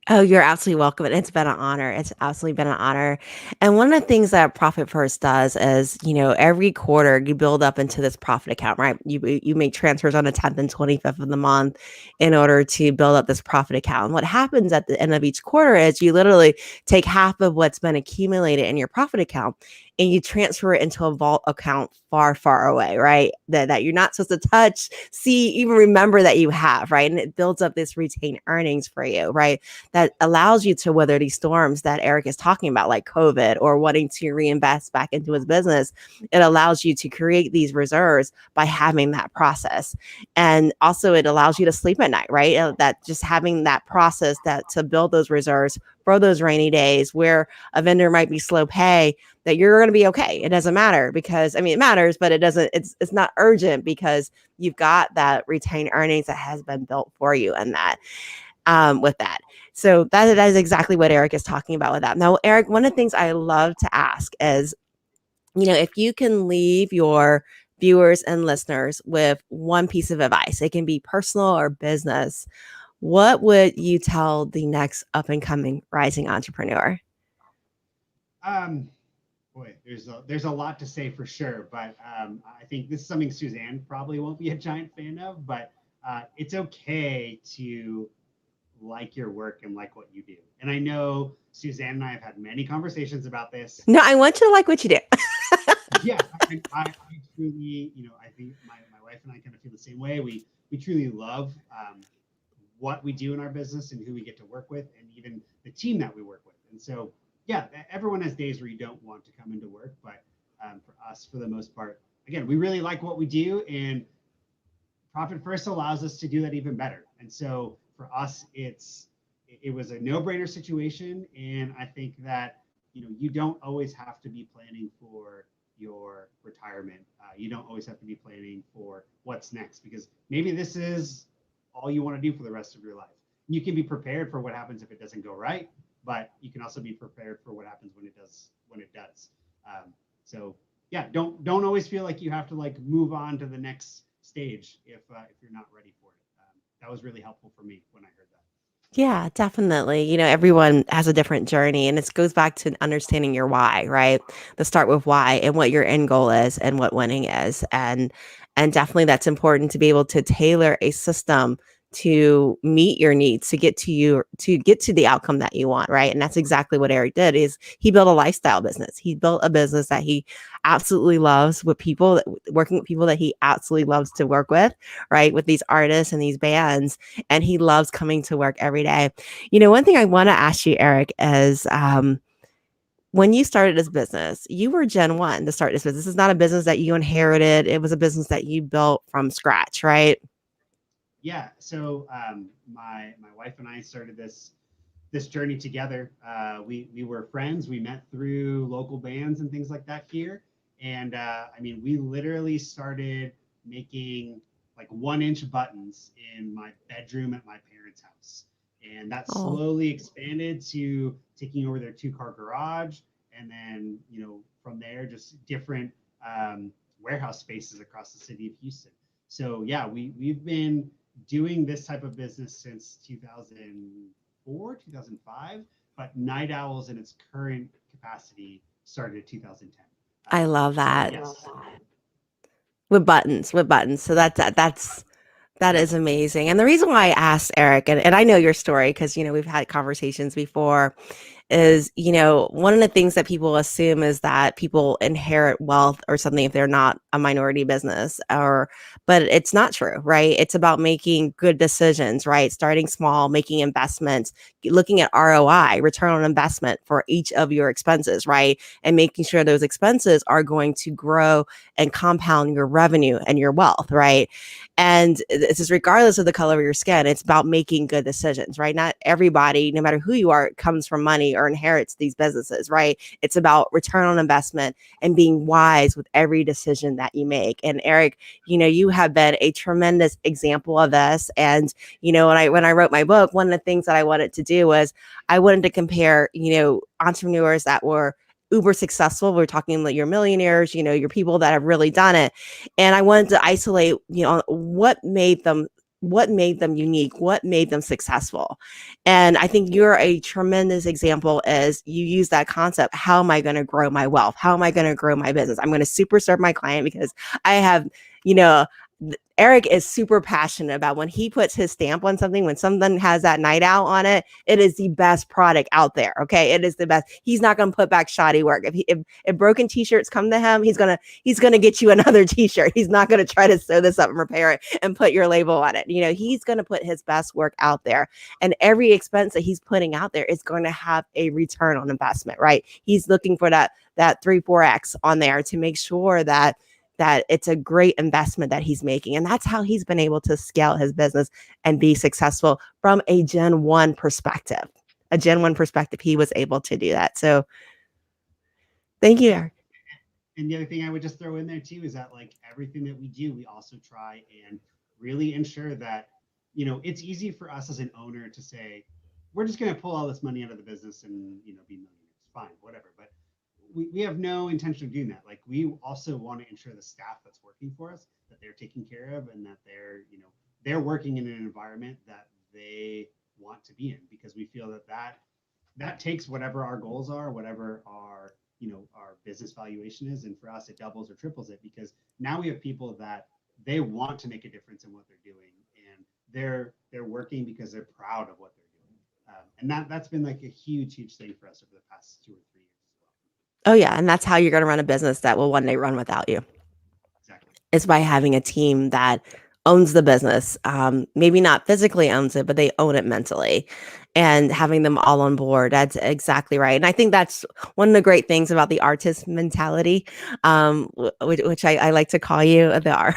Oh, you're absolutely welcome. And it's been an honor. It's absolutely been an honor. And one of the things that Profit First does is, every quarter you build up into this profit account, right? You make transfers on the 10th and 25th of the month in order to build up this profit account. And what happens at the end of each quarter is you literally take half of what's been accumulated in your profit account and you transfer it into a vault account far, far away, right? That you're not supposed to touch, see, even remember that you have, right? And it builds up this retained earnings for you, right? That allows you to weather these storms that Eric is talking about, like COVID or wanting to reinvest back into his business. It allows you to create these reserves by having that process. And also it allows you to sleep at night, right? That just having that process that to build those reserves for those rainy days where a vendor might be slow pay, that you're going to be okay. It doesn't matter because, it matters, but it's not urgent because you've got that retained earnings that has been built for you and that. With that. So that is exactly what Eric is talking about with that. Now, Eric, one of the things I love to ask is, if you can leave your viewers and listeners with one piece of advice, it can be personal or business. What would you tell the next up and coming rising entrepreneur? Boy, there's a lot to say for sure, but I think this is something Susanne probably won't be a giant fan of, but it's okay to like your work and like what you do. And I know Susanne and I have had many conversations about this. No, I want you to like what you do. Yeah, I truly, I think my wife and I kind of feel the same way. We truly love what we do in our business and who we get to work with and even the team that we work with. And so, yeah, everyone has days where you don't want to come into work, but for us, for the most part, again, we really like what we do, and Profit First allows us to do that even better. And so for us, it was a no-brainer situation, and I think that you don't always have to be planning for your retirement. You don't always have to be planning for what's next, because maybe this is all you want to do for the rest of your life. You can be prepared for what happens if it doesn't go right, but you can also be prepared for what happens when it does. So yeah, don't always feel like you have to like move on to the next stage if you're not ready for it. That was really helpful for me when I heard that. Yeah, definitely. Everyone has a different journey, and it goes back to understanding your why, right? To start with why and what your end goal is and what winning is. And definitely that's important to be able to tailor a system to meet your needs, to get to the outcome that you want, right? And that's exactly what Eric did. Is he built a lifestyle business. He built a business that he absolutely loves, with people working with people that he absolutely loves to work with, right? With these artists and these bands, and he loves coming to work every day. One thing I want to ask you, Eric, is when you started this business, you were Gen 1 to start this business. This is not a business that you inherited. It was a business that you built from scratch, right? Yeah. So my wife and I started this journey together. We were friends. We met through local bands and things like that here. And we literally started making like 1-inch buttons in my bedroom at my parents' house. And that Oh, slowly expanded to taking over their 2-car garage. And then, from there, just different warehouse spaces across the city of Houston. So yeah, we've been doing this type of business since 2004, 2005, but Night Owls in its current capacity started in 2010. I love So that. yes, With buttons. So that is amazing. And the reason why I asked Eric, and I know your story because, we've had conversations before, is, one of the things that people assume is that people inherit wealth or something if they're not a minority business, but it's not true, right? It's about making good decisions, right? Starting small, making investments, looking at ROI, return on investment for each of your expenses, right? And making sure those expenses are going to grow and compound your revenue and your wealth, right? And this is regardless of the color of your skin. It's about making good decisions, right? Not everybody, no matter who you are, comes from money or inherits these businesses, right? It's about return on investment and being wise with every decision that you make. And Eric, you have been a tremendous example of this. And, when I wrote my book, one of the things that I wanted to do was I wanted to compare, entrepreneurs that were uber successful. We're talking like your millionaires, your people that have really done it. And I wanted to isolate, what made them unique, what made them successful. And I think you're a tremendous example as you use that concept. How am I going to grow my wealth? How am I going to grow my business? I'm going to super serve my client because I have, you know, Eric is super passionate about when he puts his stamp on something, when something has that night out on it, it is the best product out there. Okay. It is the best. He's not going to put back shoddy work. If broken t-shirts come to him, he's going to get you another t-shirt. He's not going to try to sew this up and repair it and put your label on it. He's going to put his best work out there, and every expense that he's putting out there is going to have a return on investment, right? He's looking for that 3-4x on there to make sure that it's a great investment that he's making. And that's how he's been able to scale his business and be successful from a Gen 1 perspective. A Gen 1 perspective, he was able to do that. So thank you, Eric. And the other thing I would just throw in there too is that like everything that we do, we also try and really ensure that, it's easy for us as an owner to say, we're just going to pull all this money out of the business and, be millionaires. Fine, whatever. But we have no intention of doing that. Like we also want to ensure the staff that's working for us, that they're taken care of and that they're working in an environment that they want to be in, because we feel that takes whatever our goals are, whatever our business valuation is. And for us, it doubles or triples it, because now we have people that they want to make a difference in what they're doing, and they're working because they're proud of what they're doing. And that's been like a huge thing for us over the past 2 or 3 years as well. Oh yeah. And that's how you're going to run a business that will one day run without you. Exactly. Is by having a team that owns the business. Maybe not physically owns it, but they own it mentally, and having them all on board. That's exactly right. And I think that's one of the great things about the artist mentality, which I like to call you the art.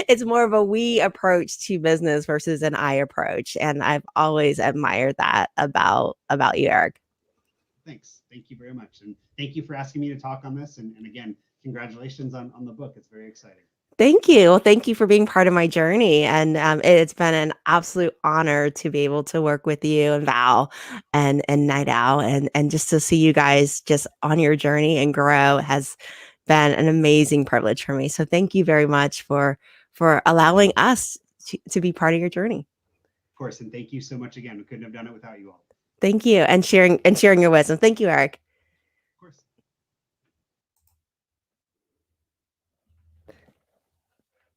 It's more of a we approach to business versus an I approach. And I've always admired that about you, Eric. Thanks. Thank you very much. And thank you for asking me to talk on this. And again, congratulations on the book. It's very exciting. Thank you. Well, thank you for being part of my journey. And it's been an absolute honor to be able to work with you and Val and Night Owl, and just to see you guys just on your journey and grow has been an amazing privilege for me. So thank you very much for allowing us to be part of your journey. Of course. And thank you so much again. We couldn't have done it without you all. Thank you. And sharing your wisdom. Thank you, Eric. Of course.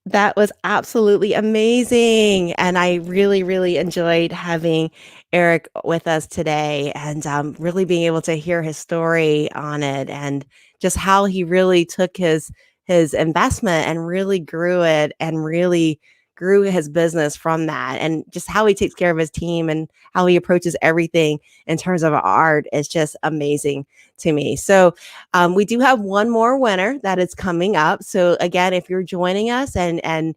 That was absolutely amazing. And I really, really enjoyed having Eric with us today, and really being able to hear his story on it, and just how he really took his investment and really grew it, and really grew his business from that, and just how he takes care of his team and how he approaches everything in terms of art is just amazing to me. So we do have one more winner that is coming up. So again, if you're joining us and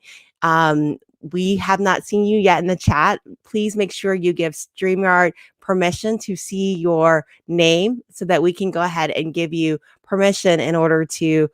we have not seen you yet in the chat, please make sure you give StreamYard permission to see your name so that we can go ahead and give you permission in order to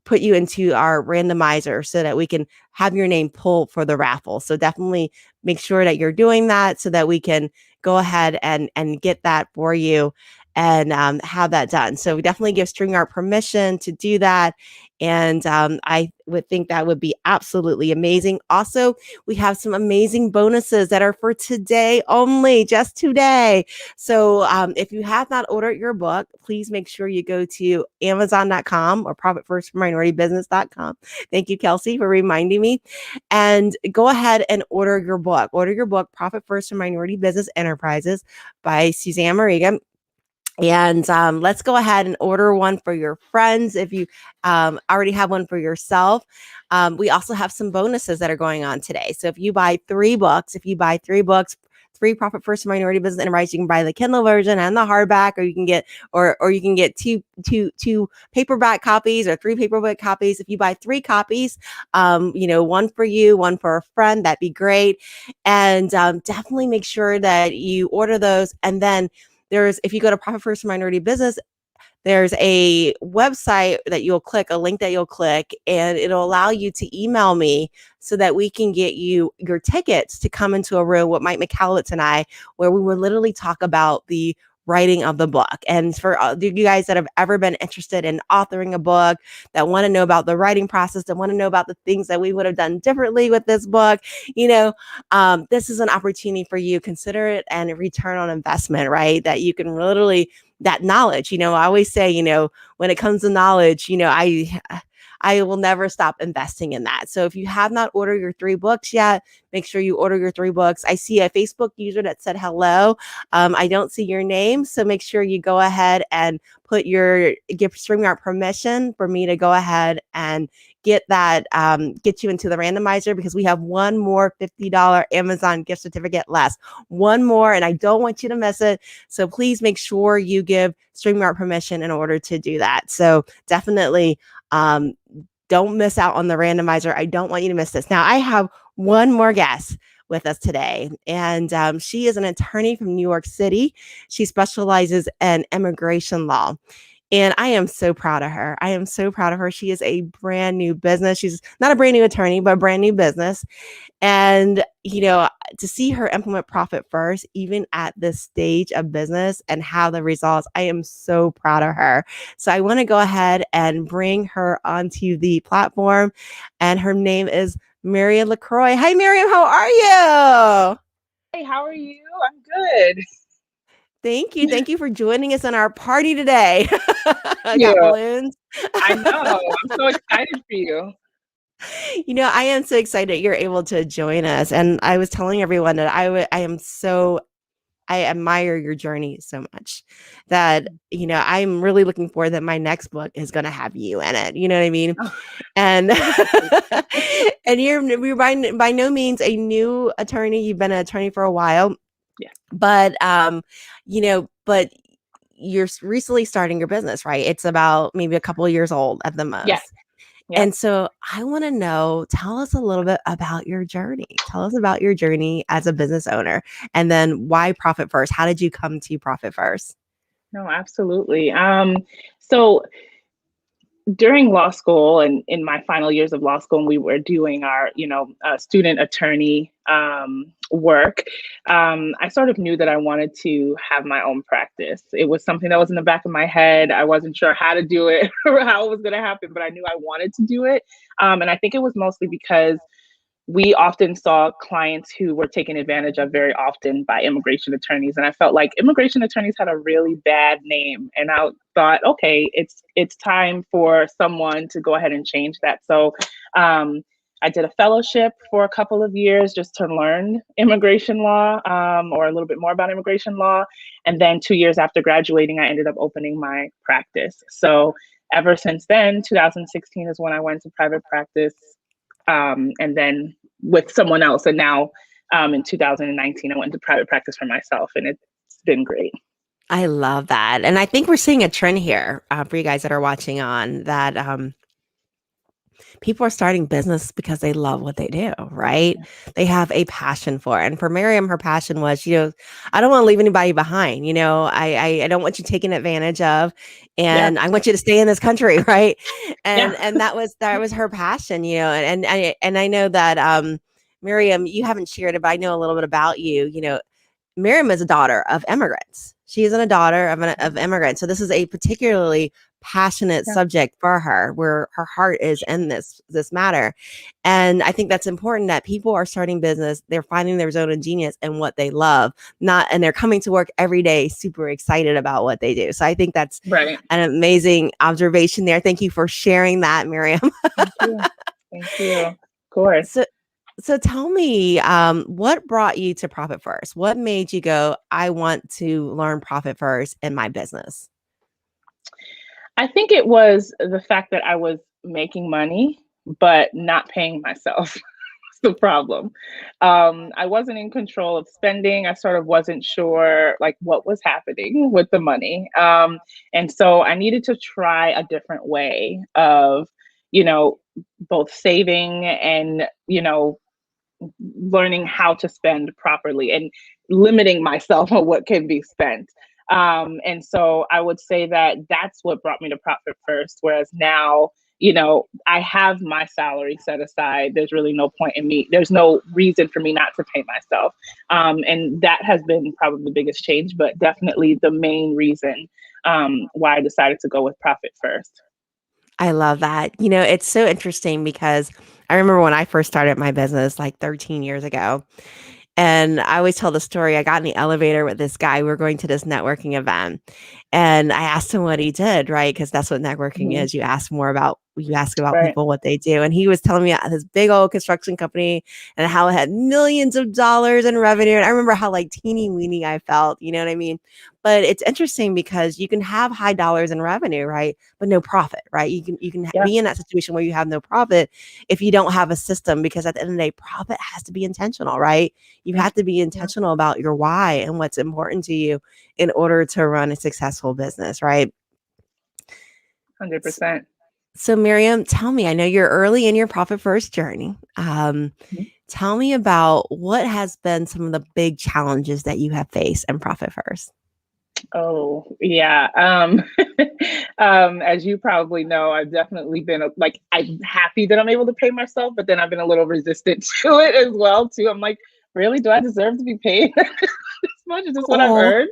put you into our randomizer so that we can have your name pulled for the raffle. So definitely make sure that you're doing that so that we can go ahead and get that for you and have that done. So we definitely give StreamYard permission to do that. And I would think that would be absolutely amazing. Also, we have some amazing bonuses that are for today only, just today. So if you have not ordered your book, please make sure you go to Amazon.com or ProfitFirstMinorityBusiness.com. Thank you, Kelsey, for reminding me. And go ahead and order your book. Order your book, Profit First for Minority Business Enterprises by Susanne Mariga. And let's go ahead and order one for your friends if you already have one for yourself. We also have some bonuses that are going on today. So if you buy 3 books, 3 Profit First Minority Business Enterprise, you can buy the Kindle version and the hardback, or you can get you can get two paperback copies or 3 paperback copies. If you buy 3 copies, one for you, one for a friend, that'd be great. And definitely make sure that you order those. And then if you go to Profit First Minority Business, there's a website that you'll click, a link that you'll click, and it'll allow you to email me so that we can get you your tickets to come into a room with Mike Michalowicz and I, where we will literally talk about the writing of the book. And for you guys that have ever been interested in authoring a book, that want to know about the writing process, that want to know about the things that we would have done differently with this book, this is an opportunity for you. Consider it and a return on investment, right? That you can literally, that knowledge, I always say, when it comes to knowledge, I will never stop investing in that. So if you have not ordered your 3 books yet, make sure you order your 3 books. I see a Facebook user that said hello. I don't see your name. So make sure you go ahead and give StreamYard permission for me to go ahead and get you into the randomizer, because we have one more $50 Amazon gift certificate left. One more, and I don't want you to miss it. So please make sure you give StreamYard permission in order to do that. So definitely don't miss out on the randomizer. I don't want you to miss this. Now, I have one more guest with us today, and she is an attorney from New York City. She specializes in immigration law. And I am so proud of her. She is a brand new business. She's not a brand new attorney, but a brand new business. And, to see her implement Profit First, even at this stage of business and how the results, I am so proud of her. So I want to go ahead and bring her onto the platform. And her name is Miriam LaCroix. Hi, Miriam. How are you? Hey, how are you? I'm good. Thank you. Thank you for joining us on our party today. I Yeah, got balloons. I know. I'm so excited for you. I am so excited you're able to join us. And I was telling everyone that I admire your journey so much that, I'm really looking forward that my next book is going to have you in it. You know what I mean? Oh, And and you're by no means a new attorney. You've been an attorney for a while. yeah. But but you're recently starting your business, right? It's about maybe a couple of years old at the most. Yeah. Yeah. And so I want to know, tell us a little bit about your journey. Tell us about your journey as a business owner, and then why Profit First? How did you come to Profit First? No, absolutely. So during law school and in my final years of law school, and we were doing our, student attorney work, I sort of knew that I wanted to have my own practice. It was something that was in the back of my head. I wasn't sure how to do it or how it was going to happen, but I knew I wanted to do it. And I think it was mostly because we often saw clients who were taken advantage of very often by immigration attorneys. And I felt like immigration attorneys had a really bad name. And I thought, okay, it's time for someone to go ahead and change that. So I did a fellowship for a couple of years just to learn immigration law, or a little bit more about immigration law. And then 2 years after graduating, I ended up opening my practice. So ever since then, 2016 is when I went to private practice. And then with someone else. And now in 2019, I went to private practice for myself, and it's been great. I love that. And I think we're seeing a trend here for you guys that are watching on that. people are starting business because they love what they do, right? They have a passion for it. And for Miriam, her passion was, I don't want to leave anybody behind. I don't want you taken advantage of, Yeah. and I want you to stay in this country, right? Yeah. And that was her passion, and I know that Miriam, you haven't shared it, but I know a little bit about you. Miriam is a daughter of immigrants. She isn't a daughter of immigrants. So this is a particularly passionate Yeah. subject for her, where her heart is in this matter. And I think that's important, that people are starting business. They're finding their zone of genius and what they love, and they're coming to work every day super excited about what they do. So I think that's Right. an amazing observation there. Thank you for sharing that, Miriam. Thank you. Thank you. Of course. So tell me, what brought you to Profit First? What made you go, I want to learn Profit First in my business? I think it was the fact that I was making money, but not paying myself. That's the problem. I wasn't in control of spending. I sort of wasn't sure like what was happening with the money. And so I needed to try a different way of, both saving and, learning how to spend properly and limiting myself on what can be spent. And so I would say that that's what brought me to Profit First. Whereas now, I have my salary set aside. There's really no point in me. There's no reason for me not to pay myself. And that has been probably the biggest change, but definitely the main reason why I decided to go with Profit First. I love that. It's so interesting because I remember when I first started my business like 13 years ago. And I always tell the story. I got in the elevator with this guy. We were going to this networking event. And I asked him what he did, right? Because that's what networking is. You ask about Right. people, what they do. And he was telling me about his big old construction company and how it had millions of dollars in revenue. And I remember how like teeny weeny I felt, you know what I mean? But it's interesting because you can have high dollars in revenue, right? But no profit, right? You can Yeah. be in that situation where you have no profit if you don't have a system, because at the end of the day, profit has to be intentional, right? You have to be intentional about your why and what's important to you in order to run a successful business, right? 100%. So Miriam, tell me, I know you're early in your Profit First journey. Tell me about what has been some of the big challenges that you have faced in Profit First. Oh, yeah. As you probably know, I've definitely been I'm happy that I'm able to pay myself, but then I've been a little resistant to it as well, too. I'm like, really? Do I deserve to be paid this much? Is this what I've earned?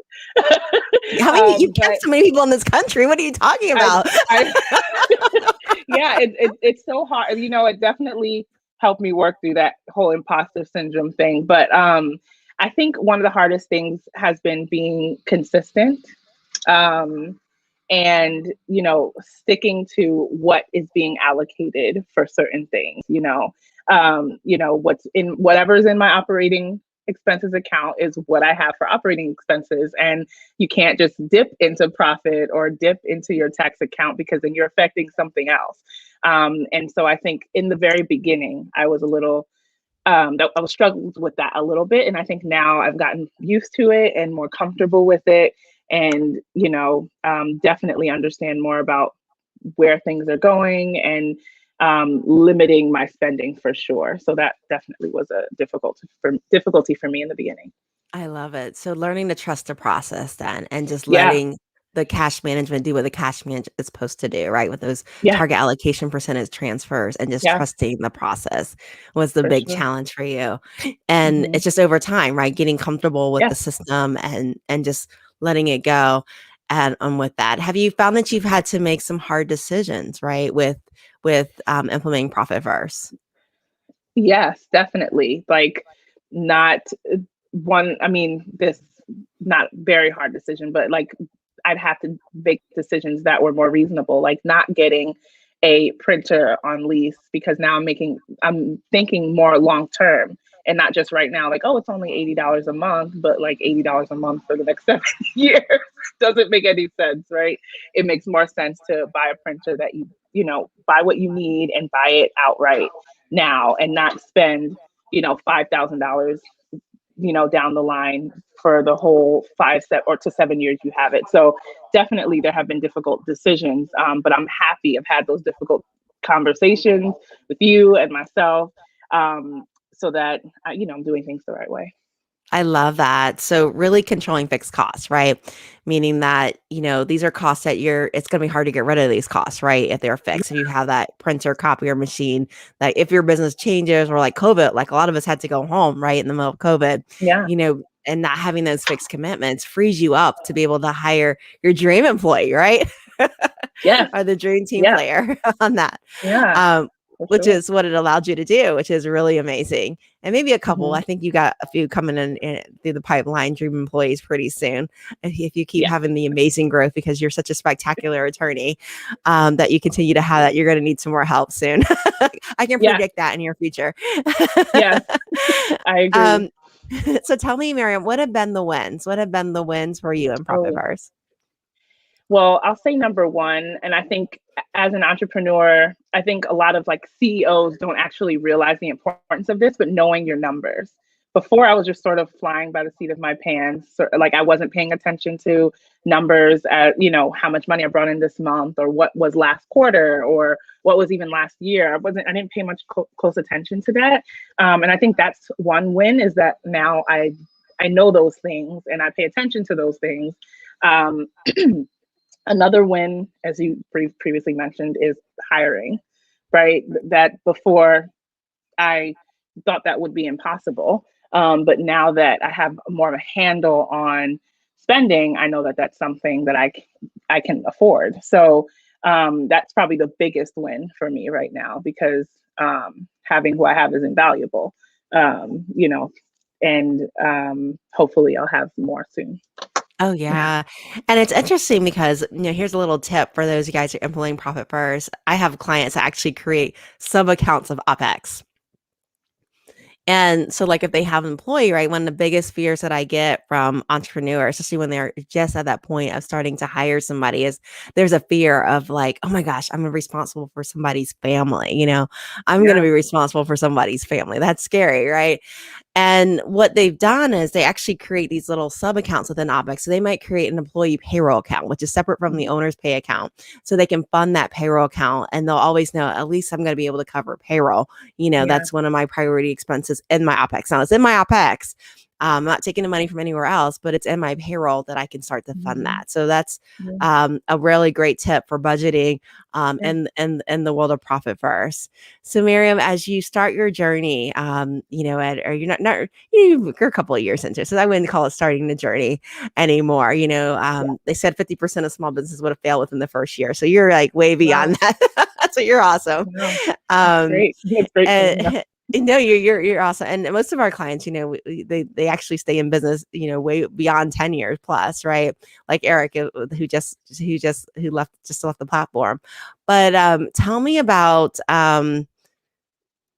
You kept so many people in this country. What are you talking about? Yeah, it's so hard. It definitely helped me work through that whole imposter syndrome thing. But I think one of the hardest things has been being consistent, and sticking to what is being allocated for certain things. Whatever's in my operating expenses account is what I have for operating expenses, and you can't just dip into profit or dip into your tax account, because then you're affecting something else. And so I think in the very beginning, I was a little I was struggling with that a little bit. And I think now I've gotten used to it and more comfortable with it, and, definitely understand more about where things are going, and limiting my spending for sure. So that definitely was a difficulty for me in the beginning. I love it. So learning to trust the process then, and just Yeah. letting the cash management do what the cash management is supposed to do, right? With those Yeah. target allocation percentage transfers, and just Yeah. trusting the process was the For big sure. challenge for you. And Mhm. it's just over time, right? Getting comfortable with Yeah. the system and just letting it go. And with that, have you found that you've had to make some hard decisions, right? With implementing Profit First? Yes, definitely. Like, not this not very hard decision, but like I'd have to make decisions that were more reasonable, like not getting a printer on lease, because now I'm thinking more long term, and not just right now, like, oh, it's only $80 a month, but like $80 a month for the next 7 years doesn't make any sense, right? It makes more sense to buy a printer that buy what you need and buy it outright now, and not spend, $5,000, down the line for the whole 5 to 7 years you have it. So definitely there have been difficult decisions, but I'm happy I've had those difficult conversations with you and myself, so that I'm doing things the right way. I love that. So really controlling fixed costs, right? Meaning that, these are costs that it's going to be hard to get rid of these costs, right? If they're fixed. If you have that printer, copier machine, that if your business changes or like COVID, like a lot of us had to go home, right? In the middle of COVID, Yeah. And not having those fixed commitments frees you up to be able to hire your dream employee, right? Yes. Or the dream team Yeah. player on that. Yeah. Which is what it allowed you to do, which is really amazing. And maybe a couple, Mhm. I think you got a few coming in through the pipeline, dream employees pretty soon. If you keep Yeah. having the amazing growth, because you're such a spectacular attorney, that you continue to have that, you're going to need some more help soon. I can Yeah. predict that in your future. Yes, I agree. So tell me, Miriam, what have been the wins? What have been the wins for you in Profit Oh. First? Well, I'll say number one, and I think as an entrepreneur, I think a lot of like CEOs don't actually realize the importance of this, but knowing your numbers. Before, I was just sort of flying by the seat of my pants. So, like, I wasn't paying attention to numbers at, how much money I brought in this month, or what was last quarter, or what was even last year. I didn't pay much close attention to that. And I think that's one win, is that now I know those things and I pay attention to those things. Another win, as you previously mentioned, is hiring, right? That before I thought that would be impossible. But now that I have more of a handle on spending, I know that that's something that I can afford. So that's probably the biggest win for me right now, because having who I have is invaluable, and hopefully I'll have more soon. Oh, yeah. And it's interesting because, here's a little tip for those of you guys who are implementing Profit First. I have clients that actually create sub accounts of OpEx. And so, like, if they have an employee, right, one of the biggest fears that I get from entrepreneurs, especially when they're just at that point of starting to hire somebody, is there's a fear of like, oh my gosh, I'm responsible for somebody's family. I'm going to be responsible for somebody's family. That's scary, right? And what they've done is they actually create these little sub accounts within OpEx. So they might create an employee payroll account, which is separate from the owner's pay account. So they can fund that payroll account, and they'll always know, at least I'm going to be able to cover payroll. That's one of my priority expenses in my OpEx. Now it's in my OpEx. I'm not taking the money from anywhere else, but it's in my payroll that I can start to fund that. So that's a really great tip for budgeting in the world of Profit First. So Miriam, as you start your journey, or you're not you're a couple of years into it, so I wouldn't call it starting the journey anymore. They said 50% of small businesses would have failed within the first year. So you're like way beyond that. So you're awesome. Great. That's great. No, you're awesome. And most of our clients, they actually stay in business, way beyond 10 years plus, right? Like Eric, who left the platform. But tell me about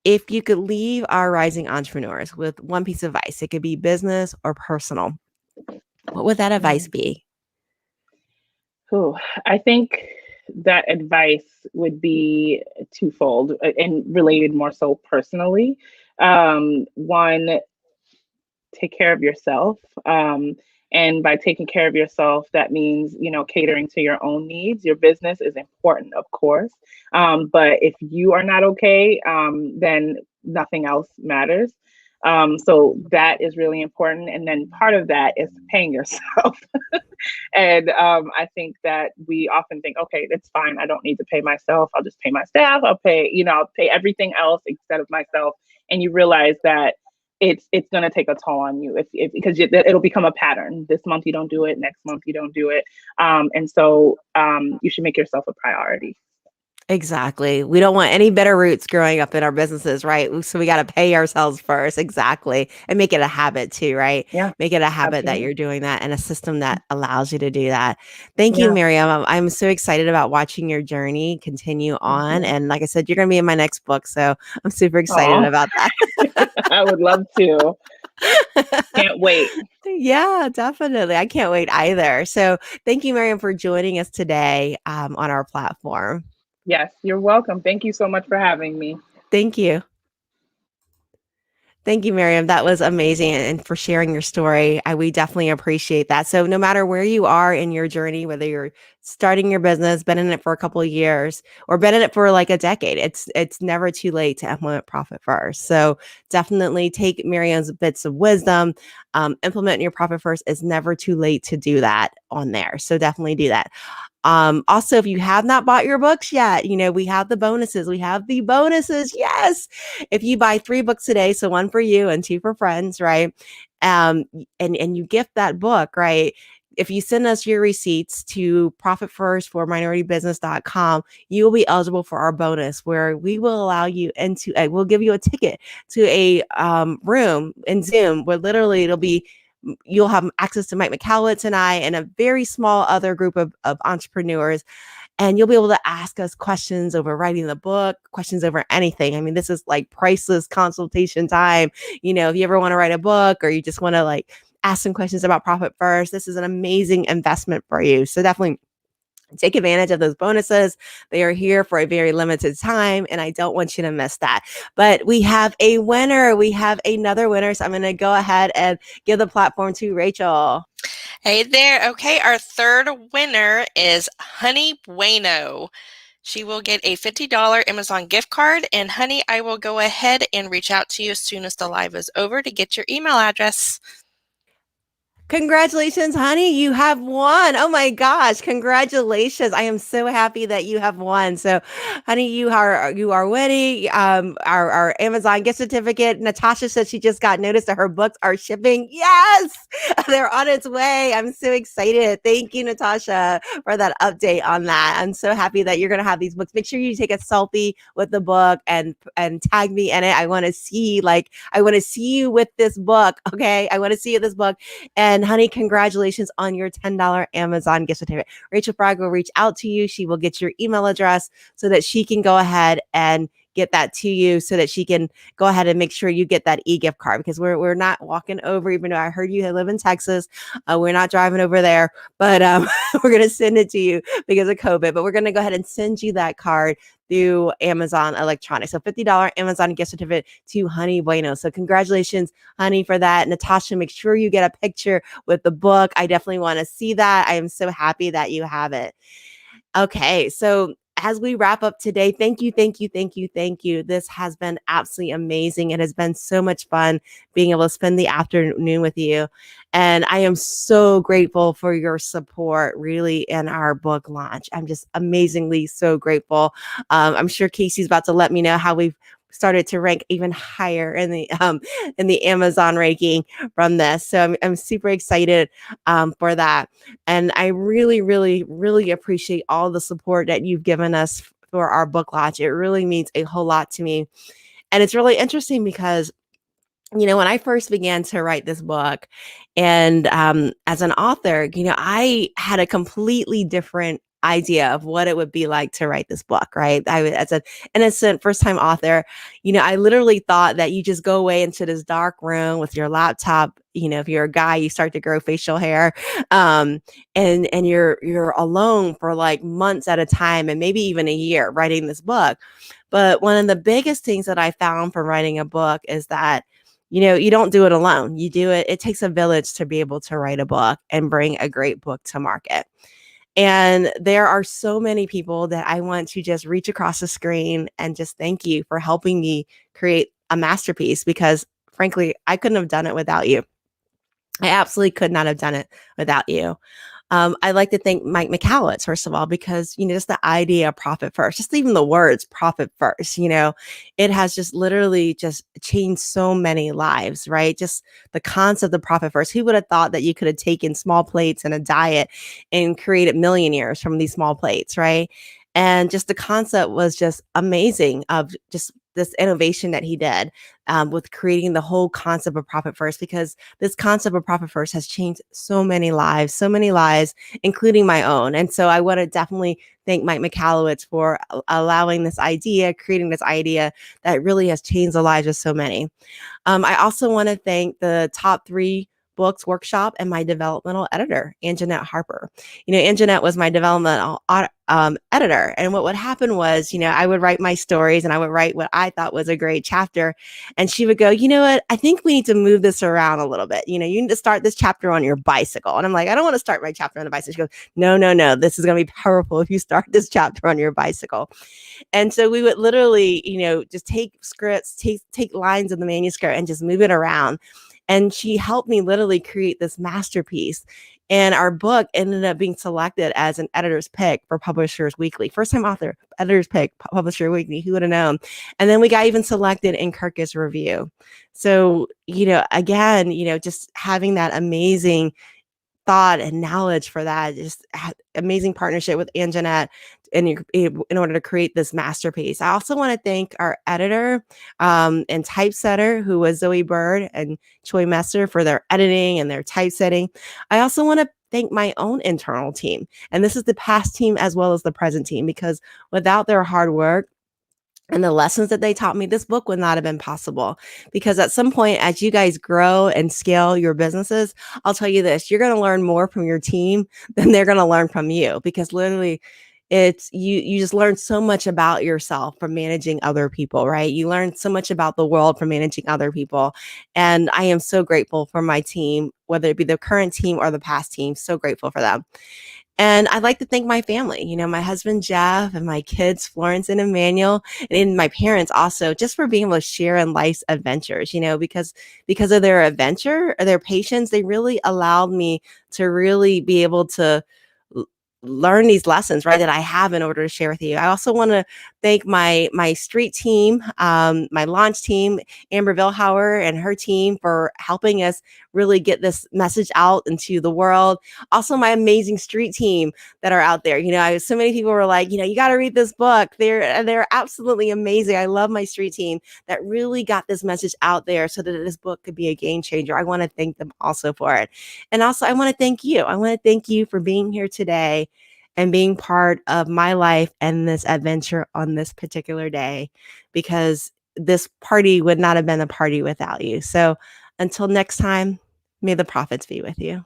if you could leave our rising entrepreneurs with one piece of advice. It could be business or personal. What would that advice be? I think that advice would be twofold and related more so personally. One, take care of yourself. And by taking care of yourself, that means, catering to your own needs. Your business is important, of course. But if you are not okay, then nothing else matters. So that is really important. And then part of that is paying yourself. And I think that we often think, okay, that's fine. I don't need to pay myself. I'll just pay my staff. I'll pay everything else instead of myself. And you realize that it's going to take a toll on you because it'll become a pattern. This month you don't do it. Next month you don't do it. And so you should make yourself a priority. Exactly. We don't want any better roots growing up in our businesses, right? So we got to pay ourselves first. Exactly. And make it a habit too, right? Yeah. Make it a habit that you're doing that, and a system that allows you to do that. Thank you, Miriam. I'm so excited about watching your journey continue on. And like I said, you're going to be in my next book. So I'm super excited about that. I would love to. Can't wait. Yeah, definitely. I can't wait either. So thank you, Miriam, for joining us today on our platform. Yes, you're welcome. Thank you so much for having me. Thank you. Thank you, Miriam. That was amazing, and for sharing your story. We definitely appreciate that. So, no matter where you are in your journey, whether you're starting your business, been in it for a couple of years, or been in it for like a decade, it's never too late to implement profit first. So, definitely take Miriam's bits of wisdom, implement your profit first. It's never too late to do that on there. So, definitely do that. Also, if you have not bought your books yet, we have the bonuses. We have the bonuses. Yes. If you buy 3 books today, so 1 for you and 2 for friends, right? And you gift that book, right? If you send us your receipts to profitfirstforminoritybusiness.com, you will be eligible for our bonus where we will allow you we'll give you a ticket to a room in Zoom where literally you'll have access to Mike Michalowicz and I and a very small other group of entrepreneurs. And you'll be able to ask us questions over writing the book, questions over anything. I mean, this is like priceless consultation time. If you ever want to write a book or you just want to like ask some questions about profit first, this is an amazing investment for you. So definitely take advantage of those bonuses. They are here for a very limited time, and I don't want you to miss that. But we have a winner. We have another winner. So I'm going to go ahead and give the platform to Rachel. Hey there. Okay, our third winner is Honey Bueno. She will get a $50 Amazon gift card. And Honey, I will go ahead and reach out to you as soon as the live is over to get your email address. Congratulations, honey. You have won. Oh my gosh. Congratulations. I am so happy that you have won. So, honey, you are winning our Amazon gift certificate. Natasha said she just got notice that her books are shipping. Yes, they're on its way. I'm so excited. Thank you, Natasha, for that update on that. I'm so happy that you're going to have these books. Make sure you take a selfie with the book and tag me in it. I want to see you with this book. Okay. I want to see you with this book. And honey, congratulations on your $10 Amazon gift certificate. Rachel Bragg will reach out to you. She will get your email address so that she can go ahead and get that to you so that she can go ahead and make sure you get that e-gift card because we're not walking over, even though I heard you live in Texas. We're not driving over there, but we're going to send it to you because of COVID. But we're going to go ahead and send you that card through Amazon Electronics. So $50 Amazon gift certificate to Honey Bueno. So congratulations, honey, for that. Natasha, make sure you get a picture with the book. I definitely want to see that. I am so happy that you have it. Okay, so as we wrap up today, thank you. This has been absolutely amazing. It has been so much fun being able to spend the afternoon with you. And I am so grateful for your support, really, in our book launch. I'm just amazingly so grateful. I'm sure Casey's about to let me know how we've started to rank even higher in the Amazon ranking from this. So I'm super excited for that. And I really, really, really appreciate all the support that you've given us for our book launch. It really means a whole lot to me. And it's really interesting because when I first began to write this book and as an author, I had a completely different idea of what it would be like to write this book, right? As an innocent first-time author, I literally thought that you just go away into this dark room with your laptop. If you're a guy, you start to grow facial hair, and you're alone for like months at a time, and maybe even a year writing this book. But one of the biggest things that I found from writing a book is that you don't do it alone. It takes a village to be able to write a book and bring a great book to market. And there are so many people that I want to just reach across the screen and just thank you for helping me create a masterpiece because frankly, I couldn't have done it without you. I absolutely could not have done it without you. I'd like to thank Mike Michalowicz, first of all, because, just the idea of profit first, just even the words profit first, it has just literally just changed so many lives, right? Just the concept of profit first. Who would have thought that you could have taken small plates and a diet and created millionaires from these small plates, right? And just the concept was just amazing of just this innovation that he did with creating the whole concept of profit first, because this concept of profit first has changed so many lives, including my own. And so I want to definitely thank Mike Michalowicz for allowing this idea, creating this idea that really has changed the lives of so many. I also want to thank the top 3 books workshop and my developmental editor, Anjanette Harper. Anjanette was my developmental editor. And what would happen was, I would write my stories and I would write what I thought was a great chapter. And she would go, you know what? I think we need to move this around a little bit. You need to start this chapter on your bicycle. And I'm like, I don't want to start my chapter on the bicycle. She goes, no, no, no. This is going to be powerful if you start this chapter on your bicycle. And so we would literally, just take scripts, take lines of the manuscript and just move it around. And she helped me literally create this masterpiece. And our book ended up being selected as an editor's pick for Publishers Weekly. First time author, editor's pick, Publisher Weekly. Who would have known? And then we got even selected in Kirkus Review. So, again, just having that amazing thought and knowledge for that, just amazing partnership with Anjanette in order to create this masterpiece. I also want to thank our editor and typesetter, who was Zoe Bird and Choi Messer, for their editing and their typesetting. I also want to thank my own internal team. And this is the past team as well as the present team, because without their hard work and the lessons that they taught me, this book would not have been possible. Because at some point, as you guys grow and scale your businesses, I'll tell you this, you're going to learn more from your team than they're going to learn from you, because literally it's you just learn so much about yourself from managing other people, right? You learn so much about the world from managing other people. And I am so grateful for my team, whether it be the current team or the past team, so grateful for them. And I'd like to thank my family, my husband, Jeff, and my kids, Florence and Emmanuel, and my parents also, just for being able to share in life's adventures, because of their adventure or their patience, they really allowed me to really be able to learn these lessons, right, that I have in order to share with you. I also want to thank my street team, my launch team, Amber Vilhauer and her team, for helping us really get this message out into the world. Also, my amazing street team that are out there. So many people were like, you got to read this book. They're absolutely amazing. I love my street team that really got this message out there so that this book could be a game changer. I want to thank them also for it. And also, I want to thank you. I want to thank you for being here today and being part of my life and this adventure on this particular day, because this party would not have been a party without you. So until next time, may the prophets be with you.